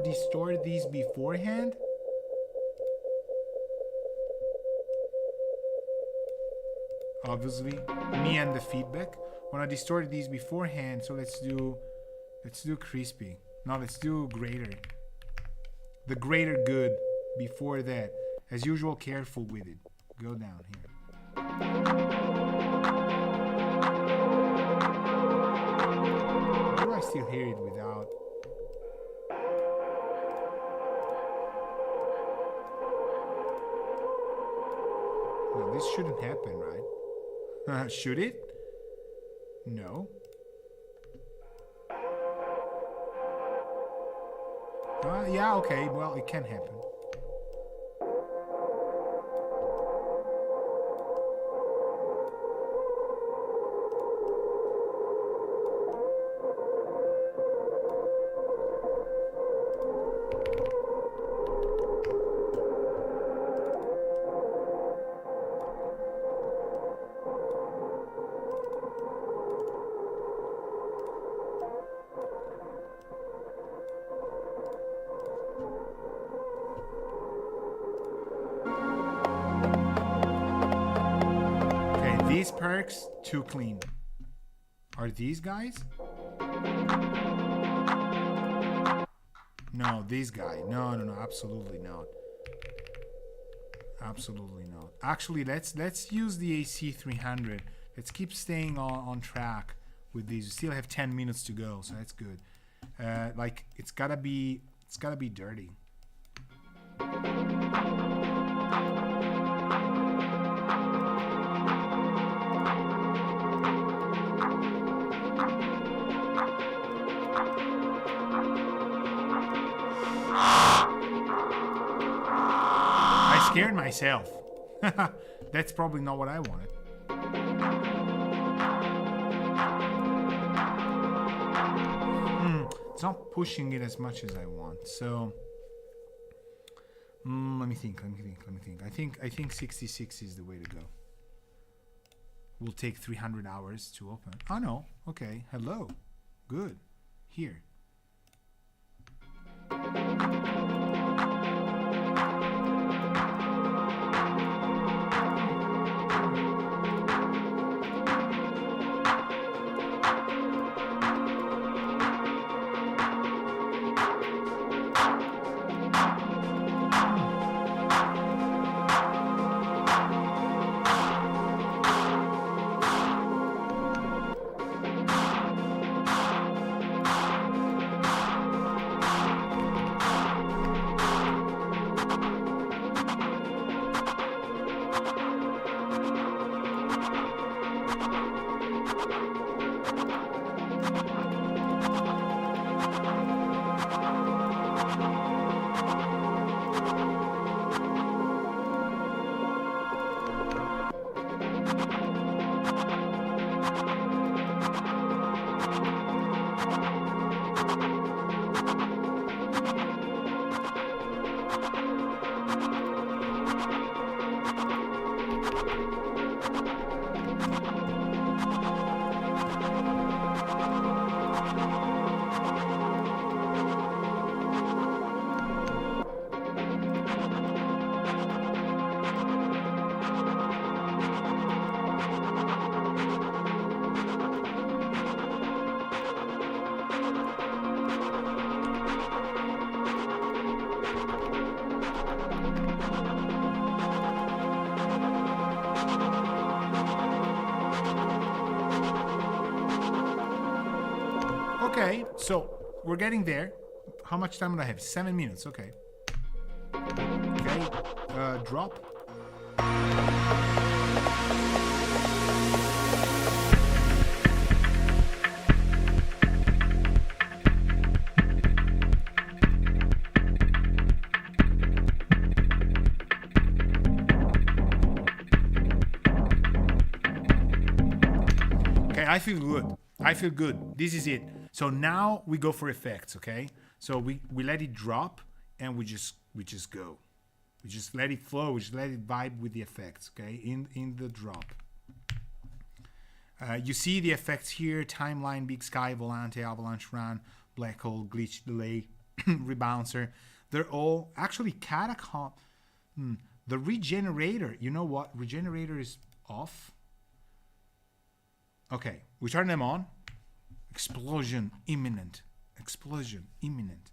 [SPEAKER 1] Distort these beforehand. Obviously, me and the feedback. When I distort these beforehand, so let's do crispy. No, let's do greater. The greater good before that. As usual, careful with it. Go down here. Why do I still hear it without? No, this shouldn't happen, right? Should it? No. Yeah, okay, well, it can happen. These perks, too clean. Are these guys? No, these guys. No, absolutely not. Absolutely not. Actually, let's use the AC300. Let's keep staying on track with these. We still have 10 minutes to go, so that's good. Like it's gotta be dirty. I scared myself. That's probably not what I wanted. It's not pushing it as much as I want. So let me think. I think 66 is the way to go. Will take 300 hours to open. Oh no. Okay. Hello. Good. Here. Okay, so we're getting there. How much time do I have? 7 minutes. Okay. Okay. Drop. Okay, I feel good. I feel good. This is it. So now we go for effects, okay? So we let it drop and we just go. We just let it flow, we just let it vibe with the effects, okay? In the drop. You see the effects here: timeline, big sky, volante, avalanche run, black hole, glitch, delay, rebouncer. They're all actually catacomb. The regenerator, you know what? Regenerator is off. Okay, we turn them on. Explosion imminent. Explosion imminent.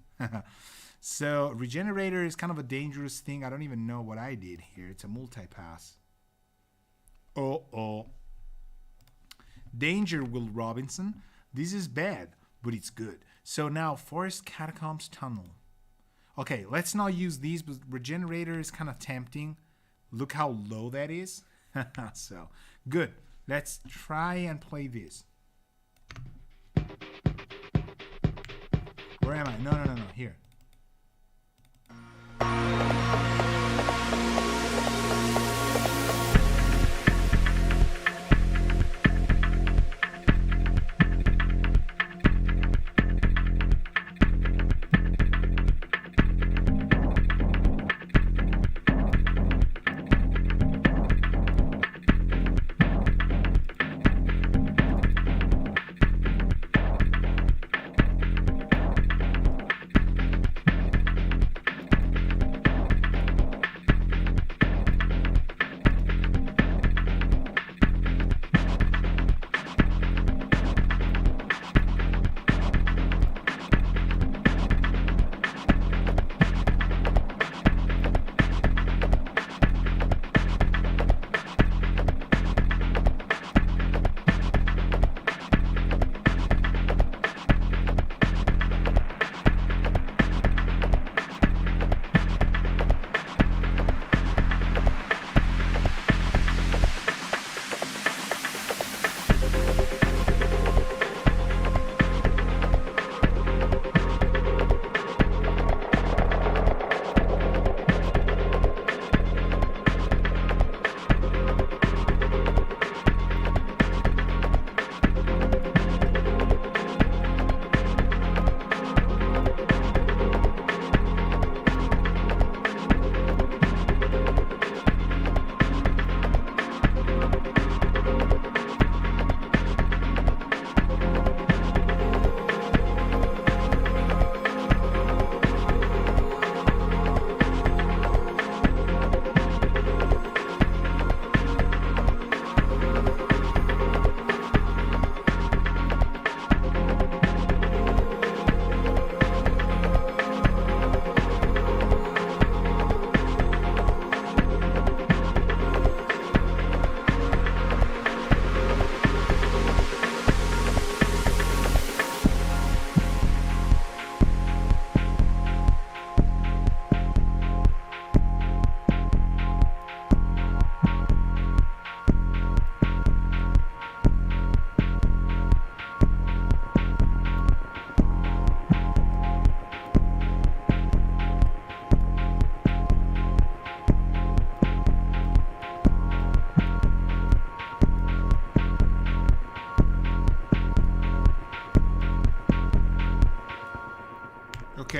[SPEAKER 1] So regenerator is kind of a dangerous thing. I don't even know what I did here. It's a multi-pass. Oh. Danger, Will Robinson. This is bad, but it's good. So now forest catacombs tunnel. Okay, let's not use these, but regenerator is kind of tempting. Look how low that is. So good. Let's try and play this. Where am I? No. Here.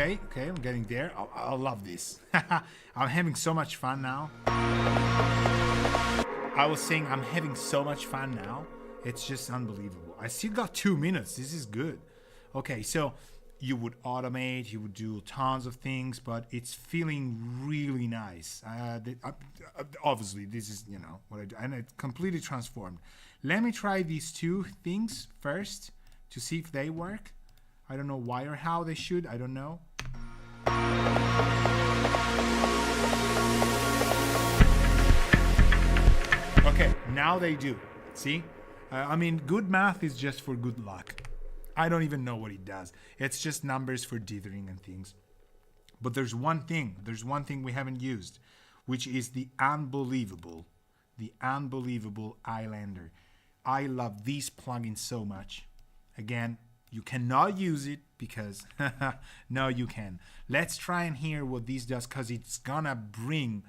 [SPEAKER 1] Okay, I'm getting there. I love this. I'm having so much fun now. I was saying I'm having so much fun now. It's just unbelievable. I still got 2 minutes. This is good. Okay, so you would automate, you would do tons of things, but it's feeling really nice. Obviously, this is, you know, what I do, and it completely transformed. Let me try these 2 things first to see if they work. I don't know why or how they should. I don't know. Okay, now they do. See? I mean, good math is just for good luck. I don't even know what it does. It's just numbers for dithering and things. But there's one thing we haven't used, which is the unbelievable Islander. I love these plugins so much. Again, you cannot use it because no, you can. Let's try and hear what this does, because it's gonna bring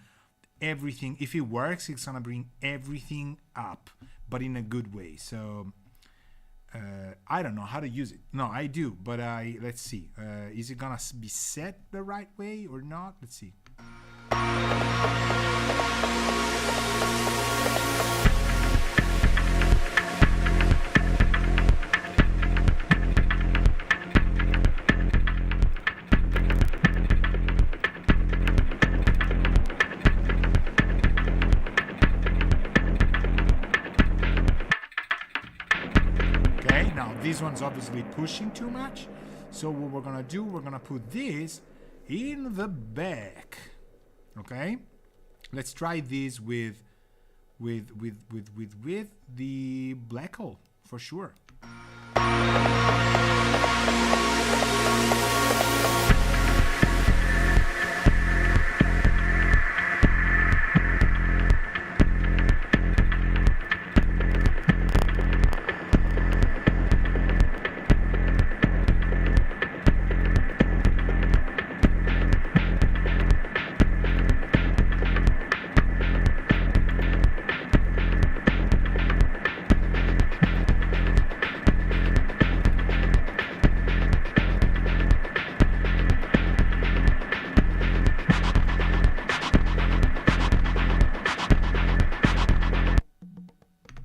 [SPEAKER 1] everything. If it works, it's gonna bring everything up, but in a good way. So I don't know how to use it. No, I do, but let's see. Is it gonna be set the right way or not? Let's see. This one's obviously pushing too much. So what we're gonna do, we're gonna put this in the back. Okay? Let's try this with the black hole for sure.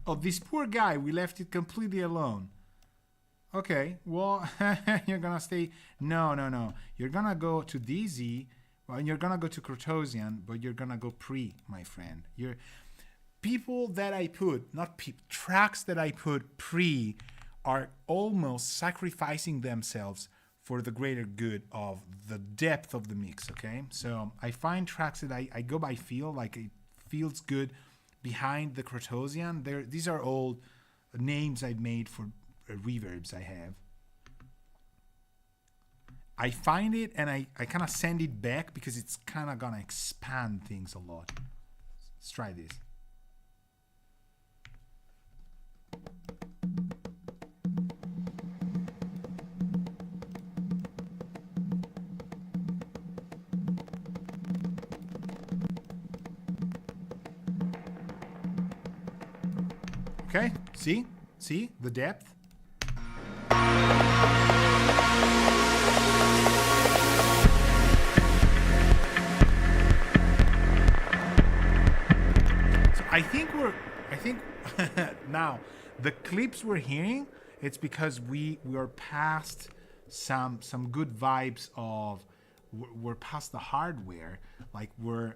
[SPEAKER 1] Oh, this poor guy, we left it completely alone. Okay, well, you're gonna stay. No. You're gonna go to DZ, well, you're gonna go to Crotosian, but you're gonna go pre, my friend. You're people that I put, not tracks that I put pre are almost sacrificing themselves for the greater good of the depth of the mix, okay? So I find tracks that I go by feel, like it feels good behind the Crotosian. These are all names I've made for reverbs I have. I find it and I kind of send it back because it's kind of gonna expand things a lot. Let's try this. Okay, see the depth. So I think now the clips we're hearing, it's because we are past some good vibes of we're past the hardware, like we're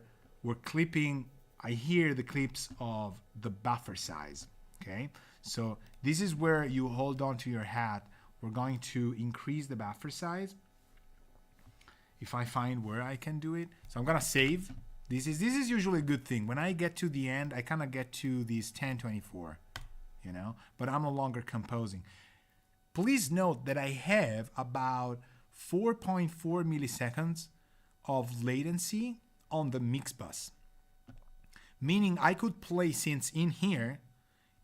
[SPEAKER 1] clipping. I hear the clips of the buffer size. Okay, so this is where you hold on to your hat. We're going to increase the buffer size if I find where I can do it. So I'm gonna save. This is usually a good thing. When I get to the end, I kind of get to these 1024, you know, but I'm no longer composing. Please note that I have about 4.4 milliseconds of latency on the mix bus, meaning I could play, since in here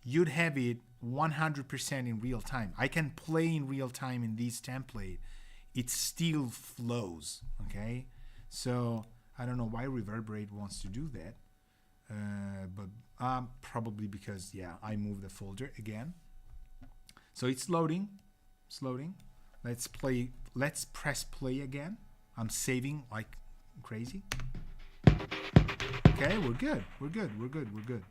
[SPEAKER 1] you'd have it 100% in real time. I can play in real time in this template. It still flows, okay? So I don't know why Reverberate wants to do that, but probably because, yeah, I moved the folder again. So it's loading. It's loading. Let's press play again. I'm saving like crazy. Okay, we're good. We're good. We're good. We're good.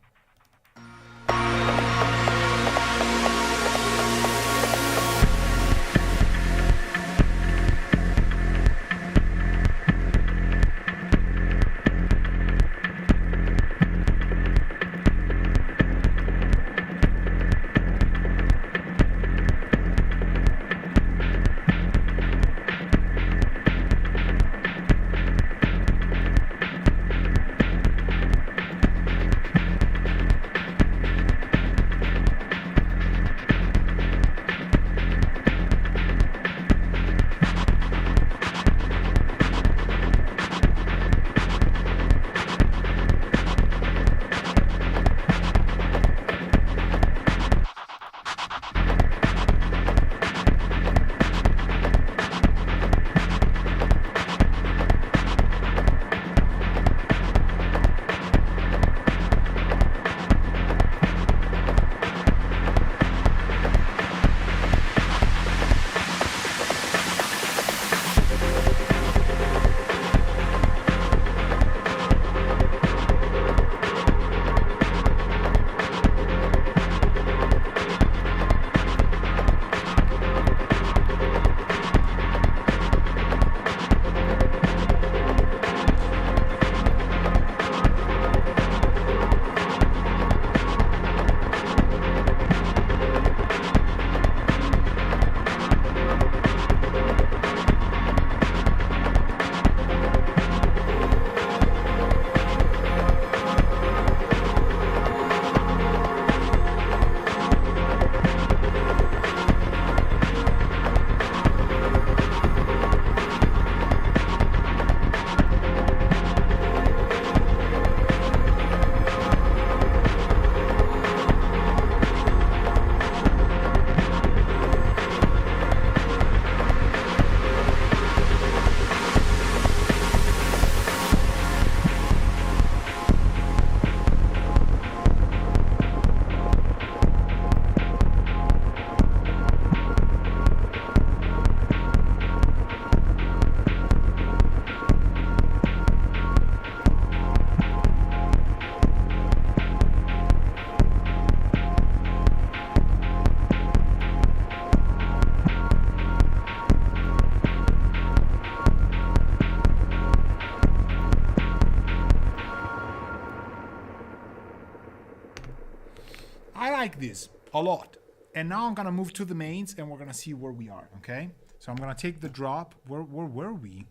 [SPEAKER 1] I like this a lot. And now I'm gonna move to the mains and we're gonna see where we are, okay? So I'm gonna take the drop. Where were we?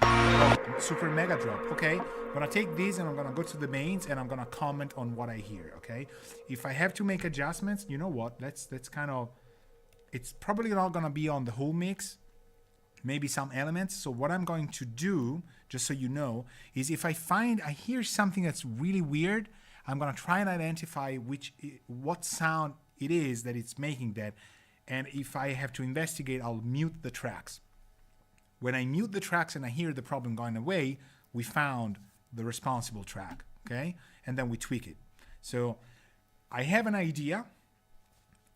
[SPEAKER 1] Oh, super mega drop. Okay, I'm gonna take these and I'm gonna go to the mains and I'm gonna comment on what I hear, okay? If I have to make adjustments, you know what? Let's kind of, it's probably not gonna be on the whole mix, maybe some elements. So what I'm going to do, just so you know, is if I hear something that's really weird, I'm gonna try and identify what sound it is that it's making that. And if I have to investigate, I'll mute the tracks. When I mute the tracks and I hear the problem going away, we found the responsible track, okay? And then we tweak it. So I have an idea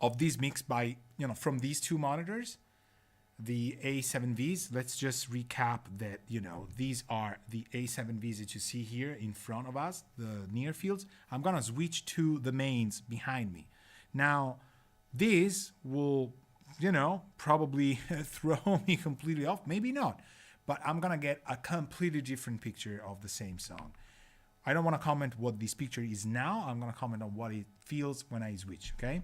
[SPEAKER 1] of this mix by, from these two monitors, the A7Vs. Let's just recap that, these are the A7Vs that you see here in front of us, the near fields. I'm gonna switch to the mains behind me. Now, this will, probably throw me completely off. Maybe not, but I'm gonna get a completely different picture of the same song. I don't wanna comment what this picture is now. I'm gonna comment on what it feels when I switch, okay?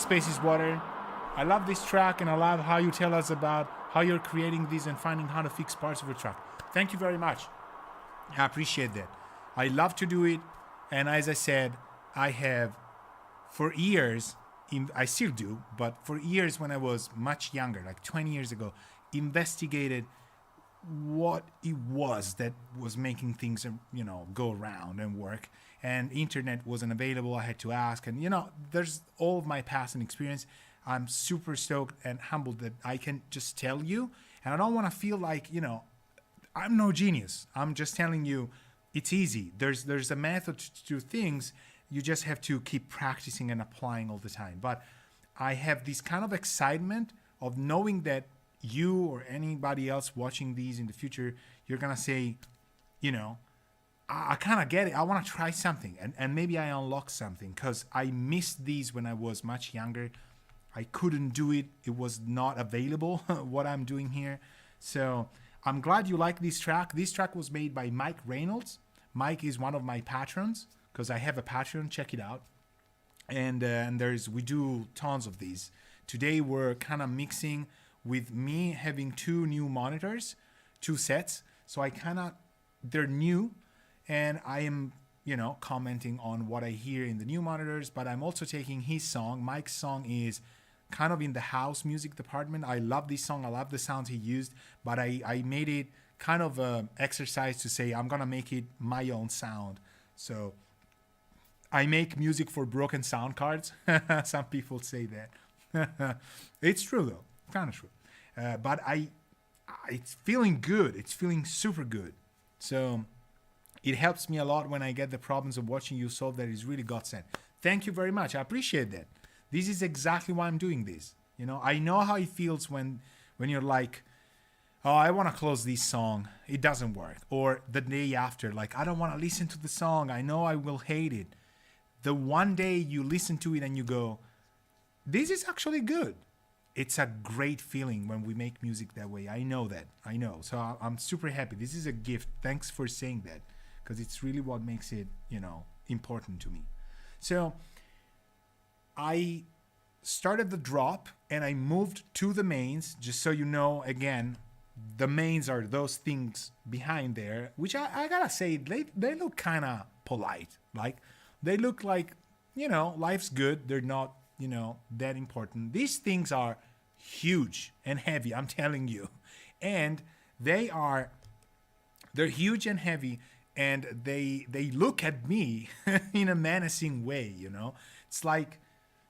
[SPEAKER 1] Spaces Water. I love this track, and I love how you tell us about how you're creating these and finding how to fix parts of your track. Thank you very much. I appreciate that. I love to do it, and as I said, I have for years, I still do, but for years when I was much younger, like 20 years ago, investigated what it was that was making things, go around and work. And internet wasn't available. I had to ask, and there's all of my past and experience. I'm super stoked and humbled that I can just tell you, and I don't want to feel like I'm no genius. I'm just telling you, it's easy. There's a method to do things. You just have to keep practicing and applying all the time. But I have this kind of excitement of knowing that you or anybody else watching these in the future, you're going to say, I kind of get it. I want to try something. And maybe I unlock something, because I missed these when I was much younger. I couldn't do it. It was not available, what I'm doing here. So I'm glad you like this track. This track was made by Mike Reynolds. Mike is one of my patrons, because I have a Patreon. Check it out. And we do tons of these. Today we're kind of mixing with me having 2 new monitors, 2 sets. So they're new, and I am, commenting on what I hear in the new monitors, but I'm also taking his song. Mike's song is kind of in the house music department. I love this song. I love the sounds he used, but I made it kind of an exercise to say I'm going to make it my own sound. So I make music for broken sound cards. Some people say that. It's true, though. Kind of true. But it's feeling good. It's feeling super good. So it helps me a lot when I get the problems of watching you solve that. Is really godsend. Thank you very much. I appreciate that. This is exactly why I'm doing this. I know how it feels when you're like, oh, I want to close this song. It doesn't work. Or the day after, like, I don't want to listen to the song. I know I will hate it. The one day you listen to it and you go, this is actually good. It's a great feeling when we make music that way. I know that. I know. So I'm super happy. This is a gift. Thanks for saying that, because it's really what makes it, important to me. So I started the drop and I moved to the mains, just so you know, again, the mains are those things behind there, which I gotta say, they look kind of polite. Like, they look like, life's good. They're not, that important. These things are huge and heavy, I'm telling you. And they're huge and heavy, and they look at me in a menacing way, It's like,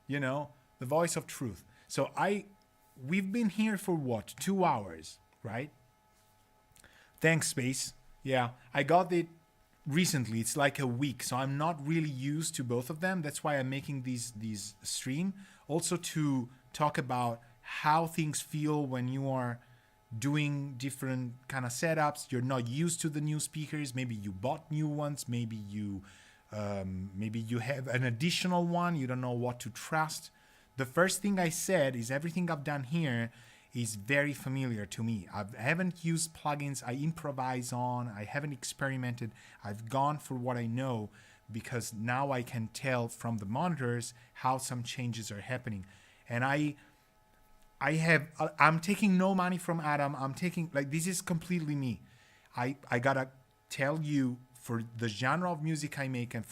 [SPEAKER 1] the voice of truth. So we've been here for what? 2 hours, right? Thanks, Space. Yeah, I got it recently. It's like a week, so I'm not really used to both of them. That's why I'm making these stream, also to talk about how things feel when you are doing different kind of setups. You're not used to the new speakers. Maybe you bought new ones. Maybe you have an additional one. You don't know what to trust. The first thing I said is everything I've done here is very familiar to me. I haven't used plugins I improvise on. I haven't experimented. I've gone for what I know, because now I can tell from the monitors how some changes are happening. And I'm taking no money from Adam. I'm taking, this is completely me. I gotta tell you, for the genre of music I make, and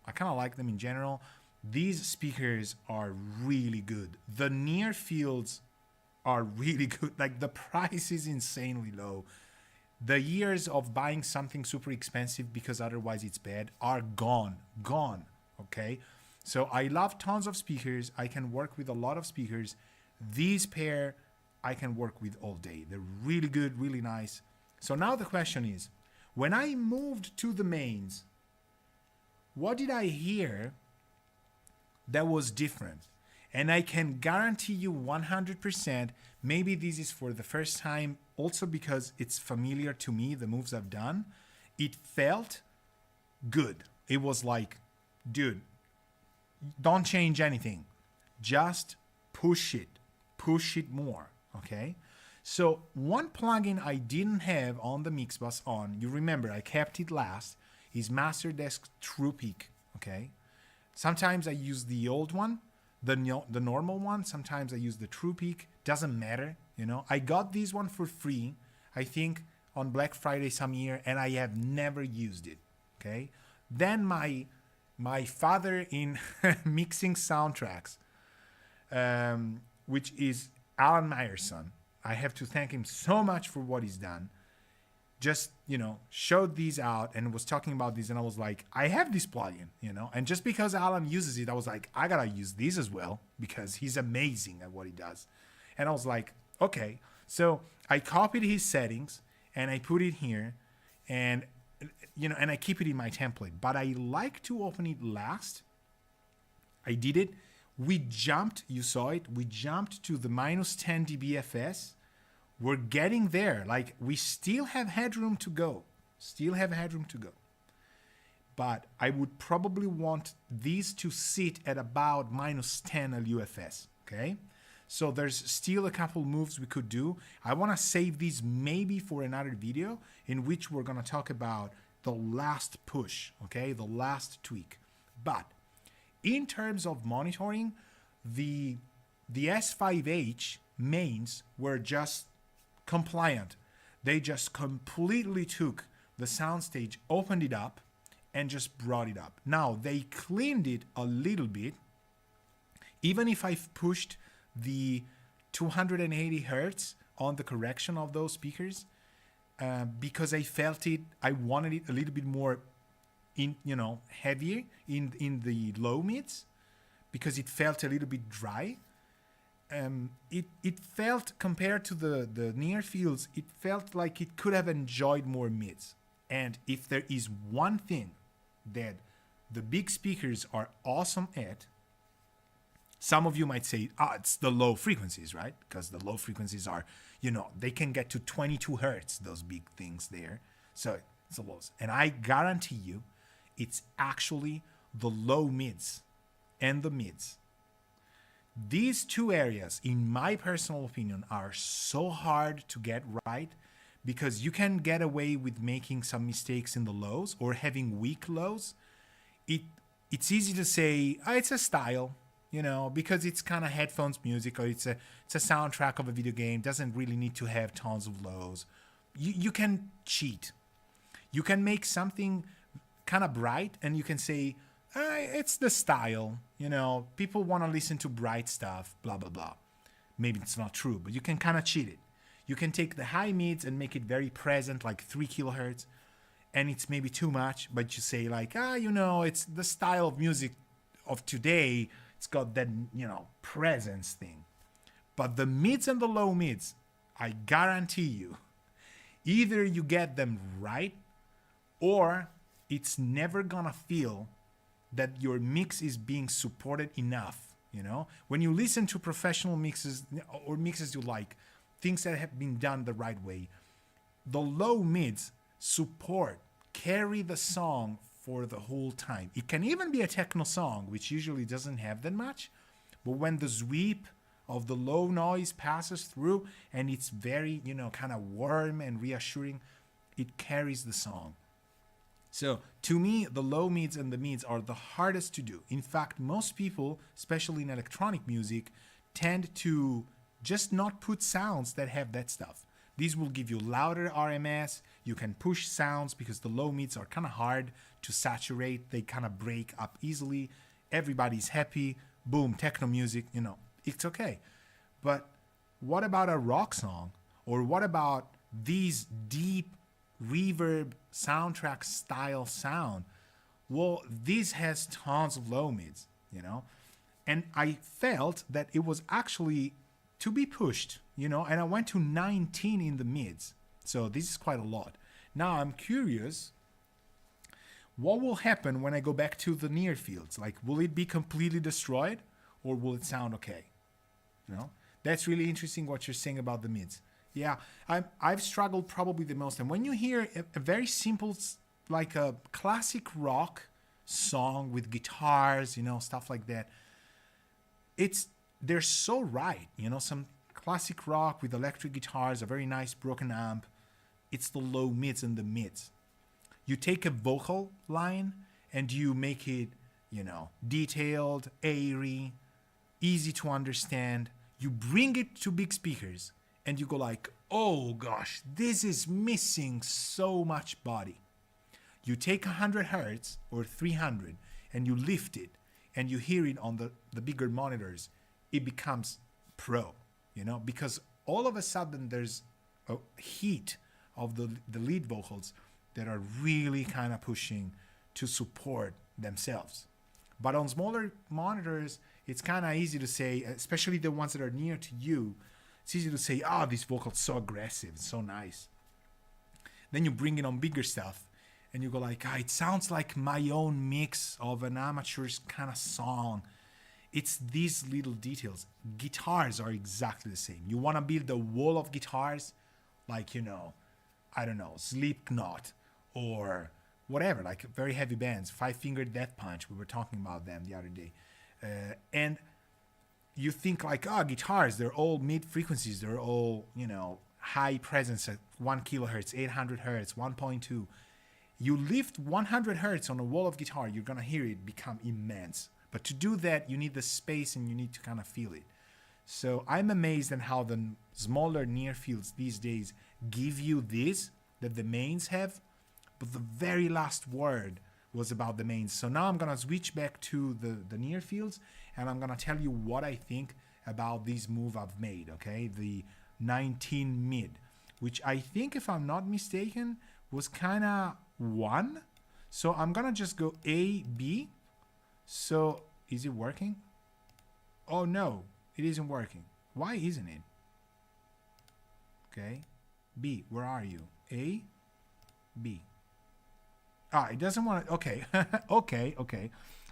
[SPEAKER 1] I kind of like them in general, these speakers are really good. The near fields are really good. Like, the price is insanely low. The years of buying something super expensive because otherwise it's bad are gone. Okay? So I love tons of speakers. I can work with a lot of speakers. These pair I can work with all day. They're really good, really nice. So now the question is, when I moved to the mains, what did I hear that was different? And I can guarantee you 100%, maybe this is for the first time, also because it's familiar to me, the moves I've done. It felt good. It was like, dude, don't change anything. Just push it more, okay? So one plugin I didn't have on the mix bus you remember, I kept it last, is Master Desk True Peak, okay? Sometimes I use the old one. the normal one. Sometimes I use the True Peak. Doesn't matter, you know. I got this one for free, I think, on Black Friday some year, and I have never used it. Okay. Then my father in mixing soundtracks, which is Alan Meyer's son. I have to thank him so much for what he's done. Just, you know, showed these out and was talking about these, and I was like, I have this plugin, you know, and just because Alan uses it, I was like, I gotta use these as well because he's amazing at what he does. And I was like, okay. So I copied his settings and I put it here, and you know, and I keep it in my template, but I like to open it last. I did it. We jumped, you saw it, we jumped to the minus 10 dBFS. We're getting there. Like, we still have headroom to go. But I would probably want these to sit at about minus 10 LUFS, okay? So there's still a couple moves we could do. I want to save these maybe for another video in which we're going to talk about the last push, okay? The last tweak. But in terms of monitoring, the S5H mains were just compliant. They just completely took the soundstage, opened it up, and just brought it up. Now, they cleaned it a little bit. Even if I've pushed the 280 hertz on the correction of those speakers, because I felt it, I wanted it a little bit more in, you know, heavier in the low mids, because it felt a little bit dry. It felt, compared to the near fields, it felt like it could have enjoyed more mids. And if there is one thing that the big speakers are awesome at, some of you might say, it's the low frequencies, right? Because the low frequencies are, you know, they can get to 22 hertz, those big things there. So it's the lows. And I guarantee you, it's actually the low mids and the mids. These two areas, in my personal opinion, are so hard to get right because you can get away with making some mistakes in the lows or having weak lows. It's easy to say, it's a style, you know, because it's kind of headphones music, or it's a soundtrack of a video game, doesn't really need to have tons of lows. You can cheat. You can make something kind of bright and you can say, it's the style, you know, people want to listen to bright stuff, blah, blah, blah. Maybe it's not true, but you can kind of cheat it. You can take the high mids and make it very present, like 3 kilohertz, and it's maybe too much, but you say like, you know, it's the style of music of today. It's got that, you know, presence thing. But the mids and the low mids, I guarantee you, either you get them right or it's never gonna feel that your mix is being supported enough, you know? When you listen to professional mixes or mixes you like, things that have been done the right way, the low mids support, carry the song for the whole time. It can even be a techno song, which usually doesn't have that much, but when the sweep of the low noise passes through and it's very, you know, kind of warm and reassuring, it carries the song. So to me, the low mids and the mids are the hardest to do. In fact, most people, especially in electronic music, tend to just not put sounds that have that stuff. These will give you louder RMS. You can push sounds because the low mids are kind of hard to saturate. They kind of break up easily. Everybody's happy. Boom, techno music, you know, it's okay. But what about a rock song? Or what about these deep reverb soundtrack style sound? Well, this has tons of low mids, you know, and I felt that it was actually to be pushed, you know, and I went to 19 in the mids. So this is quite a lot. Now I'm curious, what will happen when I go back to the near fields? Like, will it be completely destroyed or will it sound okay? You know, that's really interesting what you're saying about the mids. Yeah, I've struggled probably the most. And when you hear a very simple, like a classic rock song with guitars, you know, stuff like that, they're so right. You know, some classic rock with electric guitars, a very nice broken amp. It's the low mids and the mids. You take a vocal line and you make it, you know, detailed, airy, easy to understand. You bring it to big speakers and you go like, oh gosh, this is missing so much body. You take 100 hertz or 300 and you lift it and you hear it on the bigger monitors, it becomes pro, because all of a sudden there's a heat of the lead vocals that are really kind of pushing to support themselves. But on smaller monitors, it's kind of easy to say, especially the ones that are near to you, it's easy to say, oh, this vocal's so aggressive, it's so nice. Then you bring it on bigger stuff, and you go like, it sounds like my own mix of an amateur's kind of song. It's these little details. Guitars are exactly the same. You want to build a wall of guitars, like, I don't know, Slipknot or whatever, like very heavy bands, Five Finger Death Punch. We were talking about them the other day. And you think like, guitars, they're all mid frequencies. They're all, high presence at 1 kilohertz, 800 hertz, 1.2. You lift 100 hertz on a wall of guitar, you're going to hear it become immense. But to do that, you need the space and you need to kind of feel it. So I'm amazed at how the smaller near fields these days give you this that the mains have, but the very last word was about the mains. So now I'm going to switch back to the near fields, and I'm going to tell you what I think about this move I've made, okay? The 19 mid, which I think, if I'm not mistaken, was kind of 1. So I'm going to just go A, B. So is it working? Oh no, it isn't working. Why isn't it? Okay, B, where are you? A, B. It doesn't want to, okay. okay.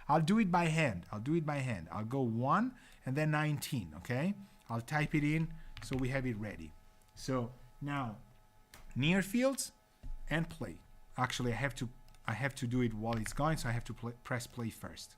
[SPEAKER 1] I'll do it by hand. I'll go 1 and then 19, okay? I'll type it in so we have it ready. So now, near fields and play. Actually, I have to do it while it's going, so I have to press play first.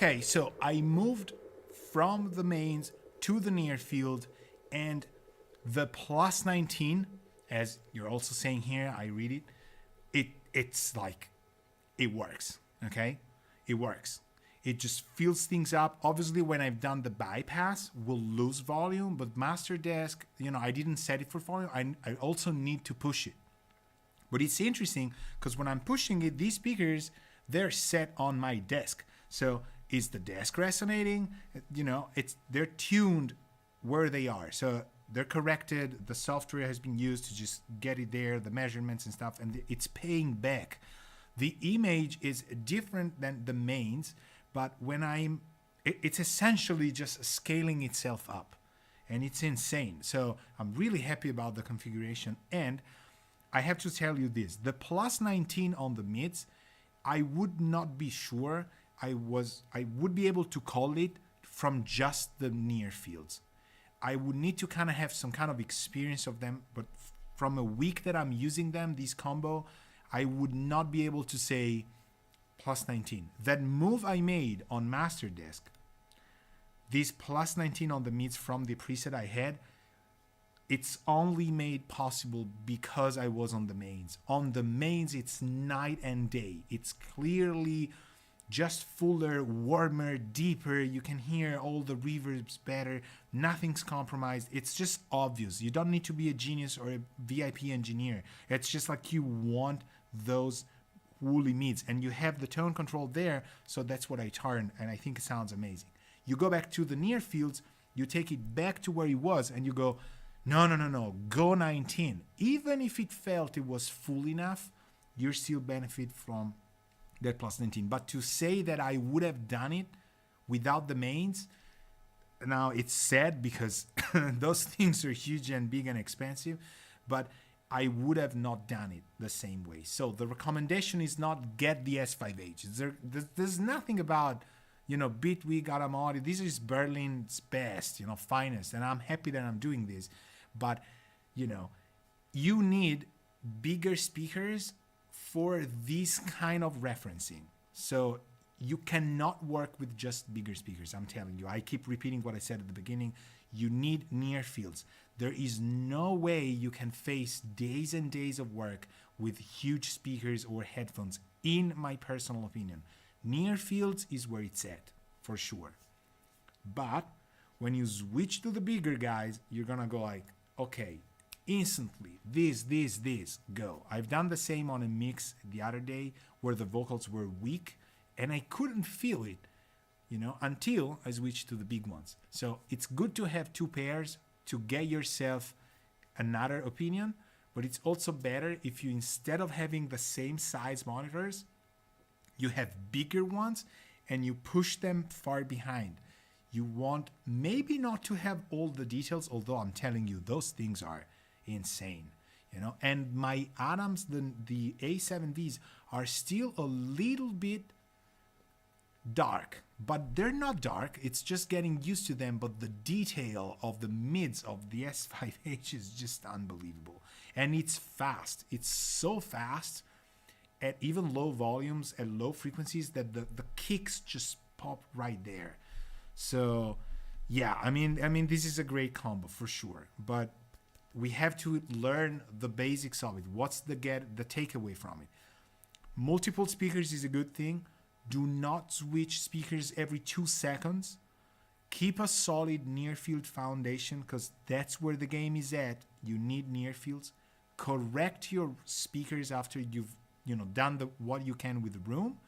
[SPEAKER 1] Okay, so I moved from the mains to the near field, and the plus 19, as you're also saying here, I read it's like, it works, okay? It works. It just fills things up. Obviously, when I've done the bypass, we'll lose volume, but master desk, I didn't set it for volume. I also need to push it. But it's interesting because when I'm pushing it, these speakers, they're set on my desk. So is the desk resonating? They're tuned where they are. So they're corrected. The software has been used to just get it there, the measurements and stuff, and it's paying back. The image is different than the mains, but it's essentially just scaling itself up, and it's insane. So I'm really happy about the configuration. And I have to tell you this, the plus 19 on the mids, I would not be sure I would be able to call it from just the near fields. I would need to kind of have some kind of experience of them, but from a week that I'm using them, these combo, I would not be able to say plus 19. That move I made on master desk, this plus 19 on the mids from the preset I had, it's only made possible because I was on the mains. On the mains, it's night and day. It's clearly just fuller, warmer, deeper. You can hear all the reverbs better. Nothing's compromised. It's just obvious. You don't need to be a genius or a VIP engineer. It's just like you want those woolly mids, and you have the tone control there, so that's what I turn, and I think it sounds amazing. You go back to the near fields, you take it back to where it was, and you go, no, go 19. Even if it felt it was full enough, you still benefit from that plus 19. But to say that I would have done it without the mains, now it's sad because those things are huge and big and expensive, but I would have not done it the same way. So the recommendation is not get the S5H. There's nothing about, Bitwig, Adam Audio. This is Berlin's best, finest, and I'm happy that I'm doing this. But, you need bigger speakers for this kind of referencing. So you cannot work with just bigger speakers, I'm telling you. I keep repeating what I said at the beginning. You need near fields. There is no way you can face days and days of work with huge speakers or headphones, in my personal opinion. Near fields is where it's at, for sure. But when you switch to the bigger guys, you're gonna go like, okay, instantly, this, go. I've done the same on a mix the other day where the vocals were weak and I couldn't feel it, until I switched to the big ones. So it's good to have two pairs to get yourself another opinion, but it's also better if you, instead of having the same size monitors, you have bigger ones and you push them far behind. You want maybe not to have all the details, although I'm telling you, those things are insane, and my Adams, the A7Vs are still a little bit dark, but they're not dark. It's just getting used to them, but the detail of the mids of the S5H is just unbelievable. And it's fast. It's so fast at even low volumes, at low frequencies, that the kicks just pop right there. So yeah, I mean this is a great combo for sure, but we have to learn the basics of it. What's the takeaway from it? Multiple speakers is a good thing. Do not switch speakers every 2 seconds. Keep a solid near field foundation, because that's where the game is at. You need near fields. Correct your speakers after you've done what you can with the room.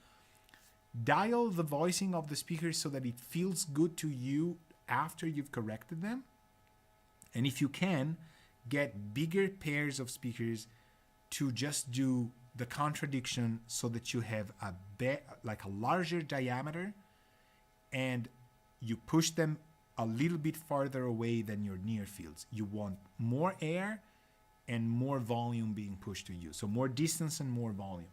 [SPEAKER 1] Dial the voicing of the speakers so that it feels good to you after you've corrected them. And if you can, get bigger pairs of speakers to just do the contradiction, so that you have a larger diameter and you push them a little bit farther away than your near fields. You want more air and more volume being pushed to you. So more distance and more volume.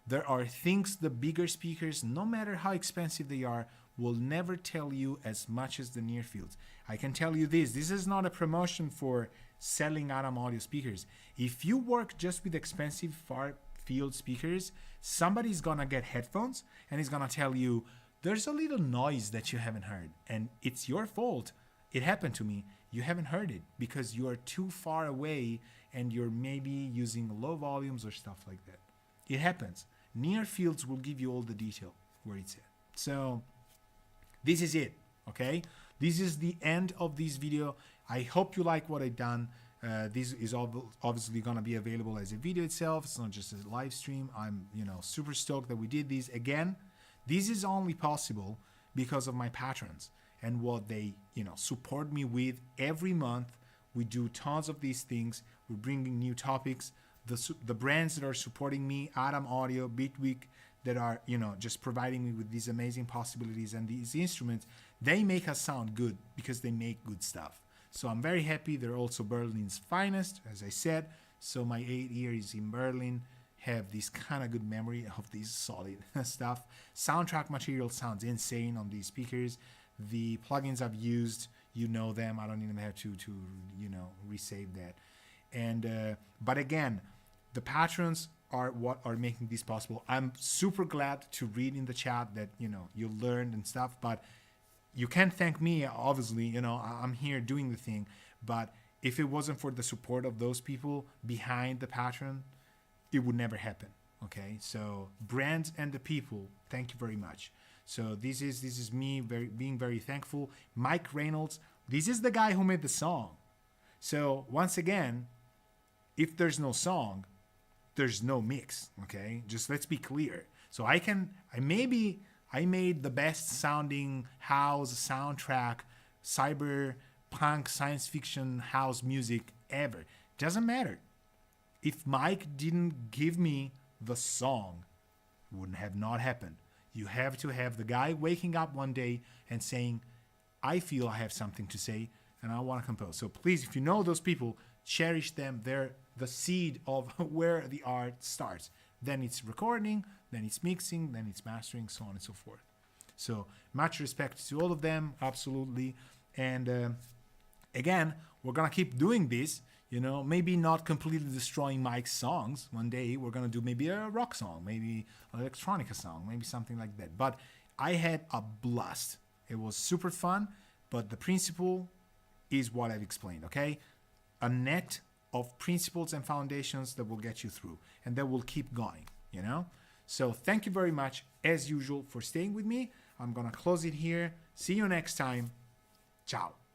[SPEAKER 1] There are things the bigger speakers, no matter how expensive they are, will never tell you as much as the near fields. I can tell you this is not a promotion for selling Adam Audio speakers. If you work just with expensive far field speakers, somebody's gonna get headphones and he's gonna tell you, there's a little noise that you haven't heard, and it's your fault. It happened to me. You haven't heard it because you are too far away and you're maybe using low volumes or stuff like that. It happens. Near fields will give you all the detail where it's at. So this is it, okay? This is the end of this video. I hope you like what I've done. This is obviously gonna be available as a video itself. It's not just a live stream. I'm, super stoked that we did this again. This is only possible because of my patrons and what they, support me with every month. We do tons of these things. We're bringing new topics. The brands that are supporting me, Adam Audio, Bitwig, that are, just providing me with these amazing possibilities and these instruments, they make us sound good because they make good stuff. So I'm very happy. They're also Berlin's finest, as I said. So my 8 years in Berlin have this kind of good memory of this solid stuff. Soundtrack material sounds insane on these speakers. The plugins I've used, you know them. I don't even have to resave that. And but again, the patrons are what are making this possible. I'm super glad to read in the chat that you learned and stuff, but you can't thank me, obviously. I'm here doing the thing, but if it wasn't for the support of those people behind the patron, it would never happen. Okay, so brands and the people, thank you very much. So this is me being very thankful. Mike Reynolds, this is the guy who made the song. So once again, if there's no song, there's no mix. Okay, just let's be clear. So I made the best sounding house soundtrack, cyberpunk science fiction house music ever. Doesn't matter. If Mike didn't give me the song, it wouldn't have not happened. You have to have the guy waking up one day and saying, I feel I have something to say and I want to compose. So please, if you know those people, cherish them. They're the seed of where the art starts. Then it's recording, then it's mixing, then it's mastering, so on and so forth. So much respect to all of them, absolutely. And again, we're gonna keep doing this. Maybe not completely destroying Mike's songs. One day we're gonna do maybe a rock song, maybe an electronica song, maybe something like that. But I had a blast. It was super fun, but the principle is what I've explained, okay? A net of principles and foundations that will get you through and that will keep going, So thank you very much, as usual, for staying with me. I'm gonna close it here. See you next time. Ciao.